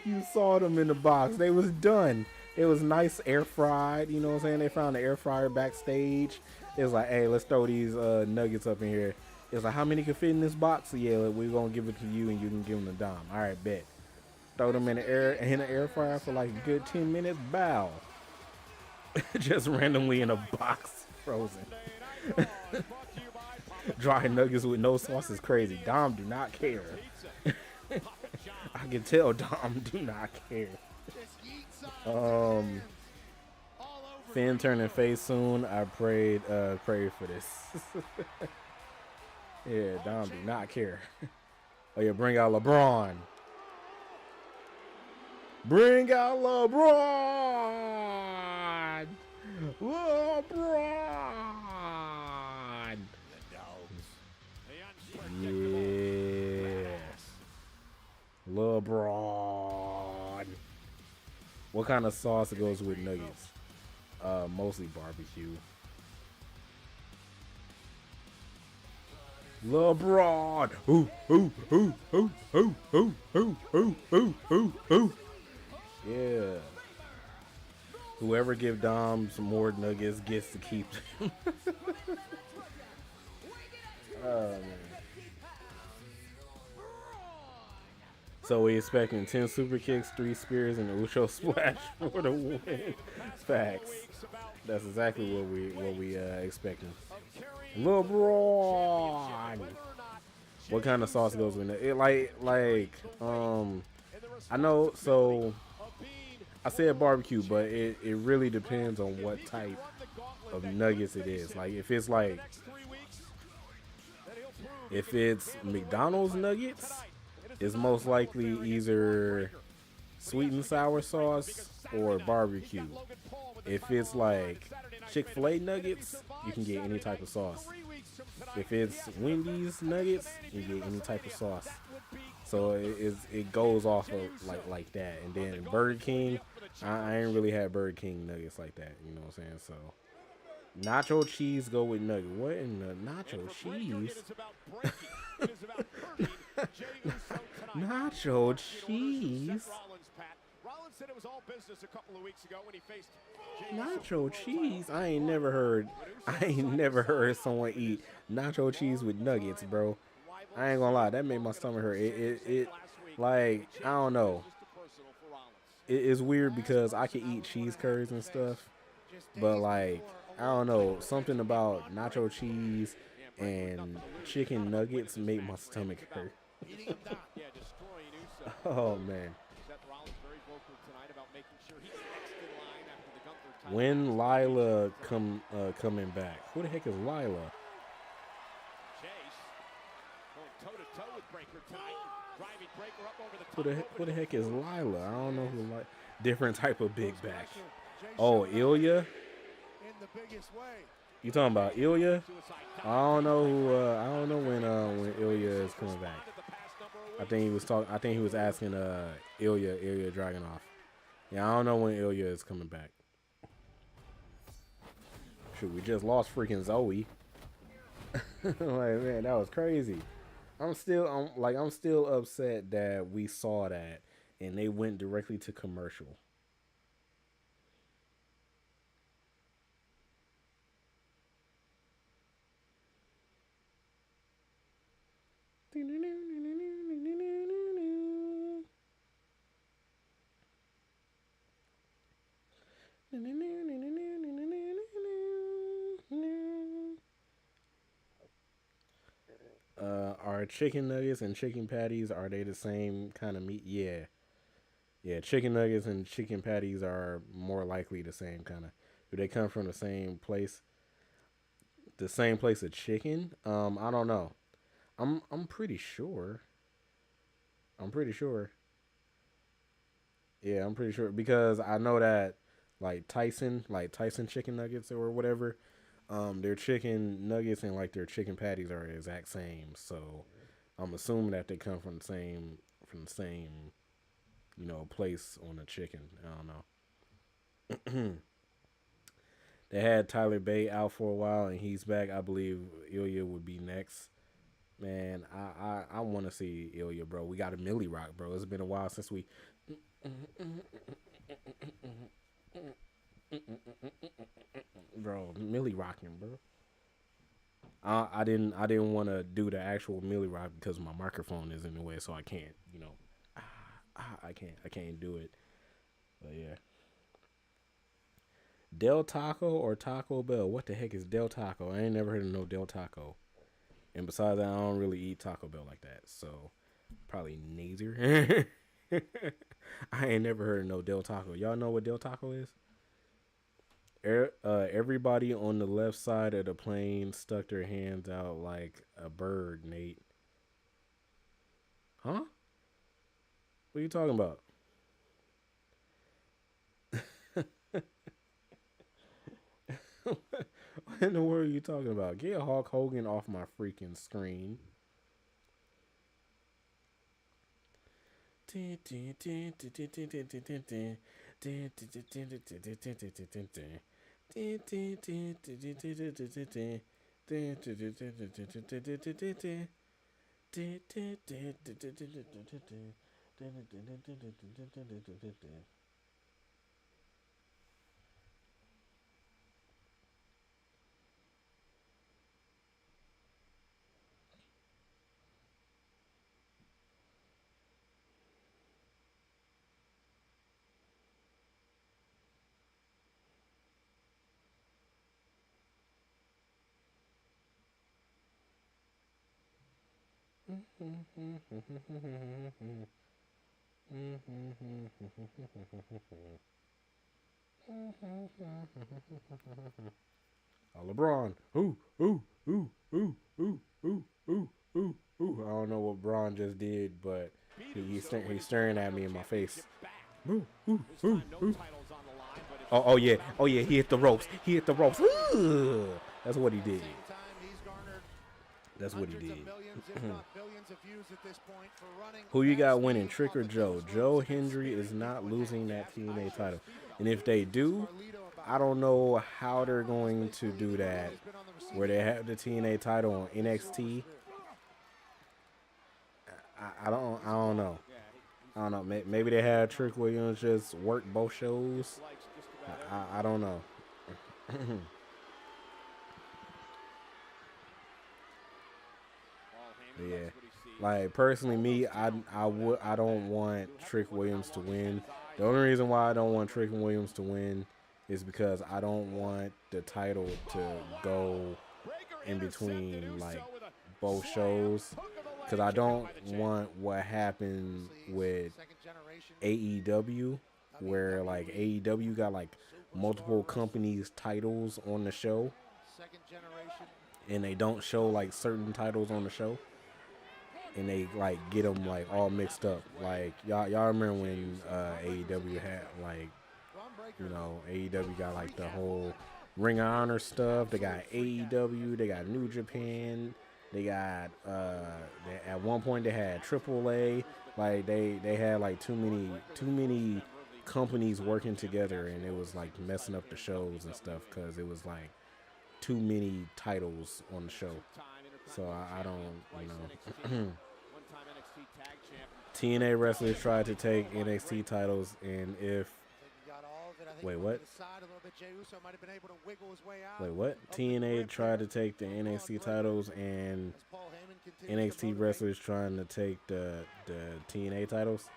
You saw them in the box. They was done. It was nice air fried. You know what I'm saying? They found the air fryer backstage. It was like, hey, let's throw these nuggets up in here. It's like, how many can fit in this box? Yeah, we're going to give it to you and you can give them to Dom. All right, bet. Throw them in the air fryer for like a good 10 minutes. Bow. Just randomly in a box, frozen. Dry nuggets with no sauce is crazy. Dom do not care. I can tell Dom do not care. Finn turning face soon. I prayed for this. Yeah, Dom do not care. Oh yeah, bring out LeBron. Bring out LeBron. LeBron. Yeah. LeBron. What kind of sauce goes with nuggets? Mostly barbecue. LeBron. Ooh, ooh, ooh, ooh, ooh, ooh, ooh, ooh, ooh, ooh, ooh. Yeah. Whoever give Dom some more nuggets gets to keep them. Oh, man. So we expecting 10 super kicks, 3 spears, and an Ucho splash for the win. Facts. That's exactly what we expecting. LeBron. What kind of sauce goes with it? I know. So I said barbecue, but it really depends on what type of nuggets it is. Like if it's McDonald's nuggets, it's most likely either sweet and sour sauce or barbecue. If it's like Chick-fil-A nuggets, you can get any type of sauce. If it's Wendy's nuggets, you get any type of sauce. So it goes off of like that. And then Burger King, I ain't really had Burger King nuggets like that. You know what I'm saying? So nacho cheese go with nugget. What in the nacho cheese? Nacho cheese. Nacho cheese. I ain't never heard someone eat nacho cheese with nuggets, bro. I ain't gonna lie, that made my stomach hurt. It like, I don't know. It's weird because I can eat cheese curds and stuff, but like, I don't know, something about nacho cheese and chicken nuggets make my stomach hurt. Oh man. When Lila coming back? Who the heck is Lila? Who the heck is Lila? I don't know who. Like different type of big back. Oh, Ilya. You talking about Ilya? I don't know who. I don't know when Ilya is coming back. I think he was asking Ilya Dragunov. Yeah, I don't know when Ilya is coming back. Shoot, we just lost freaking Zoe. Like, man, that was crazy. I'm still upset that we saw that and they went directly to commercial. Are chicken nuggets and chicken patties, are they the same kind of meat? Yeah. Yeah, chicken nuggets and chicken patties are more likely the same kind of. Do they come from the same place? The same place of chicken? I don't know. I'm pretty sure. I'm pretty sure. Yeah, I'm pretty sure because I know that like Tyson chicken nuggets or whatever, their chicken nuggets and like their chicken patties are the exact same. So I'm assuming that they come from the same, place on the chicken. I don't know. They had Tyler Bate out for a while and he's back. I believe Ilya would be next. Man, I want to see Ilya, bro. We got a Millie Rock, bro. It's been a while since we. Bro, Millie rocking, bro. I didn't want to do the actual Millie Rock because my microphone is in the way, so I can't, I can't do it. But yeah. Del Taco or Taco Bell? What the heck is Del Taco? I ain't never heard of no Del Taco. And besides that, I don't really eat Taco Bell like that. So, probably neither. I ain't never heard of no Del Taco. Y'all know what Del Taco is? Everybody on the left side of the plane stuck their hands out like a bird, Nate. Huh? What are you talking about? What in the world are you talking about? Get Hulk Hogan off my freaking screen. Oh, LeBron. Ooh, ooh, ooh, ooh, ooh, ooh, ooh, ooh, ooh. I don't know what Braun just did, but he's staring at me in my face. Ooh, ooh, ooh, ooh. Oh yeah. Oh yeah, he hit the ropes. He hit the ropes. Ooh. That's what he did. That's what he did. Who you got winning, Trick or Joe? Joe Hendry is not losing that TNA title. And if they do, I don't know how they're going to do that where they have the TNA title on NXT. I don't know. I don't know. Maybe they had Trick Williams just work both shows. I don't know. Yeah. Like personally, me, I don't want Trick Williams to win. The only reason why I don't want Trick Williams to win is because I don't want the title to go in between like both shows. Because I don't want what happened with AEW, where like AEW got like multiple companies' titles on the show, and they don't show like certain titles on the show. And they like get them like all mixed up. Like y'all remember when AEW had like, AEW got like the whole Ring of Honor stuff. They got AEW. They got New Japan. They got at one point they had AAA. Like they had like too many companies working together, and it was like messing up the shows and stuff because it was like too many titles on the show. So I don't, you know. TNA wrestlers tried to take NXT titles, and if wait, what? Wait, what? TNA tried to take the NXT titles, and NXT wrestlers trying to take the TNA titles.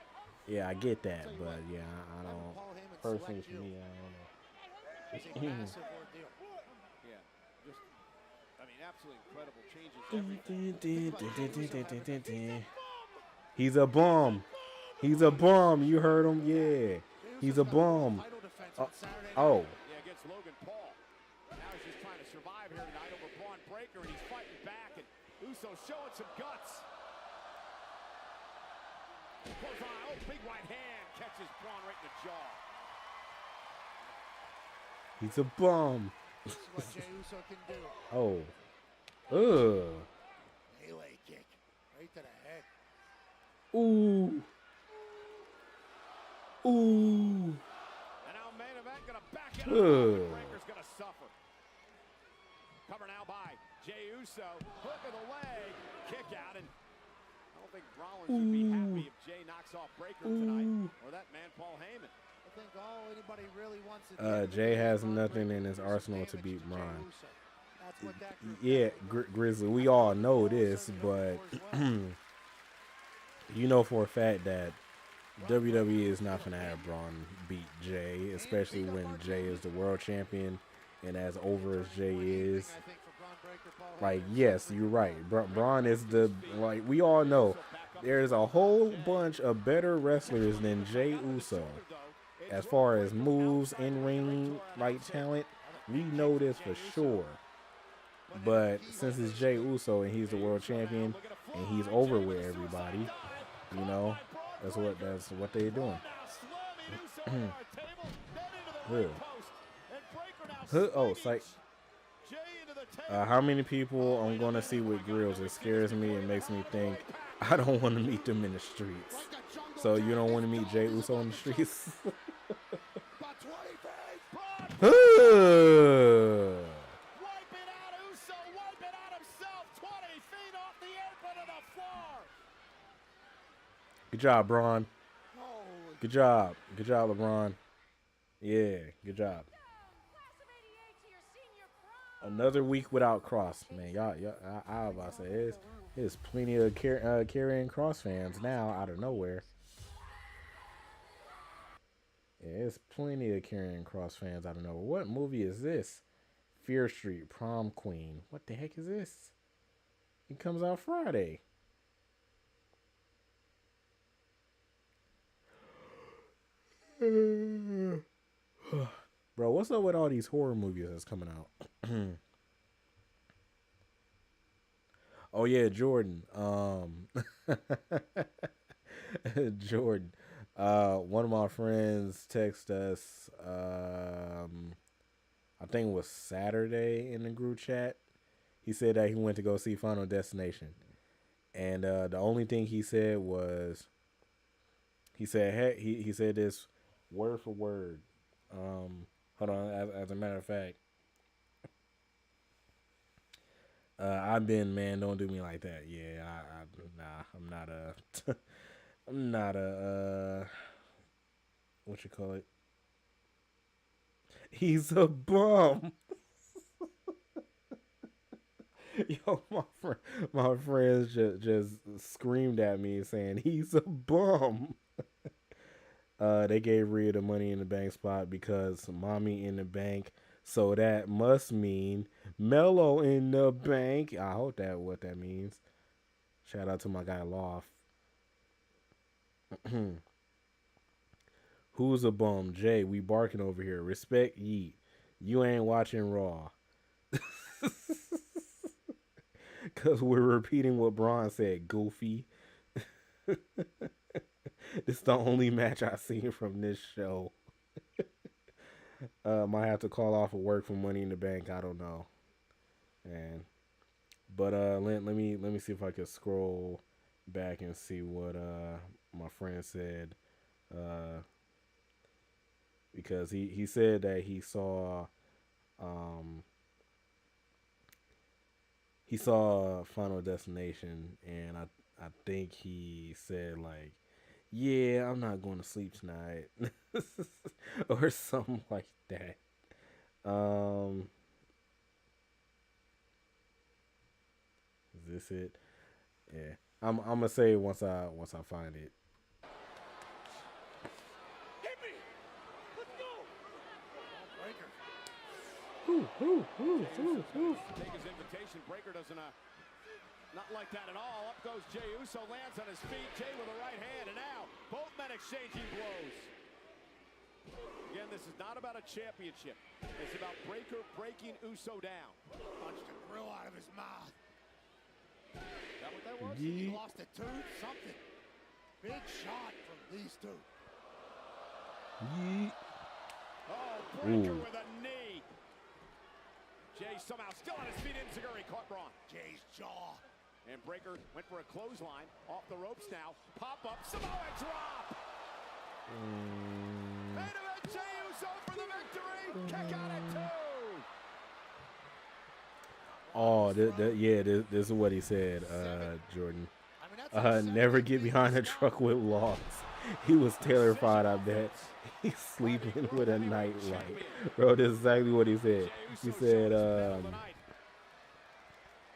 Yeah, I get that, but yeah, I don't. Personally, for me, I don't know. Yeah, just, I mean, absolutely incredible changes. He's a bum. He's a bum. You heard him? Yeah. He's a bum. Oh. Yeah, against Logan Paul. Now he's just trying to survive here tonight over Braun Breaker, and he's fighting back, and Uso showing some guts. Goes on, oh, big right hand catches Braun right in the jaw. He's a bum. This is what Jey Uso can do. Oh. Ugh. Melee kick right to the head. Ooh. Ooh. And now main event gonna back it up. Breaker's gonna suffer. Cover now by Jey Uso. Hook of the leg. Kick out, and I don't think Rollins would be happy if Jey knocks off Breaker tonight, or that man Paul Heyman. I think all anybody really wants to Jey has nothing in his arsenal to beat Braun. Yeah, Grizzly, we all know this, but you know for a fact that WWE is not going to have Braun beat Jey, especially when Jey is the world champion, and as over as Jey is. Like, yes, you're right. Braun is the, like, we all know there's a whole bunch of better wrestlers than Jey Uso. As far as moves, in-ring, like, talent, we know this for sure. But since it's Jey Uso and he's the world champion and he's over with everybody, you know, that's what they're doing. Oh, psych. How many people I'm gonna see with grills? It scares me and makes me think I don't want to meet them in the streets. So you don't want to meet Jey Uso in the streets? Good job, Braun. Good job. Good job, LeBron. Yeah, good job. Another week without Cross, man. Y'all, I was about to say, there's plenty of carrying Cross fans now out of nowhere. Yeah, there's plenty of carrying Cross fans out of nowhere. What movie is this? Fear Street, Prom Queen. What the heck is this? It comes out Friday. Bro, what's up with all these horror movies that's coming out? Oh yeah, Jordan. Jordan. One of my friends texted us, I think it was Saturday in the group chat. He said that he went to go see Final Destination. And the only thing he said was, he said, hey, he said this word for word. Hold on, as a matter of fact, I've been, man, don't do me like that. Yeah, I'm not a, I'm not a, what you call it? He's a bum. Yo, my friends just screamed at me saying he's a bum. They gave Rhea the Money in the Bank spot because Mommy in the Bank. So that must mean Mello in the bank. I hope that what that means. Shout out to my guy Loft. Who's a bum? Jay, we barking over here. Respect Yeet. You ain't watching Raw. Because we're repeating what Braun said, goofy. This is the only match I've seen from this show. Might have to call off of work for Money in the Bank. I don't know. But let me see if I can scroll back and see what my friend said. Because he said that he saw he saw Final Destination, and I think he said like, "Yeah, I'm not going to sleep tonight," or something like that. Is this it? Yeah, I'm gonna say it once I find it. Take his invitation. Breaker doesn't not like that at all. Up goes Jey Uso, lands on his feet. Jey with a right hand, and now both men exchanging blows. Again, this is not about a championship. It's about Breaker breaking Uso down. Punched the grill out of his mouth. Is that what that was? He lost a tooth, something. Big shot from these two. Yeet. Oh, Breaker Ooh. with a knee. Jey somehow still on his feet. Enziguri caught Braun. Jey's jaw. And Breaker went for a clothesline. Off the ropes now. Pop up. Samoa drop. Main event, Jey Uso for the victory. Kick out at 2. Oh, yeah, this is what he said, Jordan. Never get behind a truck with logs. He was terrified, I bet. He's sleeping with a nightlight. Bro, this is exactly what he said.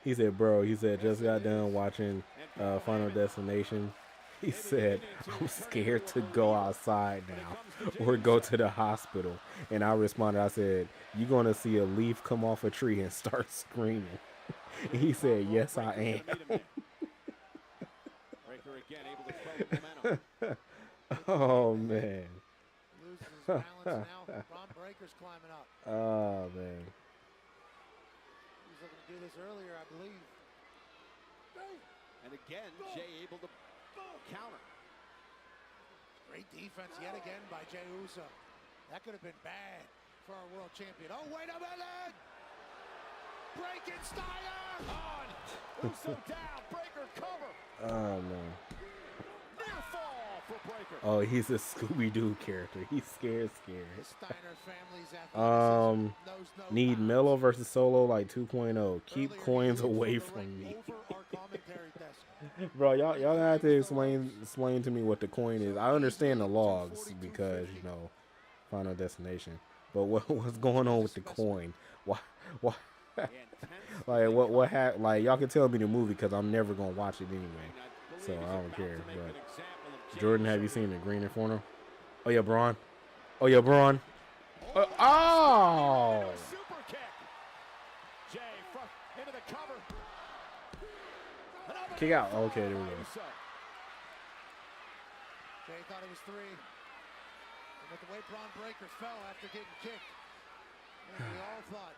He said, bro, just got done watching Final Destination. He said, I'm scared to go outside now or go to the hospital. And I responded, I said, you're going to see a leaf come off a tree and start screaming. And he said, yes, I am. Breaker again able to throw the momentum. Oh, man. Loses his balance now. Braun Breaker's climbing up. Oh, man. He was looking to do this earlier, I believe. And again, Jey able to counter. Great defense yet again by Jey Uso. That could have been bad for our world champion. Oh, wait a minute! Breakensteiner! On! Uso down. Breaker cover. Oh, man. Near fall for Breaker. Oh, he's a Scooby-Doo character. He's scared. The Steiner family's athleticism knows no Need bounds. Melo versus Solo like 2.0. Keep Earlier, coins he was away over from me. our commentary desk. Bro, y'all have to explain to me what the coin is. I understand the logs because, you know, Final Destination. But what's going on with the coin? Why like what happened? Like, y'all can tell me the movie because I'm never gonna watch it anyway. So I don't care. But Jordan, have you seen the Green Inferno? Oh yeah, Braun. Oh yeah, Braun. Oh! Super kick. Jey into the cover. Kick out. Okay, there we go. Jey thought it was 3. But the way Braun Breakers fell after getting kicked, and we all thought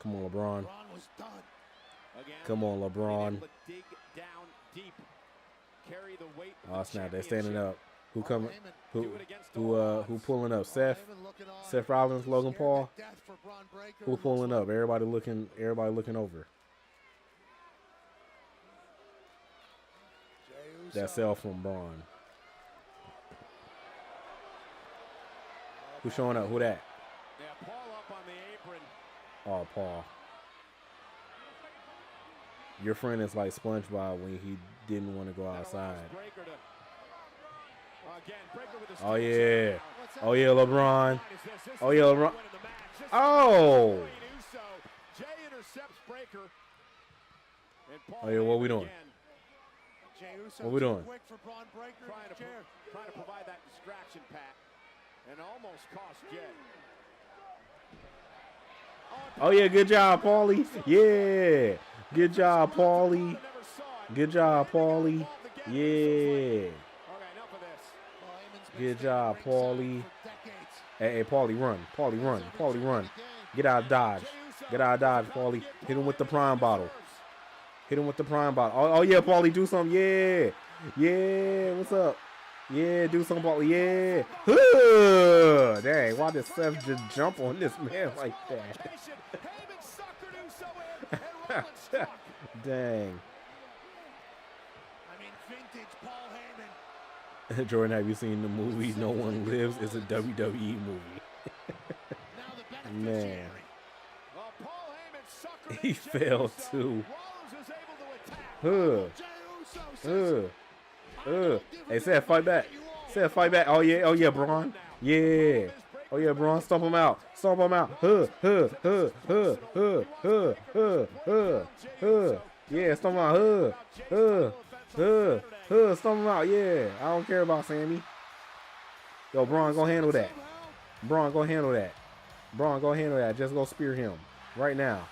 Come on, LeBron. Braun was done. Again, Come on, LeBron. able to dig down deep. Carry the weight of Oh the snap! They're standing championship. up. Who coming? Who pulling up? Seth Rollins, Logan Paul. Who pulling up? Everybody looking over. That cell from Braun. Who's showing up? Who that? Yeah, Paul up on the apron. Oh, Paul. Your friend is like SpongeBob when he didn't want to go outside. Oh yeah. Oh yeah, LeBron. Oh yeah, LeBron. Oh. Jey intercepts Breaker. Oh yeah, what we doing? What we doing? Quick for Braun Breaker. Trying to provide that distraction, Pat, and almost cost Jey. Oh yeah, good job, Paulie. Yeah. Good job, Paulie. Good job, Paulie. Yeah. Good job, Paulie. Hey, Paulie, run. Paulie, run. Paulie, run. Get out of dodge. Get out of dodge, Paulie. Hit him with the prime bottle. Hit him with the prime bottle. Oh yeah, Paulie, do something. Yeah. Yeah, what's up? Yeah, do something, Paulie. Yeah. Dang, why did Seth just jump on this man like that? Dang. I mean, vintage Paul Heyman. Jordan, have you seen the movie No One Lives? It's a WWE movie. Man. Well, Paul Heyman suckered He fell too. Hey, Seth, fight back. Seth, fight back. Oh yeah, Braun. Yeah. Oh yeah, Braun, stomp him out. Stomp him out. Yeah, stomp him out. Stomp him out. Yeah. I don't care about Sammy. Yo, Braun, go handle that. Braun, go handle that. Braun, go handle that. Just go spear him right now.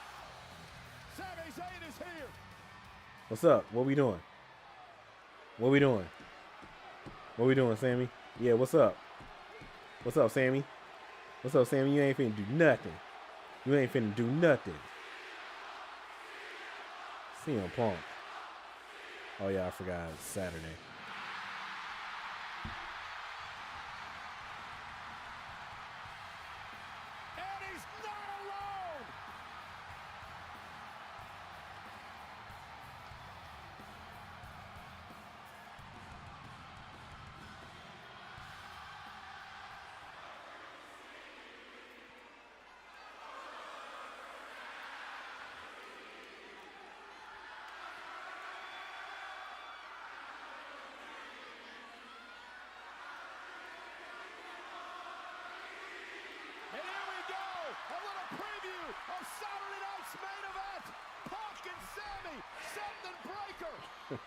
What's up? What we doing? What we doing? What we doing, Sammy? Yeah, what's up? What's up, Sammy? What's up, Sammy? You ain't finna do nothing. You ain't finna do nothing. CM Punk. Oh yeah, I forgot. It's Saturday. And here we go, a little preview of Saturday night's main event. Punk and Sammy, Send Breaker. And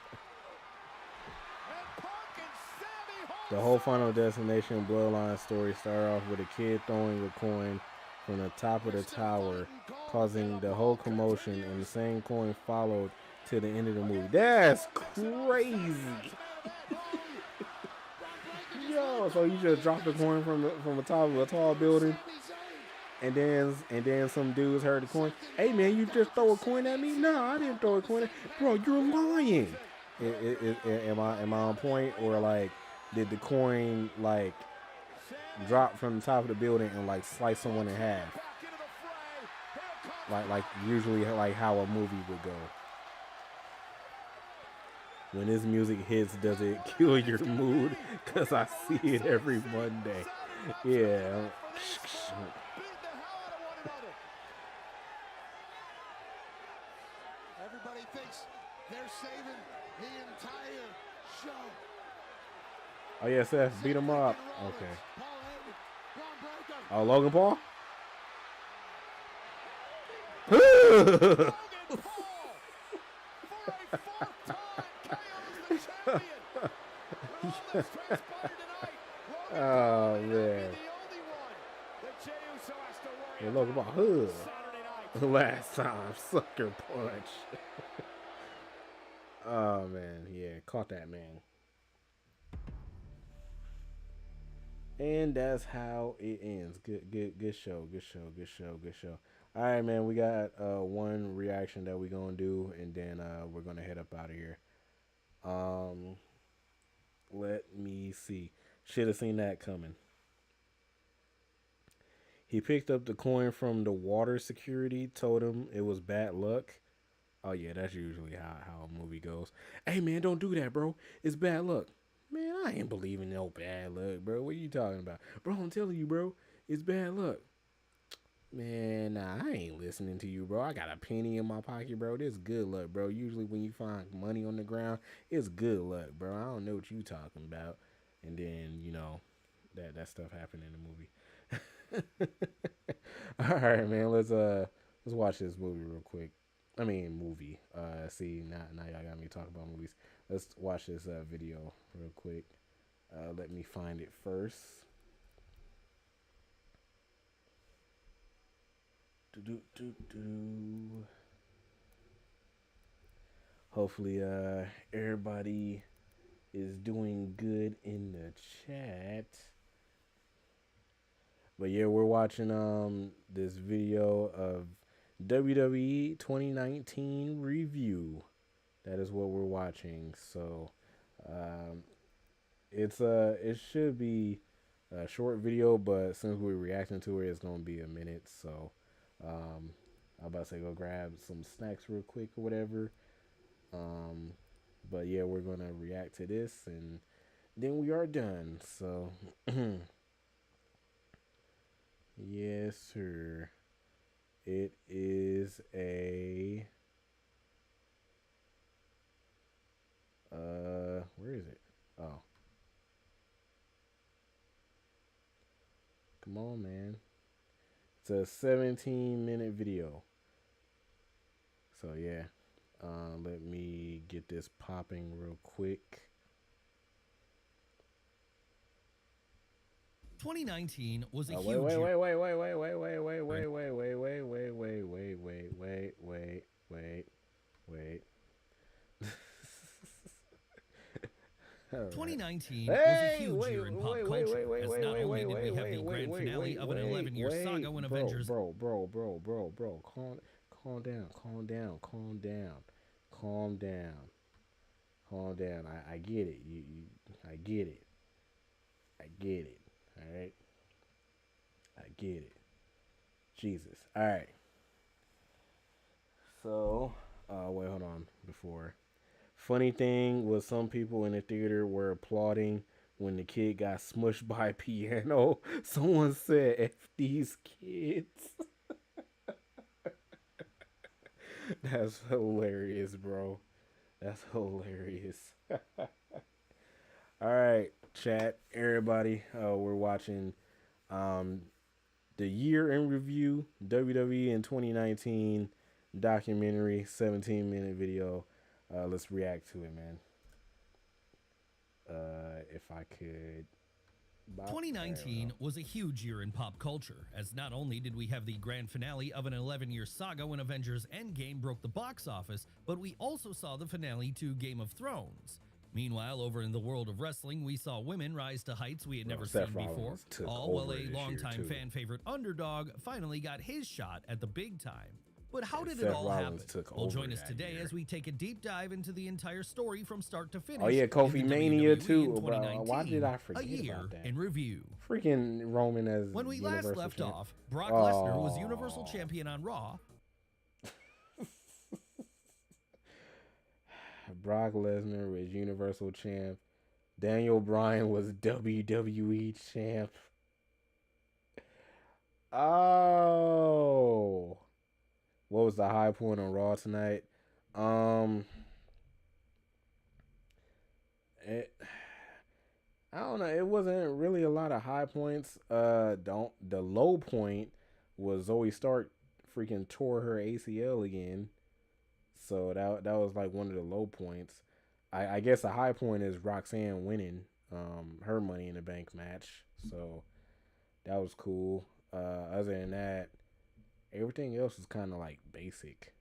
Punk and Sammy hold The whole Final Destination Bloodline story started off with a kid throwing a coin from the top of the tower, causing the whole commotion, and the same coin followed to the end of the movie. That's crazy. Yo, so you just dropped a coin from the top of a tall building, and then some dudes heard the coin. Hey man, you just throw a coin at me? No, I didn't throw a coin at bro. You're lying. Am I on point, or like did the coin like drop from the top of the building and like slice someone in half? Like usually like how a movie would go. When this music hits, does it kill your mood? Because I see it every Monday. Yeah. Everybody thinks they're saving the entire show. Oh, yeah, Seth, beat him up. Okay. Oh, Logan Paul? Oh man. Yeah, Logan Paul. Last time, sucker punch. Oh man, yeah, caught that man. And that's how it ends. Good show. All right, man, we got one reaction that we're gonna do, and then we're gonna head up out of here. Let me see. Should have seen that coming. He picked up the coin from the water security, told him it was bad luck. Oh yeah, that's usually how a movie goes. Hey man, don't do that, bro. It's bad luck. Man, I ain't believing no bad luck, bro. What are you talking about? Bro, I'm telling you, bro, it's bad luck. Man, nah, I ain't listening to you, bro. I got a penny in my pocket, bro. This good luck, bro. Usually when you find money on the ground, it's good luck, bro. I don't know what you talking about. And then, you know, that stuff happened in the movie. All right, man. Let's watch this movie real quick. I mean, movie. See, now y'all got me talking about movies. Let's watch this video real quick. Let me find it first. Hopefully, everybody is doing good in the chat. But yeah, we're watching this video of WWE 2019 review. That is what we're watching. So it should be a short video, but since we're reacting to it, it's gonna be a minute. So I'm about to say go grab some snacks real quick or whatever. But yeah, we're gonna react to this and then we are done. So yes, sir. It is a where is it? Oh. Come on, man. It's a 17-minute video. So yeah. Let me get this popping real quick. 2019 was a wait, huge wait, year. wait. Right. 2019 was a huge year in pop culture, as not only did we have the grand finale of an 11-year saga when Avengers... Bro. Calm down. I get it. I get it. All right. I get it. Jesus. All right. So, wait, hold on. Before. Funny thing was, some people in the theater were applauding when the kid got smushed by a piano. Someone said, "F these kids." That's hilarious, bro. That's hilarious. All right, chat, everybody. We're watching the year in review, WWE in 2019 documentary, 17-minute video. Let's react to it, man. If I could. 2019 was a huge year in pop culture, as not only did we have the grand finale of an 11-year saga when Avengers Endgame broke the box office, but we also saw the finale to Game of Thrones. Meanwhile, over in the world of wrestling, we saw women rise to heights we had never seen before, all while a longtime fan favorite underdog finally got his shot at the big time. But how did it all happen? Well, join us today as we take a deep dive into the entire story from start to finish. Oh yeah, Kofi Mania too, bro. Why did I forget a year about that? In review. Freaking Roman as when we Universal last left champ. off, Brock Lesnar was Universal Champion on Raw. Brock Lesnar was Universal Champ. Daniel Bryan was WWE Champ. Oh. What was the high point on Raw tonight? I don't know. It wasn't really a lot of high points. The low point was Zoe Stark freaking tore her ACL again. So that was like one of the low points. I guess a high point is Roxanne winning her Money in the Bank match. So that was cool. Other than that, everything else is kind of like basic.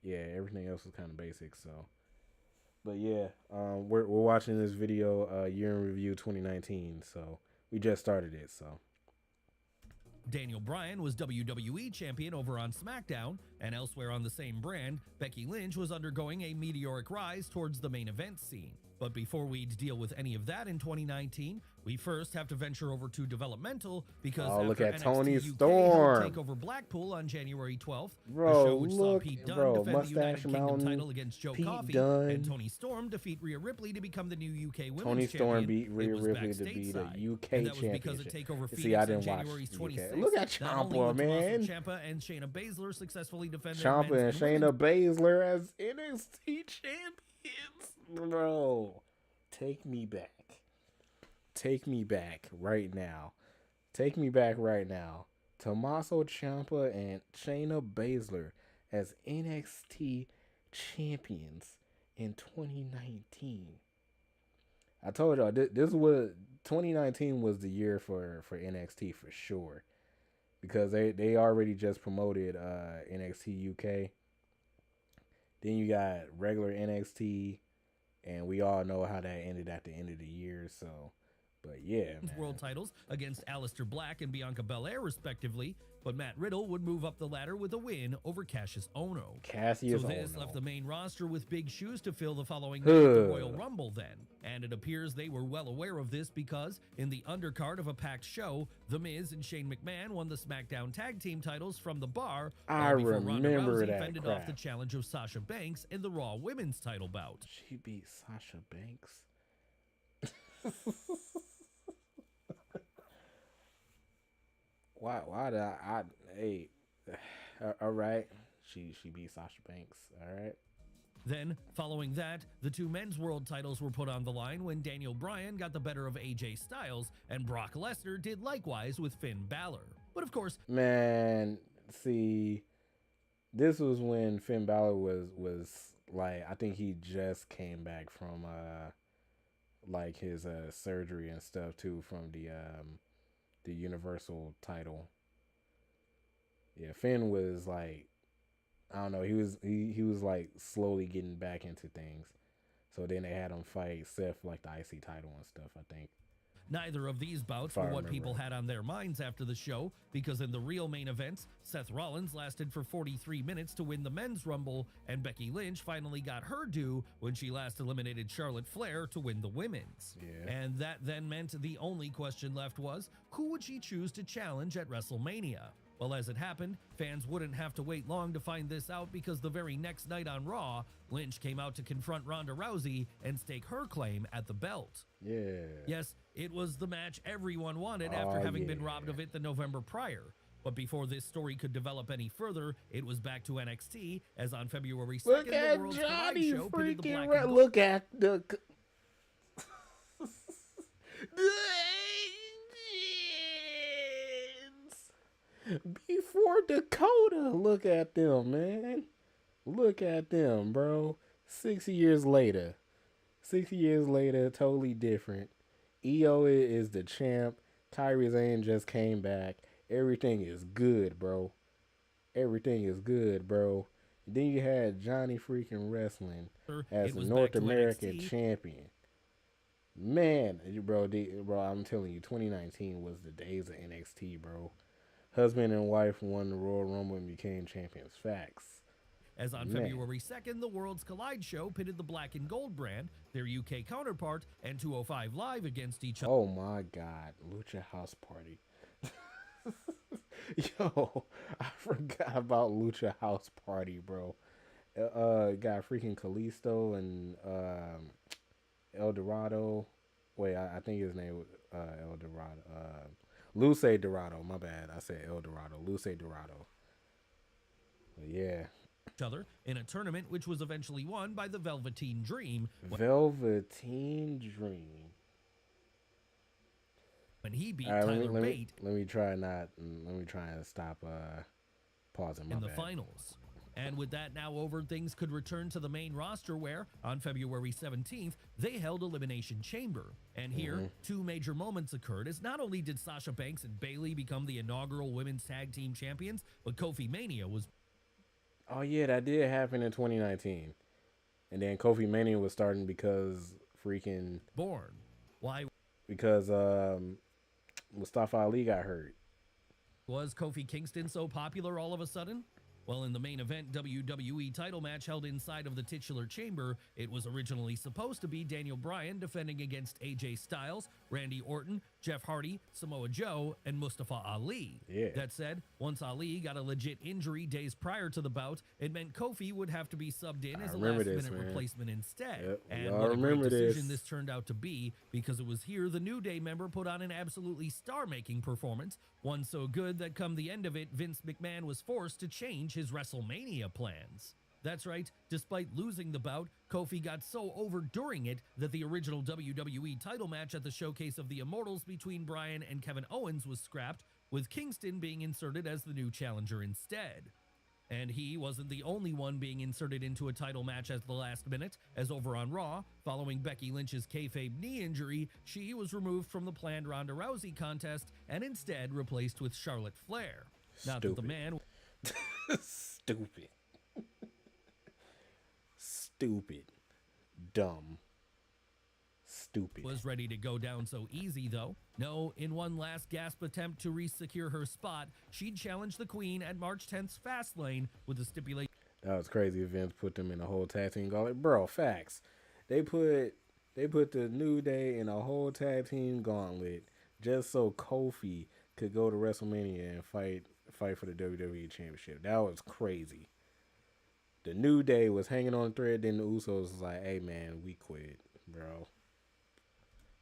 Yeah, everything else is kind of basic. So, but yeah, we're watching this video, year in review 2019. So we just started it. So Daniel Bryan was WWE Champion over on SmackDown, and elsewhere on the same brand, Becky Lynch was undergoing a meteoric rise towards the main event scene. But before we deal with any of that in 2019, we first have to venture over to developmental because look at NXT Tony UK Storm take over Blackpool on January 12th. Bro, the show which saw look, Pete Dunne bro, defend the United Mustache Kingdom Mountain, title against Joe Pete Coffey, Dunne. and Tony Storm defeat Rhea Ripley to become the new UK Women's Tony Storm Champion. beat Rhea It was Ripley back to be the stateside, UK and that was because of championship. Takeover Phoenix See, I on didn't watch January UK. 26th. Look at Not only Ciampa, would man. Tommaso Ciampa and Shayna Baszler successfully defend their Ciampa and men's and Shayna Baszler as NXT champions. Bro, take me back. Take me back right now. Take me back right now. Tommaso Ciampa and Shayna Baszler as NXT champions in 2019. I told y'all this was 2019 was the year for NXT for sure, because they already just promoted NXT UK. Then you got regular NXT, and we all know how that ended at the end of the year. So, but yeah, man. World titles against Aleister Black and Bianca Belair, respectively. But Matt Riddle would move up the ladder with a win over Cassius Ohno. Cassius so this Ohno left the main roster with big shoes to fill the following night at the Royal Rumble then. And it appears they were well aware of this because, in the undercard of a packed show, The Miz and Shane McMahon won the SmackDown Tag Team titles from The Bar. I before Ronda remember Rousey that fended crap. off the challenge of Sasha Banks in the Raw Women's title bout. She beat Sasha Banks. Why did hey, all right. She beat Sasha Banks. All right. Then, following that, the two men's world titles were put on the line when Daniel Bryan got the better of AJ Styles, and Brock Lesnar did likewise with Finn Balor. But of course, man, see, this was when Finn Balor was like, I think he just came back from like his surgery and stuff too, from the Universal title. Yeah, Finn was like, I don't know, he was like slowly getting back into things. So then they had him fight Seth for like the IC title and stuff, I think. neither of these bouts If I were what remember people right. had on their minds after the show, because in the real main events, Seth Rollins lasted for 43 minutes to win the men's rumble, and Becky Lynch finally got her due when she last eliminated Charlotte Flair to win the women's. Yeah. And that then meant the only question left was, who would she choose to challenge at WrestleMania? Well, as it happened, fans wouldn't have to wait long to find this out, because the very next night on Raw, Lynch came out to confront Ronda Rousey and stake her claim at the belt. Yeah. Yes, it was the match everyone wanted after having been robbed of it the November prior. But before this story could develop any further, it was back to NXT, as on February 2nd, Look the at World's Collide Johnny show pitted the freaking black and gold. Look at the before Dakota. Look at them, man. Look at them, bro. 6 years later. 6 years later, totally different. EO is the champ. Kairi Sane just came back. Everything is good, bro. Everything is good, bro. Then you had Johnny freaking wrestling as the North American champion. Man, bro, I'm telling you, 2019 was the days of NXT, bro. Husband and wife won the Royal Rumble and became champions. Facts. As on February 2nd, the World's Collide show pitted the Black and Gold brand, their UK counterpart, and 205 Live against each other. Oh my God, Lucha House Party. Yo, I forgot about Lucha House Party, bro. Got freaking Kalisto and El Dorado. Wait, I think his name was El Dorado. Luce Dorado. My bad. I said El Dorado. Luce Dorado. But yeah. Other in a tournament which was eventually won by the Velveteen Dream. Velveteen Dream. When he beat right, Tyler Bate. Let me try and stop pausing my in the bad. finals. And with that now over, things could return to the main roster where, on February 17th, they held Elimination Chamber. And here, two major moments occurred, as not only did Sasha Banks and Bayley become the inaugural Women's Tag Team Champions, but Kofi Mania was... Oh yeah, that did happen in 2019. And then Kofi Mania was starting because freaking... born. Why? Because Mustafa Ali got hurt. Was Kofi Kingston so popular all of a sudden? Well, in the main event WWE title match held inside of the titular chamber, it was originally supposed to be Daniel Bryan defending against AJ Styles, Randy Orton, Jeff Hardy, Samoa Joe, and Mustafa Ali. Yeah. That said, once Ali got a legit injury days prior to the bout, it meant Kofi would have to be subbed in as a last-minute replacement instead. Yep. And Y'all what a great remember decision this. this turned out to be, because it was here the New Day member put on an absolutely star-making performance, one so good that come the end of it, Vince McMahon was forced to change his WrestleMania plans. That's right, despite losing the bout, Kofi got so over during it that the original WWE title match at the Showcase of the Immortals between Bryan and Kevin Owens was scrapped, with Kingston being inserted as the new challenger instead. And he wasn't the only one being inserted into a title match at the last minute, as over on Raw, following Becky Lynch's kayfabe knee injury, she was removed from the planned Ronda Rousey contest and instead replaced with Charlotte Flair. Not that the man... Stupid. Stupid. Dumb. Stupid. Was ready to go down so easy, though. No, in one last gasp attempt to re-secure her spot, she'd challenge the Queen at March 10th's Fastlane with the stipulation... That was crazy. Vince put them in a whole tag team gauntlet. Bro, facts. They put the New Day in a whole tag team gauntlet just so Kofi could go to WrestleMania and fight for the WWE Championship. That was crazy. The New Day was hanging on a thread, then the Usos was like, hey man, we quit, bro.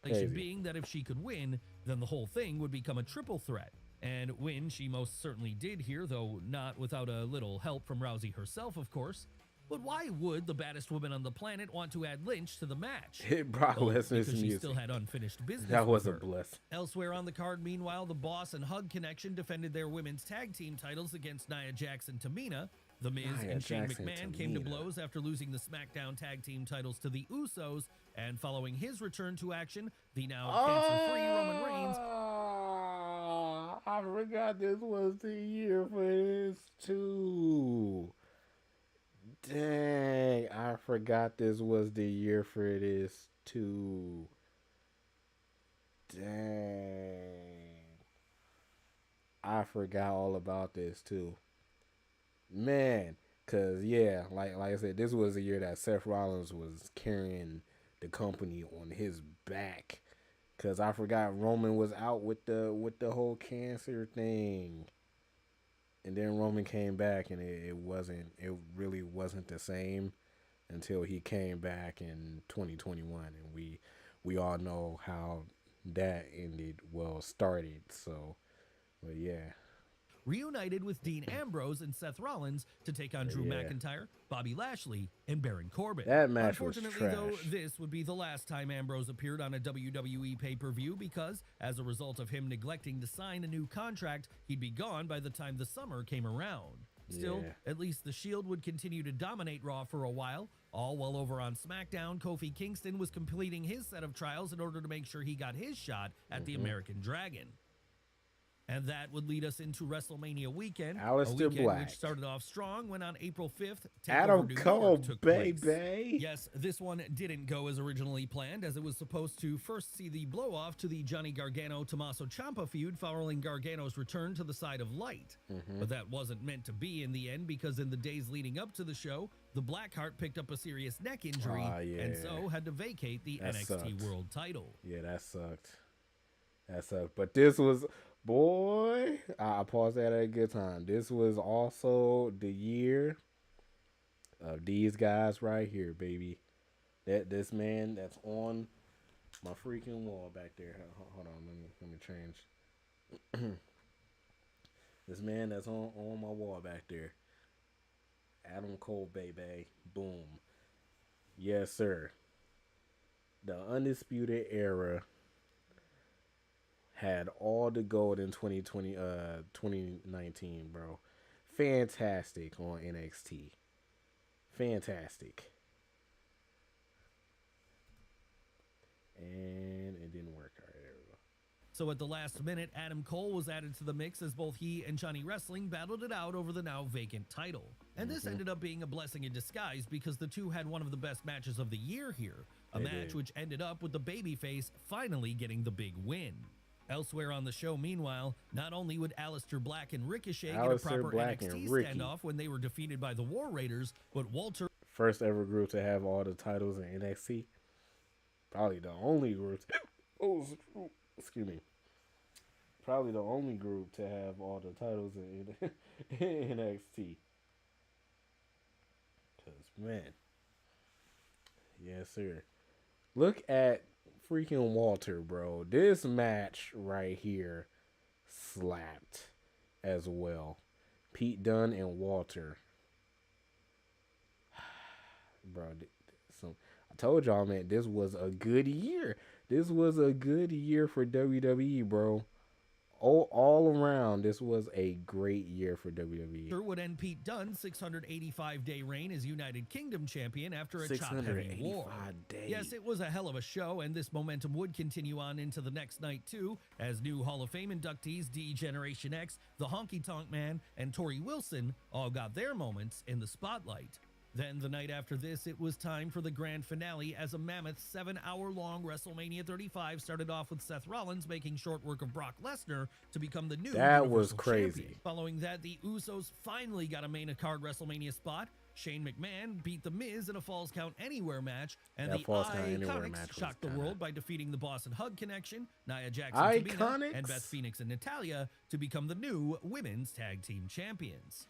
Crazy. Being that if she could win, then the whole thing would become a triple threat. And win she most certainly did here, though not without a little help from Rousey herself, of course. But why would the baddest woman on the planet want to add Lynch to the match? Hit Brock Lesnar's because she music. still had unfinished business. That was with a her. blessing. Elsewhere on the card, meanwhile, the Boss and Hug Connection defended their women's tag team titles against Nia Jax and Tamina. The Miz and Shane McMahon came to blows after losing the SmackDown tag team titles to the Usos, and following his return to action, the now cancer-free Roman Reigns. I forgot this was the year for this too. Dang, I forgot this was the year for this too. Dang. I forgot all about this too. Man, cause yeah, like I said, this was the year that Seth Rollins was carrying the company on his back. Cause I forgot Roman was out with the whole cancer thing. And then Roman came back, and it really wasn't the same until he came back in 2021, and we all know how that started. So, but yeah. Reunited with Dean Ambrose and Seth Rollins to take on Drew McIntyre, Bobby Lashley, and Baron Corbin. That match was Unfortunately, trash. though, this would be the last time Ambrose appeared on a WWE pay-per-view because, as a result of him neglecting to sign a new contract, he'd be gone by the time the summer came around. Still, at least the Shield would continue to dominate Raw for a while. All while over on SmackDown, Kofi Kingston was completing his set of trials in order to make sure he got his shot at the American Dragon. And that would lead us into WrestleMania weekend, Aleister Black, which started off strong when on April 5th, Adam Cole, took baby. place. Yes, this one didn't go as originally planned, as it was supposed to first see the blow-off to the Johnny Gargano-Tommaso Ciampa feud following Gargano's return to the side of light. But that wasn't meant to be in the end, because in the days leading up to the show, the Blackheart picked up a serious neck injury, and so had to vacate the NXT World title. Yeah, that sucked. But this was... Boy, I paused that at a good time. This was also the year of these guys right here, baby. This man that's on my freaking wall back there. Hold on, let me change. This man that's on my wall back there. Adam Cole, baby. Boom. Yes, sir. The Undisputed Era had all the gold in 2019, bro. Fantastic on NXT. Fantastic. And it didn't work. All right, there we go. So at the last minute, Adam Cole was added to the mix as both he and Johnny Wrestling battled it out over the now vacant title. And this ended up being a blessing in disguise because the two had one of the best matches of the year here. A match which ended up with the babyface finally getting the big win. Elsewhere on the show, meanwhile, not only would Aleister Black and Ricochet get a proper NXT standoff when they were defeated by the War Raiders, but Walter... First ever group to have all the titles in NXT. Probably the only group... excuse me. Probably the only group to have all the titles in NXT. Because, man. Yes, sir. Look at freaking Walter, bro. This match right here slapped as well. Pete Dunne and Walter. Bro, I told y'all, man, this was a good year. This was a good year for WWE, bro. All around, this was a great year for WWE. Would end Pete Dunne's 685-day reign as United Kingdom champion after a chop-heavy war. Days. Yes, it was a hell of a show, and this momentum would continue on into the next night, too, as new Hall of Fame inductees D-Generation X, the Honky Tonk Man, and Tori Wilson all got their moments in the spotlight. Then the night after this, it was time for the grand finale as a mammoth 7-hour-long WrestleMania 35 started off with Seth Rollins making short work of Brock Lesnar to become the new Universal Champion. Following that, the Usos finally got a main card WrestleMania spot. Shane McMahon beat The Miz in a Falls Count Anywhere match, and the Iconics shocked the world by defeating the Boss and Hug Connection, Nia Jax and Tamina, and Beth Phoenix and Natalya to become the new Women's Tag Team Champions.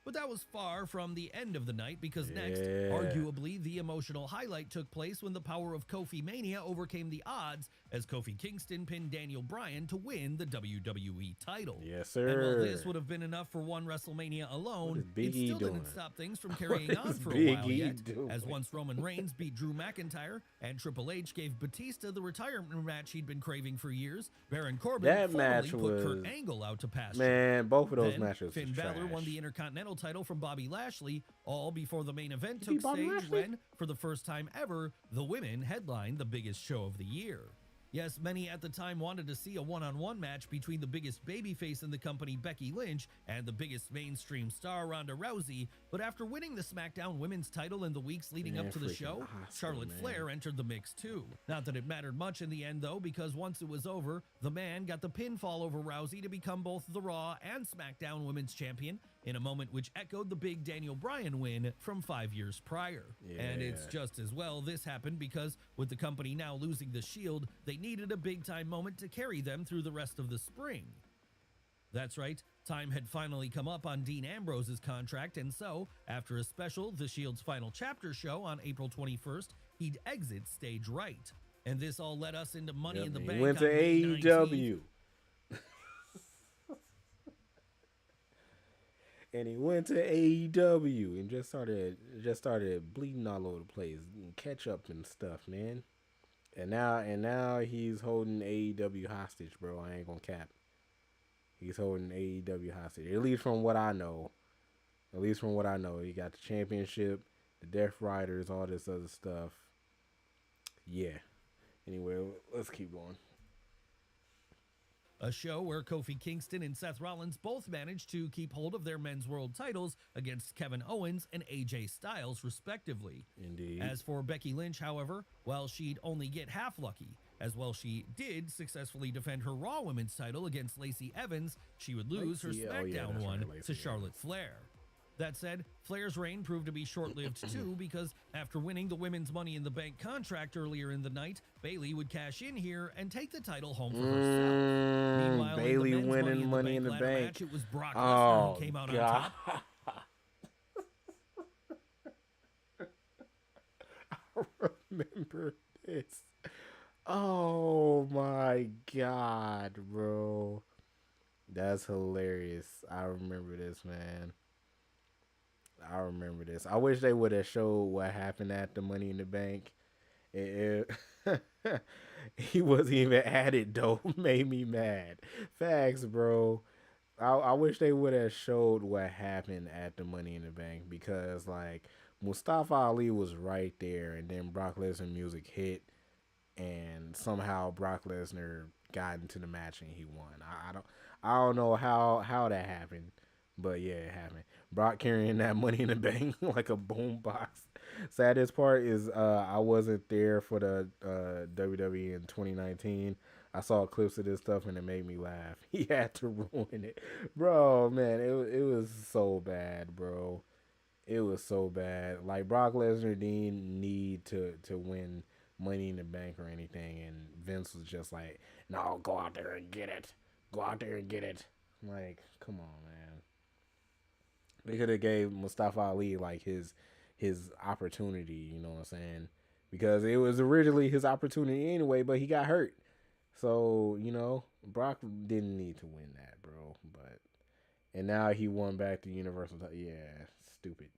But that was far from the end of the night, because next, arguably the emotional highlight took place when the power of Kofi Mania overcame the odds as Kofi Kingston pinned Daniel Bryan to win the WWE title. Yes, sir. And while this would have been enough for one WrestleMania alone, it still didn't stop things from carrying on for a while yet, as once Roman Reigns beat Drew McIntyre and Triple H gave Batista the retirement match he'd been craving for years, Baron Corbin formally put Kurt Angle out to pasture. Man, both of those then, matches Finn was Balor trash. won the Intercontinental title from Bobby Lashley, all before the main event took stage when, for the first time ever, the women headlined the biggest show of the year. Yes, many at the time wanted to see a one-on-one match between the biggest babyface in the company, Becky Lynch, and the biggest mainstream star, Ronda Rousey, but after winning the SmackDown Women's title in the weeks leading up to the show, Charlotte Flair entered the mix too. Not that it mattered much in the end though, because once it was over, the man got the pinfall over Rousey to become both the Raw and SmackDown Women's Champion in a moment which echoed the big Daniel Bryan win from 5 years prior. And it's just as well this happened because with the company now losing the Shield, they needed a big-time moment to carry them through the rest of the spring. That's right, time had finally come up on Dean Ambrose's contract, and so, after a special The Shield's Final Chapter show on April 21st, he'd exit stage right. And this all led us into Money in the Bank. He went to AEW. And he went to AEW and just started bleeding all over the place, catch up and stuff, man. And now he's holding AEW hostage, bro. I ain't gonna cap. He's holding AEW hostage. At least from what I know. He got the championship, the Death Riders, all this other stuff. Yeah. Anyway, let's keep going. A show where Kofi Kingston and Seth Rollins both managed to keep hold of their men's world titles against Kevin Owens and AJ Styles, respectively. Indeed. As for Becky Lynch, however, while she'd only get half lucky, as well she did successfully defend her Raw Women's title against Lacey Evans, she would lose her SmackDown one to Charlotte Flair. That said, Flair's reign proved to be short-lived too, because after winning the Women's Money in the Bank contract earlier in the night, Bayley would cash in here and take the title home for herself. Meanwhile, Bayley in the winning Money in the Bank. Match, it was Brock Lesnar who came out on top. I remember this. Oh my God, bro. That's hilarious. I remember this, man. I remember this. I wish they would have showed what happened at the Money in the Bank. He wasn't even at it, though. Made me mad. Facts, bro. I wish they would have showed what happened at the Money in the Bank, because like Mustafa Ali was right there, and then Brock Lesnar music hit, and somehow Brock Lesnar got into the match and he won. I don't know how that happened. But yeah, it happened. Brock carrying that Money in the Bank like a boombox. Saddest part is I wasn't there for the WWE in 2019. I saw clips of this stuff and it made me laugh. He had to ruin it. Bro, man, it was so bad, bro. It was so bad. Like, Brock Lesnar didn't need to win Money in the Bank or anything. And Vince was just like, no, go out there and get it. Go out there and get it. Like, come on, man. They could have gave Mustafa Ali like his opportunity, you know what I'm saying? Because it was originally his opportunity anyway, but he got hurt. So, you know, Brock didn't need to win that, bro. And now he won back the Universal title. Yeah, stupid.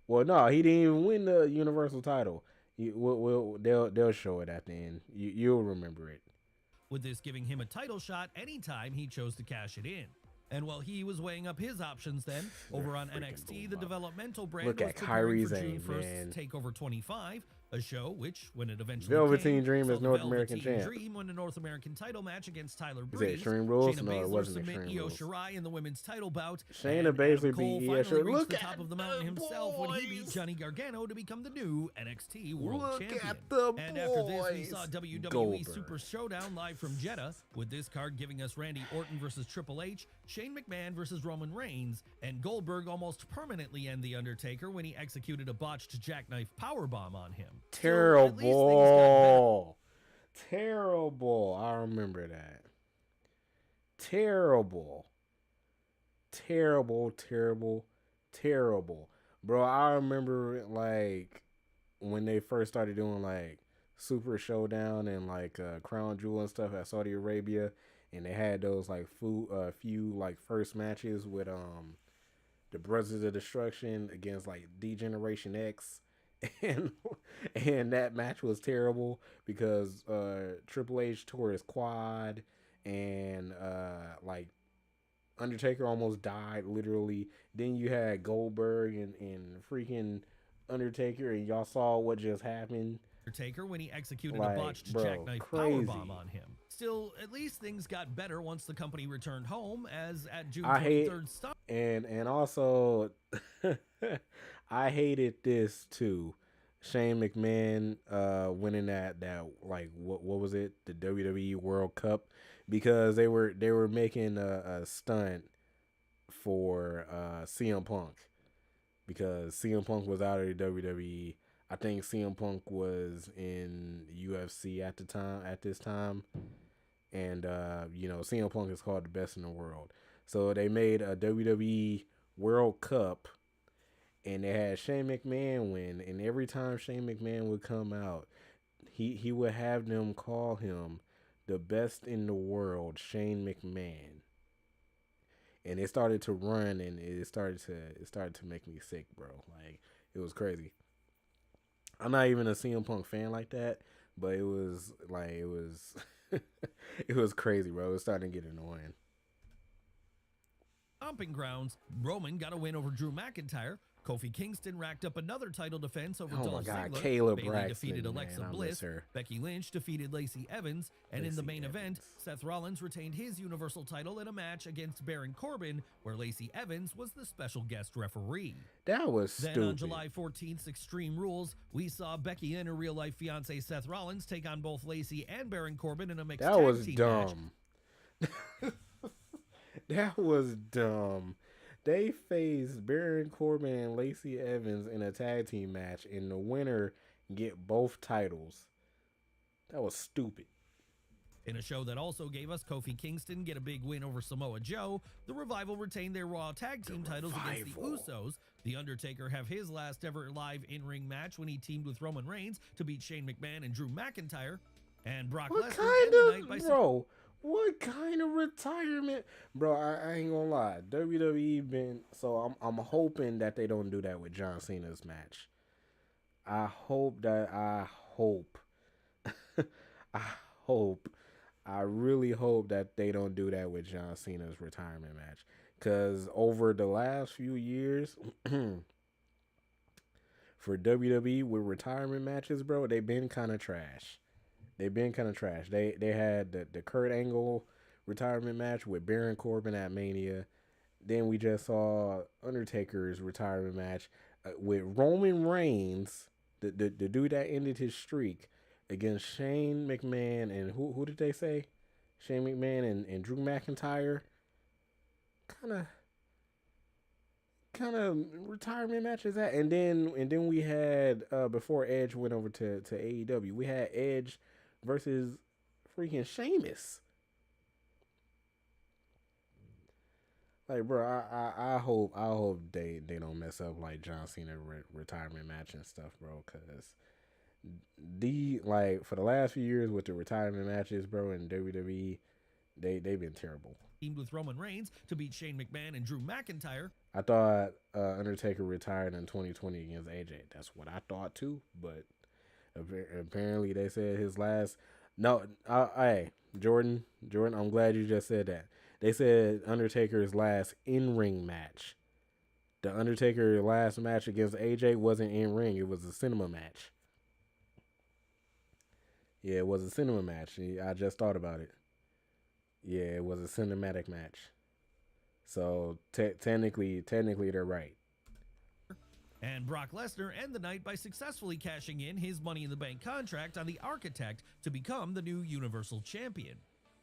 Well, no, he didn't even win the Universal title. They'll show it at the end. You'll remember it. With this giving him a title shot anytime he chose to cash it in. And while he was weighing up his options then, over on NXT, the developmental brand was preparing for June 1st TakeOver 25, a show which, when it eventually Velveteen came, Dream saw is the North American Velveteen champ. Dream won a North American title match against Tyler Is it Breeze. Extreme Rules? Shayna No, it Baszler wasn't submit Extreme Io Rules. Shirai in the women's title bout. Shayna and Baszler Adam Cole beat Io finally Shirai. reached Look the at top of the mountain the himself when he beat boys. Johnny Gargano to become the new NXT World Look Champion. at the And after this, we boys. saw WWE Goldberg. Super Showdown live from Jeddah, with this card giving us Randy Orton versus Triple H, Shane McMahon versus Roman Reigns, and Goldberg almost permanently end The Undertaker when he executed a botched jackknife powerbomb on him. Terrible. Terrible. I remember that. Terrible. Terrible. Bro, I remember, like, when they first started doing like Super Showdown and like Crown Jewel and stuff at Saudi Arabia, and they had those like few like first matches with the Brothers of Destruction against like D-Generation X. And that match was terrible because Triple H tore his quad, and like Undertaker almost died literally. Then you had Goldberg and freaking Undertaker, and y'all saw what just happened. Undertaker when he executed Like, a botched bro, jackknife crazy. powerbomb on him. Still, at least things got better once the company returned home, as at June I hate 23rd. and also I hated this too. Shane McMahon winning that like what was it, the WWE World Cup, because they were making a stunt for CM Punk, because CM Punk was out of the WWE. I think CM Punk was in UFC at this time, and you know, CM Punk is called the best in the world. So they made a WWE World Cup, and they had Shane McMahon win. And every time Shane McMahon would come out, he would have them call him the best in the world, Shane McMahon. And it started to run, and it started to make me sick, bro. Like, it was crazy. I'm not even a CM Punk fan like that, but it was it was crazy, bro. It was starting to get annoying. Stomping grounds, Roman got a win over Drew McIntyre. Kofi Kingston racked up another title defense over Dolph Ziggler. Kayla Bayley Braxton, defeated Alexa man, Bliss. Becky Lynch defeated Lacey Evans. And in the main event, Seth Rollins retained his Universal title in a match against Baron Corbin, where Lacey Evans was the special guest referee. That was then stupid. On July 14th, Extreme Rules, we saw Becky and her real-life fiancé Seth Rollins take on both Lacey and Baron Corbin in a mixed tag team dumb. match. That was dumb. They faced Baron Corbin and Lacey Evans in a tag team match, and the winner get both titles. That was stupid. In a show that also gave us Kofi Kingston get a big win over Samoa Joe, the Revival retained their Raw tag team titles against the Usos. The Undertaker have his last ever live in-ring match when he teamed with Roman Reigns to beat Shane McMahon and Drew McIntyre. And Brock Lesnar ended the night by what kind of retirement? Bro, I ain't gonna lie. WWE been, so I'm hoping that they don't do that with John Cena's match. I really hope that they don't do that with John Cena's retirement match. Because over the last few years, for WWE with retirement matches, bro, they've been kind of trash. They had the Kurt Angle retirement match with Baron Corbin at Mania. Then we just saw Undertaker's retirement match with Roman Reigns, the dude that ended his streak, against Shane McMahon and who did they say? Shane McMahon and Drew McIntyre. Kind of retirement match is that? And then we had before Edge went over to AEW, we had Edge versus freaking Sheamus. Like, bro, I hope they don't mess up like John Cena retirement match and stuff, bro, because for the last few years with the retirement matches, bro, in WWE, they've been terrible. Teamed with Roman Reigns to beat Shane McMahon and Drew McIntyre. I thought Undertaker retired in 2020 against AJ. That's what I thought too, but apparently they said his last. No, hey, Jordan, I'm glad you just said that. They said Undertaker's last in-ring match. The Undertaker last match against AJ wasn't in-ring. It was a cinema match. Yeah, it was a cinema match. I just thought about it. Yeah, it was a cinematic match. So technically they're right. And Brock Lesnar ended the night by successfully cashing in his Money in the Bank contract on the Architect to become the new Universal Champion.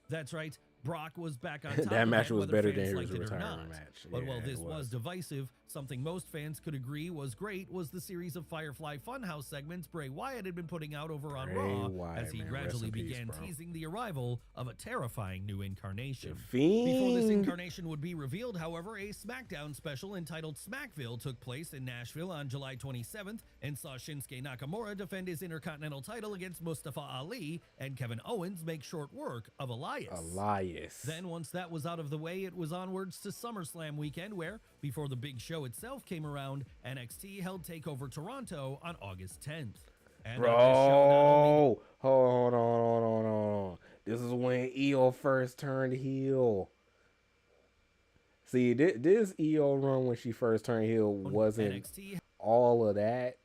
That's right, Brock was back on top. That match was better than fans his liked it or retirement not. match. But Yeah, while this it was divisive, Something most fans could agree was great was the series of Firefly Funhouse segments Bray Wyatt had been putting out over on Raw Wyatt, as he man, gradually rest in peace, began bro. teasing the arrival of a terrifying new incarnation. Fiend. Before this incarnation would be revealed, however, a SmackDown special entitled Smackville took place in Nashville on July 27th and saw Shinsuke Nakamura defend his Intercontinental title against Mustafa Ali and Kevin Owens make short work of Elias. Then once that was out of the way, it was onwards to SummerSlam weekend where, before the big show itself came around, NXT held TakeOver Toronto on August 10th. And Bro, on this show, not only hold on. This is when EO first turned heel. See, this EO run when she first turned heel wasn't NXT all of that,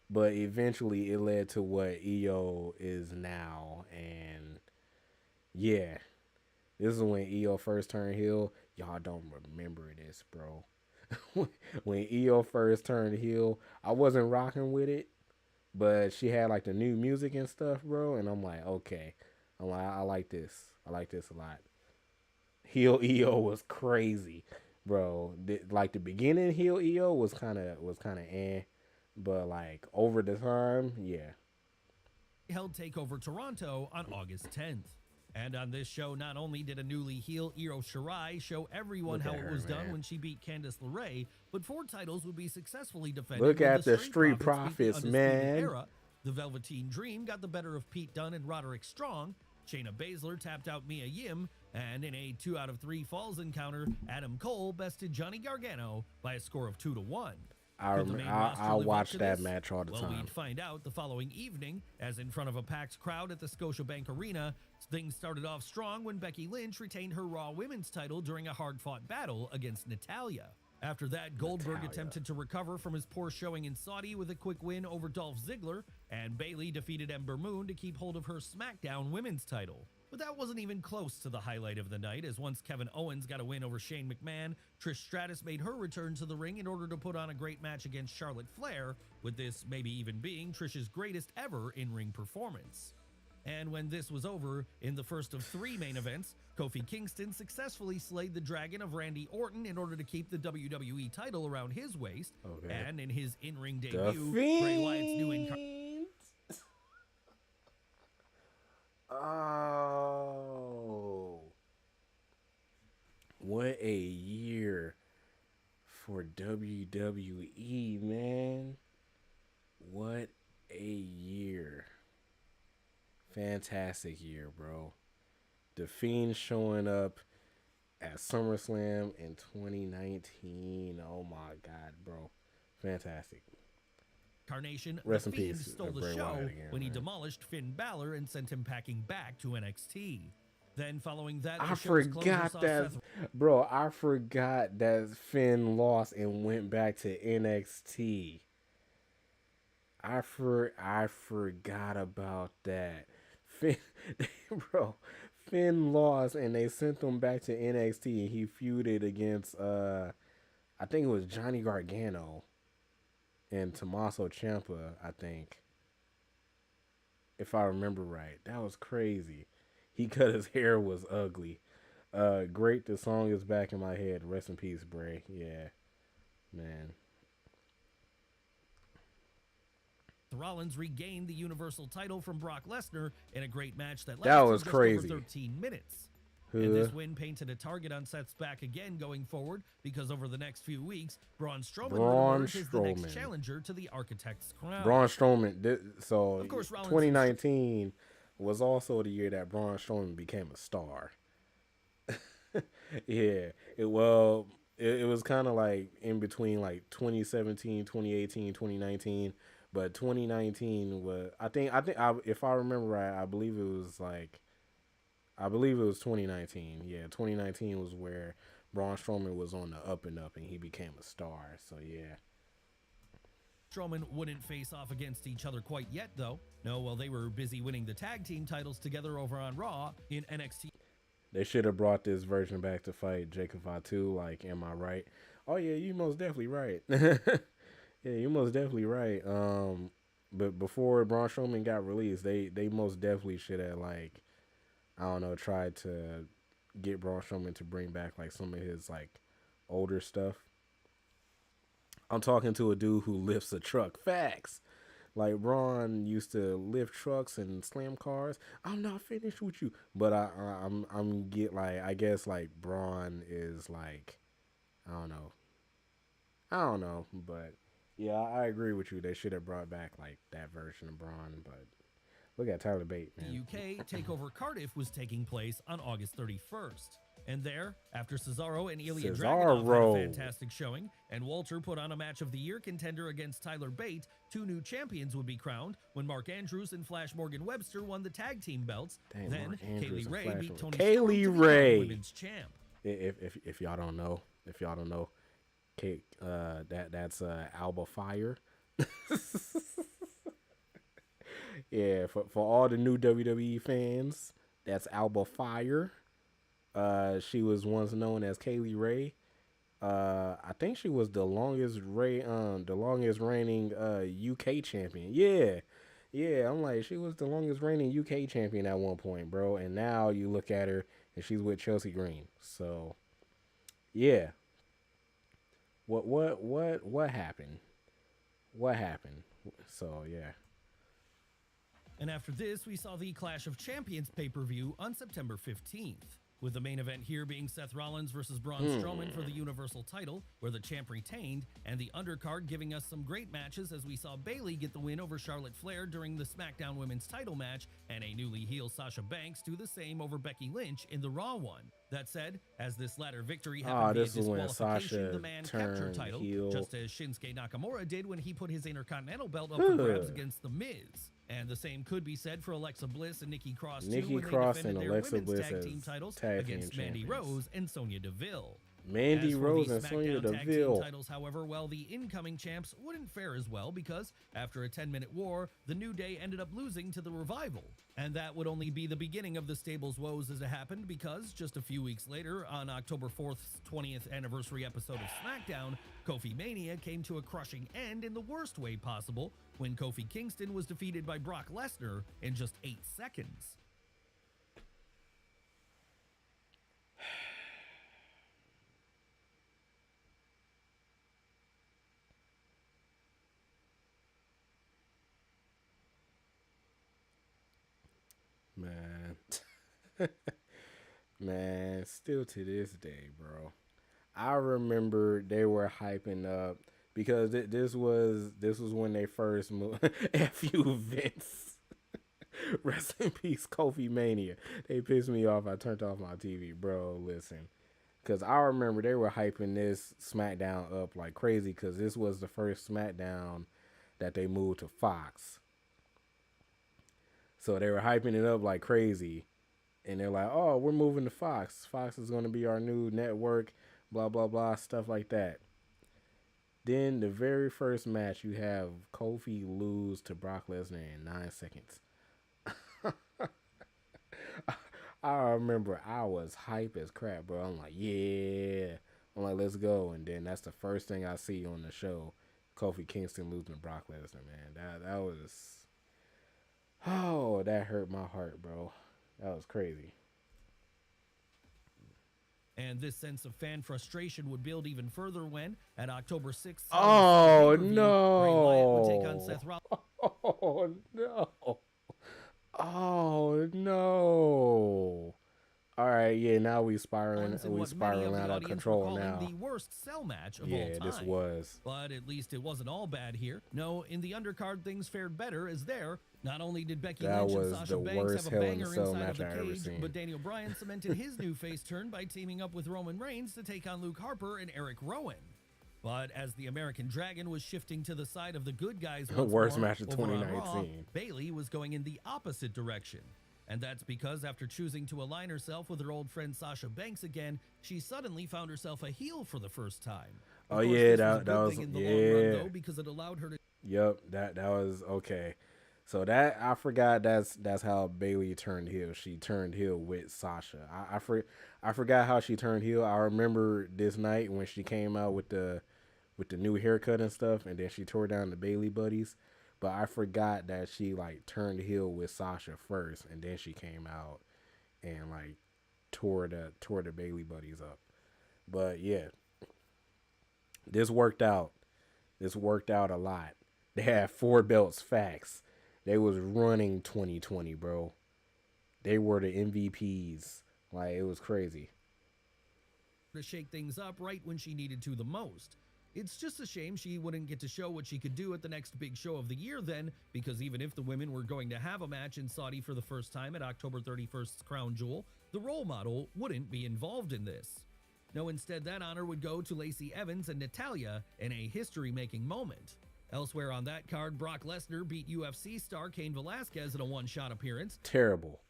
but eventually it led to what EO is now. And yeah, this is when EO first turned heel. Y'all don't remember this, bro. When EO first turned heel, I wasn't rocking with it, but she had like the new music and stuff, bro. And I'm like, okay, I like this. I like this a lot. Heel EO was crazy, bro. Like the beginning, heel EO was kind of but like over the time, yeah. held TakeOver Toronto on August 10th. And on this show, not only did a newly heel Io Shirai show everyone how it was done when she beat Candice LeRae, but 4 titles would be successfully defended. Look at the Street Street Profits, man. Era. The Velveteen Dream got the better of Pete Dunne and Roderick Strong. Shayna Baszler tapped out Mia Yim, and in a 2 out of 3 falls encounter, Adam Cole bested Johnny Gargano by a score of 2-1. I watched that match all the Well, time. we'd find out the following evening, as in front of a packed crowd at the Scotiabank Arena, things started off strong when Becky Lynch retained her Raw Women's title during a hard-fought battle against Natalya. After that, Goldberg attempted to recover from his poor showing in Saudi with a quick win over Dolph Ziggler, and Bayley defeated Ember Moon to keep hold of her SmackDown Women's title. But that wasn't even close to the highlight of the night, as once Kevin Owens got a win over Shane McMahon, Trish Stratus made her return to the ring in order to put on a great match against Charlotte Flair, with this maybe even being Trish's greatest ever in-ring performance. And when this was over, in the first of 3 main events, Kofi Kingston successfully slayed the Dragon of Randy Orton in order to keep the WWE title around his waist, and in his in-ring debut, Bray Wyatt's new incarnation. Oh, what a year for WWE, man. What a year. Fantastic year, bro. The Fiend showing up at SummerSlam in 2019. Oh my God, bro. Fantastic. Carnation, Rest the in Fiend peace, stole the Bray show Wyatt again, when he man. demolished Finn Balor and sent him packing back to NXT. Then following that, I the show's closer forgot saw that, Seth bro. I forgot that Finn lost and went back to NXT. I forgot about that. Finn, Finn lost and they sent him back to NXT and he feuded against I think it was Johnny Gargano and Tommaso Ciampa, I think. If I remember right. That was crazy. He cut his hair, was ugly. Great, the song is back in my head. Rest in peace, Bray. Yeah. Man. Rollins regained the Universal title from Brock Lesnar in a great match that That lasted was just crazy. over 13 minutes. And this win painted a target on Seth's back again going forward because over the next few weeks, Braun Strowman would emerge as the next challenger to the Architect's crown. Braun Strowman. So Of course, Rollins 2019 was also the year that Braun Strowman became a star. Yeah. It was kind of like in between like 2017, 2018, 2019. But 2019 was, if I remember right, I believe it was 2019. Yeah, 2019 was where Braun Strowman was on the up and up and he became a star. So, yeah. Strowman wouldn't face off against each other quite yet, though. No, while they were busy winning the tag team titles together over on Raw in NXT. They should have brought this version back to fight Jacob Fatu. Like, am I right? Oh, yeah, you most definitely right. Yeah, you're most definitely right. But before Braun Strowman got released, they most definitely should have, like, I don't know, tried to get Braun Strowman to bring back like some of his like older stuff. I'm talking to a dude who lifts a truck. Facts. Like Braun used to lift trucks and slam cars. I'm not finished with you, but I'm get like I guess like Braun is like I don't know, but yeah, I agree with you. They should have brought back like that version of Braun, but look at Tyler Bate, man. The UK Takeover Cardiff was taking place on August 31st. And there, after Cesaro and Ilya Dragunov had a fantastic showing, and Walter put on a match of the year contender against Tyler Bate, 2 new champions would be crowned when Mark Andrews and Flash Morgan Webster won the tag team belts. Dang, then Kaylee Ray beat Toni Storm Kaylee to Ray, become women's champ. If y'all don't know, that's Alba Fire. Yeah, for all the new WWE fans, that's Alba Fire. She was once known as Kaylee Ray. I think she was the longest reigning UK champion. Yeah. I'm like, she was the longest reigning UK champion at one point, bro. And now you look at her and she's with Chelsea Green. So, yeah. What happened? What happened? So yeah. And after this, we saw the Clash of Champions pay-per-view on September 15th. With the main event here being Seth Rollins versus Braun Strowman for the Universal title, where the champ retained, and the undercard giving us some great matches as we saw Bayley get the win over Charlotte Flair during the SmackDown Women's title match, and a newly heel Sasha Banks do the same over Becky Lynch in the Raw one. That said, as this latter victory happened via disqualification, the man captured title, just as Shinsuke Nakamura did when he put his Intercontinental belt up for grabs against The Miz. And the same could be said for Alexa Bliss and Nikki Cross too, when they defended their women's tag team titles against Mandy Rose and Sonya Deville. Mandy Rose and Sonya Deville. Titles, however, well, the incoming champs wouldn't fare as well because after a 10-minute war, the New Day ended up losing to the Revival. And that would only be the beginning of the stable's woes as it happened because just a few weeks later, on October 4th's 20th anniversary episode of SmackDown, Kofi Mania came to a crushing end in the worst way possible when Kofi Kingston was defeated by Brock Lesnar in just 8 seconds. Man, still to this day, bro. I remember they were hyping up because this was when they first moved. F.U. Vince. Rest in peace, Kofi Mania. They pissed me off. I turned off my TV, bro. Listen, because I remember they were hyping this SmackDown up like crazy because this was the first SmackDown that they moved to Fox. So they were hyping it up like crazy. And they're like, oh, we're moving to Fox. Fox is going to be our new network, blah, blah, blah, stuff like that. Then the very first match, you have Kofi lose to Brock Lesnar in 9 seconds. I remember I was hype as crap, bro. I'm like, yeah. I'm like, let's go. And then that's the first thing I see on the show, Kofi Kingston losing to Brock Lesnar, man. That was... Oh, that hurt my heart, bro. That was crazy. And this sense of fan frustration would build even further when, at October 6th, oh no! Bray Wyatt would take on Seth Rollins. Oh no! Oh no! All right, yeah. Now we spiraling out of control now. The worst cell match of all time. Yeah, this was. But at least it wasn't all bad here. No, in the undercard things fared better, as there. Not only did Becky Lynch and Sasha Banks have a banger inside of the cage, but Daniel Bryan cemented his new face turn by teaming up with Roman Reigns to take on Luke Harper and Eric Rowan. But as the American Dragon was shifting to the side of the good guys once worst more, match of 2019. Raw, Bayley was going in the opposite direction. And that's because after choosing to align herself with her old friend Sasha Banks again, she suddenly found herself a heel for the first time. Oh yeah, that was in the long run, though, because it allowed her to. Yep, that was okay. So that I forgot that's how Bayley turned heel. She turned heel with Sasha. I forgot how she turned heel. I remember this night when she came out with the new haircut and stuff, and then she tore down the Bayley buddies. But I forgot that she like turned heel with Sasha first, and then she came out and like tore the Bayley buddies up. But yeah, this worked out. This worked out a lot. They had 4 belts, facts. They was running 2020, bro. They were the MVPs. Like, it was crazy. To shake things up right when she needed to the most. It's just a shame she wouldn't get to show what she could do at the next big show of the year then, because even if the women were going to have a match in Saudi for the first time at October 31st's Crown Jewel, the role model wouldn't be involved in this. No, instead that honor would go to Lacey Evans and Natalya in a history-making moment. Elsewhere on that card, Brock Lesnar beat UFC star Cain Velasquez in a one-shot appearance. Terrible.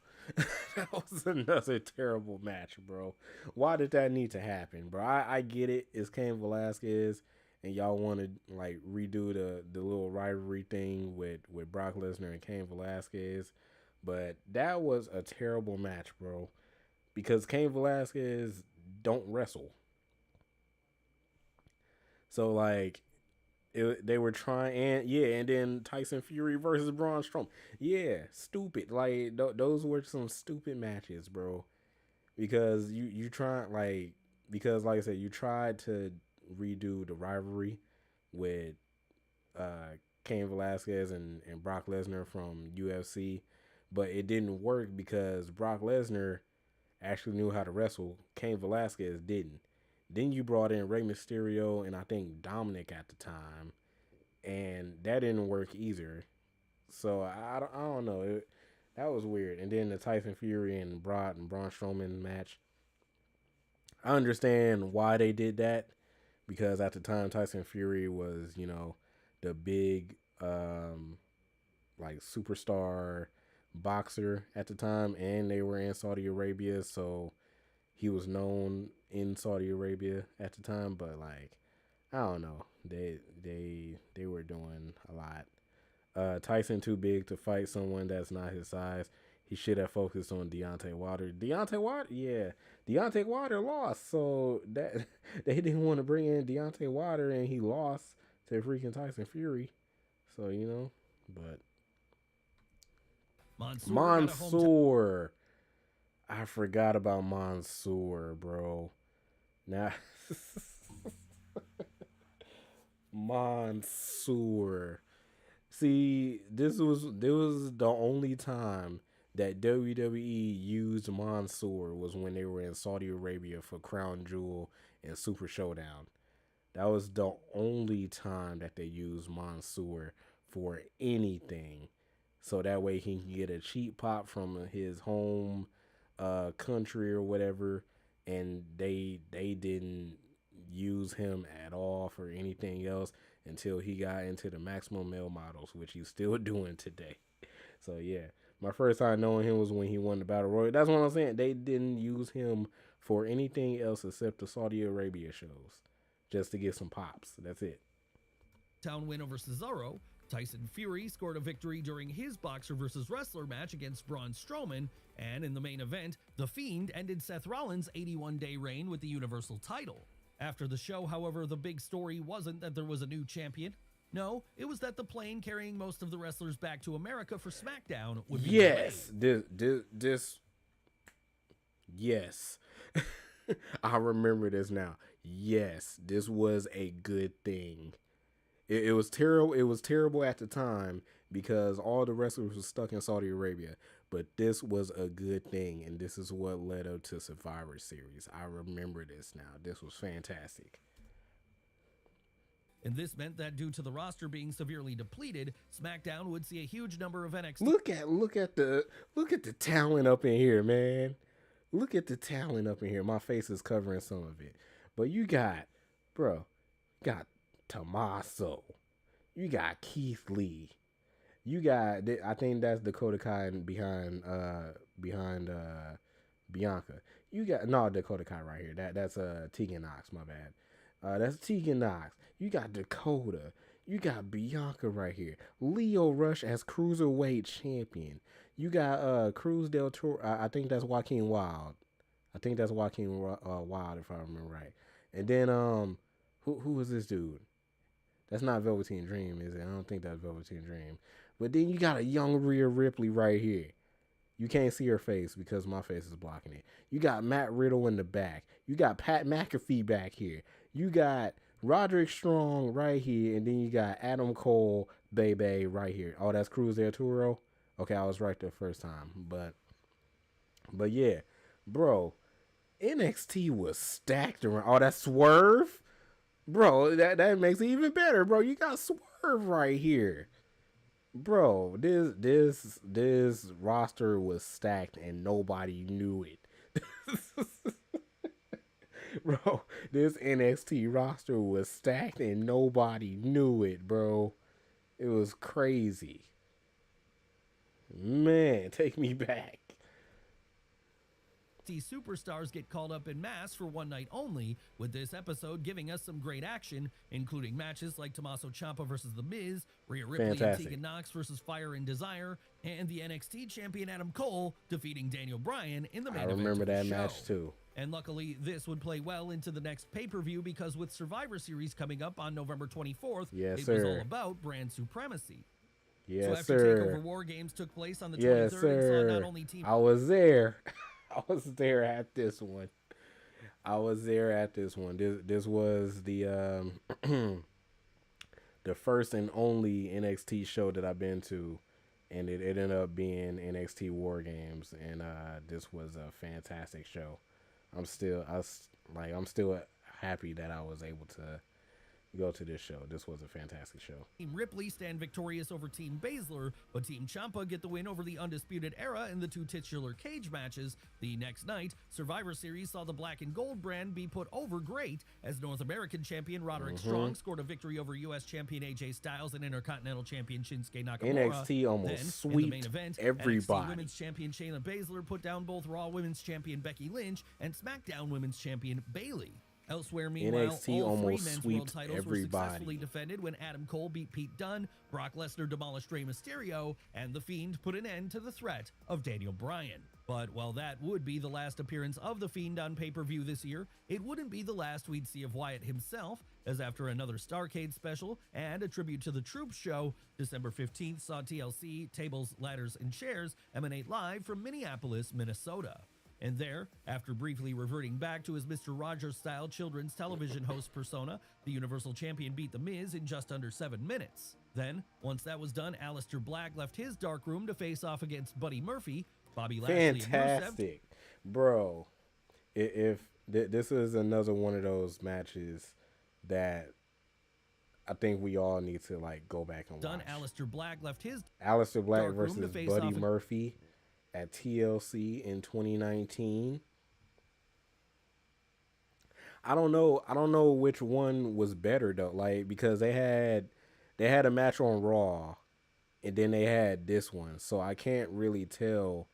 That was another terrible match, bro. Why did that need to happen, bro? I get it. It's Cain Velasquez, and y'all want to like redo the little rivalry thing with Brock Lesnar and Cain Velasquez, but that was a terrible match, bro. Because Cain Velasquez don't wrestle. So like, they were trying, and then Tyson Fury versus Braun Strowman. Yeah, stupid. Like those were some stupid matches, bro. Because you try because like I said, you tried to redo the rivalry with Cain Velasquez and Brock Lesnar from UFC, but it didn't work because Brock Lesnar actually knew how to wrestle. Cain Velasquez didn't. Then you brought in Rey Mysterio and I think Dominic at the time, and that didn't work either. So I don't know. That was weird. And then the Tyson Fury and Braun Strowman match. I understand why they did that, because at the time Tyson Fury was, the big like superstar boxer at the time, and they were in Saudi Arabia, so he was known in Saudi Arabia at the time. But like, I don't know, they were doing a lot. Tyson too big to fight someone that's not his size. He should have focused on Deontay Wilder. Deontay Wilder lost, so that they didn't want to bring in Deontay Wilder, and he lost to freaking Tyson Fury. So but Mansoor. I forgot about Mansoor, bro. Now, Mansoor. See, this was the only time that WWE used Mansoor was when they were in Saudi Arabia for Crown Jewel and Super Showdown. That was the only time that they used Mansoor for anything. So that way he can get a cheap pop from his home country or whatever, and they didn't use him at all for anything else until he got into the maximum male models, which he's still doing today. So yeah, my first time knowing him was when he won the Battle Royal. That's what I'm saying. They didn't use him for anything else except the Saudi Arabia shows, just to get some pops. That's it. Town win over Cesaro. Tyson Fury scored a victory during his boxer versus wrestler match against Braun Strowman, and in the main event, The Fiend ended Seth Rollins' 81-day reign with the Universal title. After the show, however, the big story wasn't that there was a new champion. No, it was that the plane carrying most of the wrestlers back to America for SmackDown would be delayed. Yes. I remember this now. Yes, this was a good thing. It was terrible. It was terrible at the time because all the wrestlers were stuck in Saudi Arabia. But this was a good thing, and this is what led up to Survivor Series. I remember this now. This was fantastic. And this meant that due to the roster being severely depleted, SmackDown would see a huge number of NXT. Look at the talent up in here, man. Look at the talent up in here. My face is covering some of it. But you got Tommaso. You got Keith Lee. You got, I think that's Dakota Kai behind Bianca. You got Dakota Kai right here. That's Tegan Knox. My bad. That's Tegan Knox. You got Dakota. You got Bianca right here. Lio Rush as Cruiserweight Champion. You got Cruz del Toro. I think that's Joaquin Wilde. Wild, if I remember right. And then who is this dude? That's not Velveteen Dream, is it? I don't think that's Velveteen Dream. But then you got a young Rhea Ripley right here. You can't see her face because my face is blocking it. You got Matt Riddle in the back. You got Pat McAfee back here. You got Roderick Strong right here, and then you got Adam Cole, baby, right here. Oh, that's Cruz Arturo. Okay, I was right the first time, but yeah, bro, NXT was stacked around. Oh, that's Swerve, bro. That makes it even better, bro. You got Swerve right here, bro. This roster was stacked and nobody knew it. Bro, this NXT roster was stacked and nobody knew it, bro. It was crazy. Man, take me back. Superstars get called up in mass for one night only, with this episode giving us some great action, including matches like Tommaso Ciampa versus The Miz, Rhea Ripley and Tegan Nox versus Fire and Desire, and the NXT champion Adam Cole defeating Daniel Bryan in the main event. I remember that show. match too. And luckily, this would play well into the next pay-per-view because with Survivor Series coming up on November 24th, it was all about brand supremacy. Yes, so after TakeOver War Games took place on the 23rd, and saw not only Team... I was there. I was there at this one. This was the the first and only NXT show that I've been to, and it ended up being NXT War Games, and this was a fantastic show. I'm still happy that I was able to go to this show. This was a fantastic show. Team Ripley stand victorious over Team Baszler, but Team Ciampa get the win over the Undisputed Era in the two titular cage matches. The next night, Survivor Series saw the Black and Gold brand be put over great as North American champion Roderick Strong scored a victory over U.S. champion AJ Styles and Intercontinental champion Shinsuke Nakamura. NXT almost swept in the main event, everybody. NXT Women's Champion Shayna Baszler put down both Raw Women's Champion Becky Lynch and SmackDown Women's Champion Bayley. Elsewhere, meanwhile, NXT all three almost men's world swept titles were successfully defended when Adam Cole beat Pete Dunne, Brock Lesnar demolished Rey Mysterio, and The Fiend put an end to the threat of Daniel Bryan. But while that would be the last appearance of The Fiend on pay-per-view this year, it wouldn't be the last we'd see of Wyatt himself, as after another Starrcade special and a tribute to the Troops show, December 15th saw TLC, Tables, Ladders, and Chairs emanate live from Minneapolis, Minnesota. And there, after briefly reverting back to his Mr. Rogers-style children's television host persona, the Universal Champion beat The Miz in just under 7 minutes. Then, once that was done, Aleister Black left his dark room to face off against Buddy Murphy, Bobby Lashley, fantastic, and Rusev. Bro. If this is another one of those matches that I think we all need to like go back and watch. Aleister Black left his Aleister Black dark room versus to face Buddy off Murphy at TLC in 2019. I don't know which one was better though, like because they had a match on Raw and then they had this one. So I can't really tell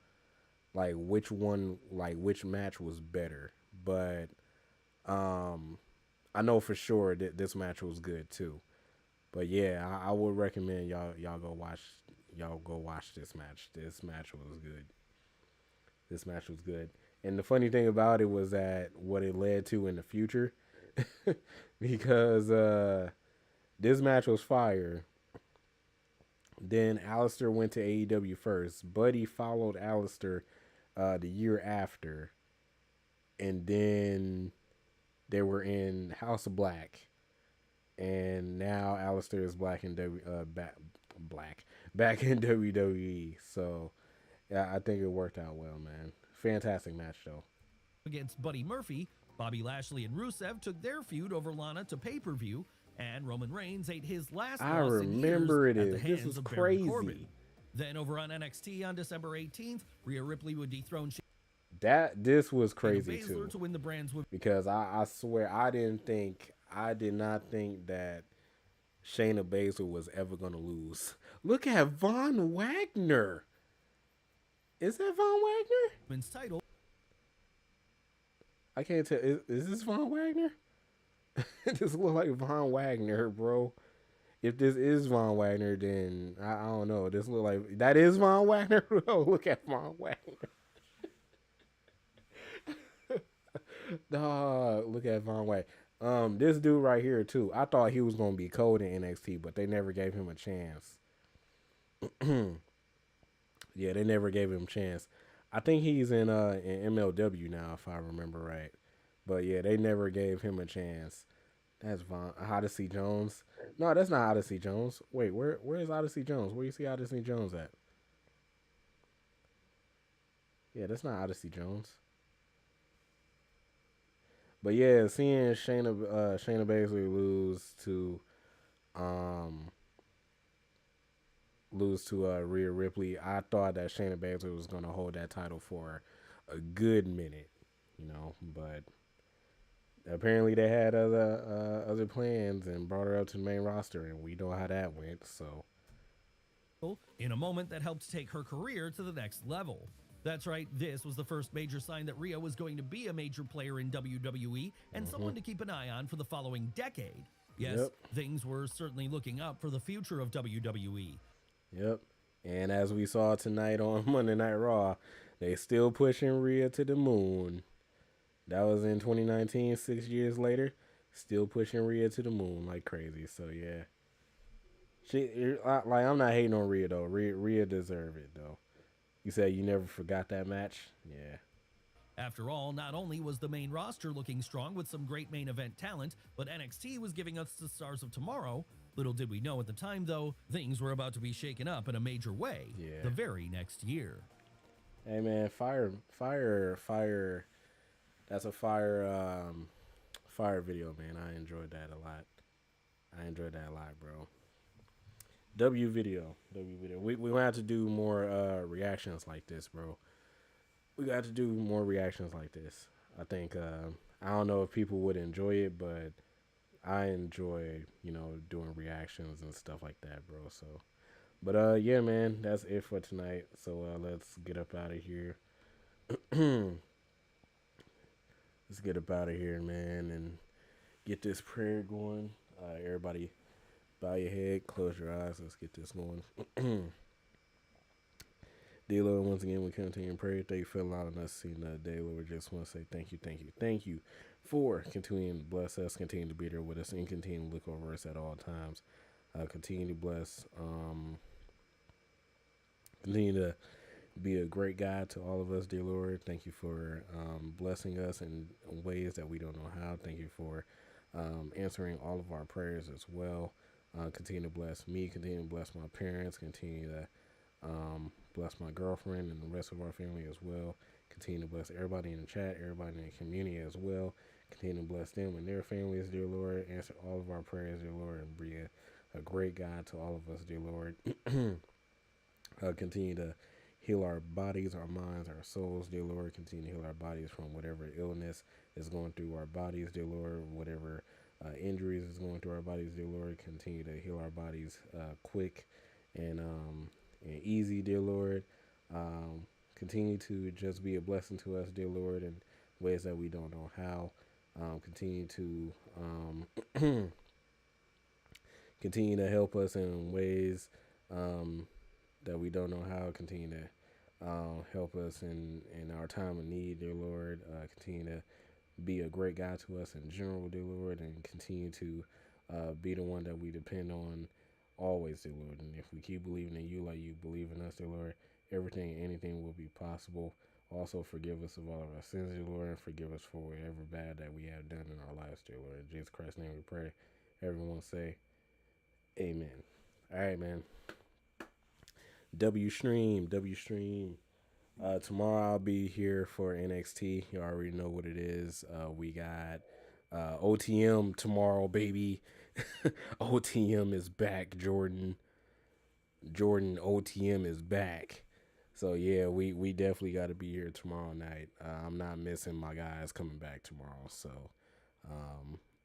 like which match was better. But I know for sure that this match was good too. But yeah, I would recommend y'all go watch this match. This match was good. And the funny thing about it was that what it led to in the future, because this match was fire. Then Aleister went to AEW first. Buddy followed Aleister the year after. And then they were in House of Black. And now Aleister is back in WWE. So yeah, I think it worked out well, man. Fantastic match though. Against Buddy Murphy, Bobby Lashley and Rusev took their feud over Lana to pay-per-view, and Roman Reigns ate his last I loss remember in it years is. at the This hands was of crazy. Baron Corbin. Then over on NXT on December 18th, Rhea Ripley would dethrone This was crazy Baszler too. to win the brand's Because I swear I did not think that Shayna Baszler was ever gonna lose. Look at Von Wagner. Is that Von Wagner? women's title. I can't tell. Is this Von Wagner? This look like Von Wagner, bro. If this is Von Wagner, then I don't know. This look like that is Von Wagner. Oh, look at Von Wagner. Dog, look at Von Wagner. This dude right here too. I thought he was gonna be cold in NXT, but they never gave him a chance. Yeah, they never gave him a chance. I think he's in MLW now, if I remember right. But yeah, they never gave him a chance. That's Von Odyssey Jones. No, that's not Odyssey Jones. Wait, where is Odyssey Jones? Where you see Odyssey Jones at? Yeah, that's not Odyssey Jones. But yeah, seeing Shayna Baszler um lose to Rhea Ripley, I thought that Shayna Baszler was gonna hold that title for a good minute, but apparently they had other plans and brought her up to the main roster, and we know how that went. So in a moment that helped take her career to the next level. That's right, this was the first major sign that Rhea was going to be a major player in WWE and someone to keep an eye on for the following decade. Yes, things were certainly looking up for the future of WWE. Yep. And as we saw tonight on Monday Night Raw, they still pushing Rhea to the moon. That was in 2019, 6 years later. Still pushing Rhea to the moon like crazy. So, yeah. I'm not hating on Rhea, though. Rhea deserve it, though. You said you never forgot that match? Yeah. After all, not only was the main roster looking strong with some great main event talent, but NXT was giving us the stars of tomorrow. Little did we know at the time, though, things were about to be shaken up in a major way the very next year. Hey, man, fire. That's a fire video, man. I enjoyed that a lot. Bro. W video. We gonna have to do more reactions like this, bro. We got to do more reactions like this. I think I don't know if people would enjoy it, but I enjoy, doing reactions and stuff like that, bro. So, but yeah, man, that's it for tonight. So let's get up out of here. Let's get up out of here, man, and get this prayer going. Everybody, bow your head, close your eyes. Let's get this going. Dear Lord, once again, we continue in prayer. Thank you for allowing us to see another day, Lord. We just want to say thank you for continuing to bless us, continue to be there with us, and continue to look over us at all times. Continue to bless, continue to be a great guide to all of us, dear Lord. Thank you for blessing us in ways that we don't know how. Thank you for answering all of our prayers as well. Continue to bless me, continue to bless my parents, continue to bless my girlfriend and the rest of our family as well. Continue to bless everybody in the chat, everybody in the community as well. Continue to bless them and their families, dear Lord. Answer all of our prayers, dear Lord, and be a great God to all of us, dear Lord. Continue to heal our bodies, our minds, our souls, dear Lord. Continue to heal our bodies from whatever illness is going through our bodies, dear Lord. Whatever injuries is going through our bodies, dear Lord. Continue to heal our bodies quick and easy, dear Lord. Continue to just be a blessing to us, dear Lord, in ways that we don't know how. Continue to continue to help us in ways that we don't know how. Continue to help us in our time of need, dear Lord. Continue to be a great God to us in general, dear Lord, and continue to be the one that we depend on always, dear Lord. And if we keep believing in you like you believe in us, dear Lord, everything and anything will be possible. Also forgive us of all of our sins, dear Lord, and forgive us for whatever bad that we have done in our lives, dear Lord. In Jesus Christ's name we pray. Everyone say amen. All right, man. W stream. Tomorrow I'll be here for NXT. You already know what it is. We got OTM tomorrow, baby. OTM is back, Jordan. OTM is back. So yeah, we definitely got to be here tomorrow night. I'm not missing my guys coming back tomorrow. So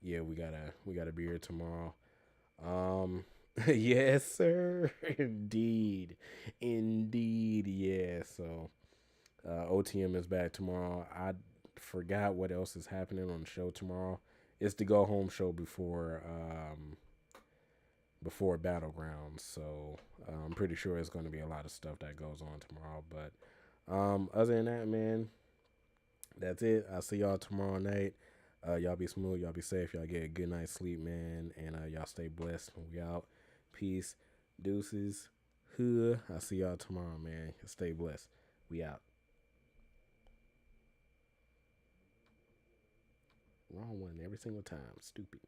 yeah, we gotta be here tomorrow. Yes, sir. Indeed. Yeah. So OTM is back tomorrow. I forgot what else is happening on the show tomorrow. It's the go home show before Battlegrounds. So I'm pretty sure it's going to be a lot of stuff that goes on tomorrow. But other than that, man, that's it. I'll see y'all tomorrow night. Y'all be smooth. Y'all be safe. Y'all get a good night's sleep, man. And y'all stay blessed. We out. Peace. Deuces. I'll see y'all tomorrow, man. Stay blessed. We out. Wrong one every single time. Stupid.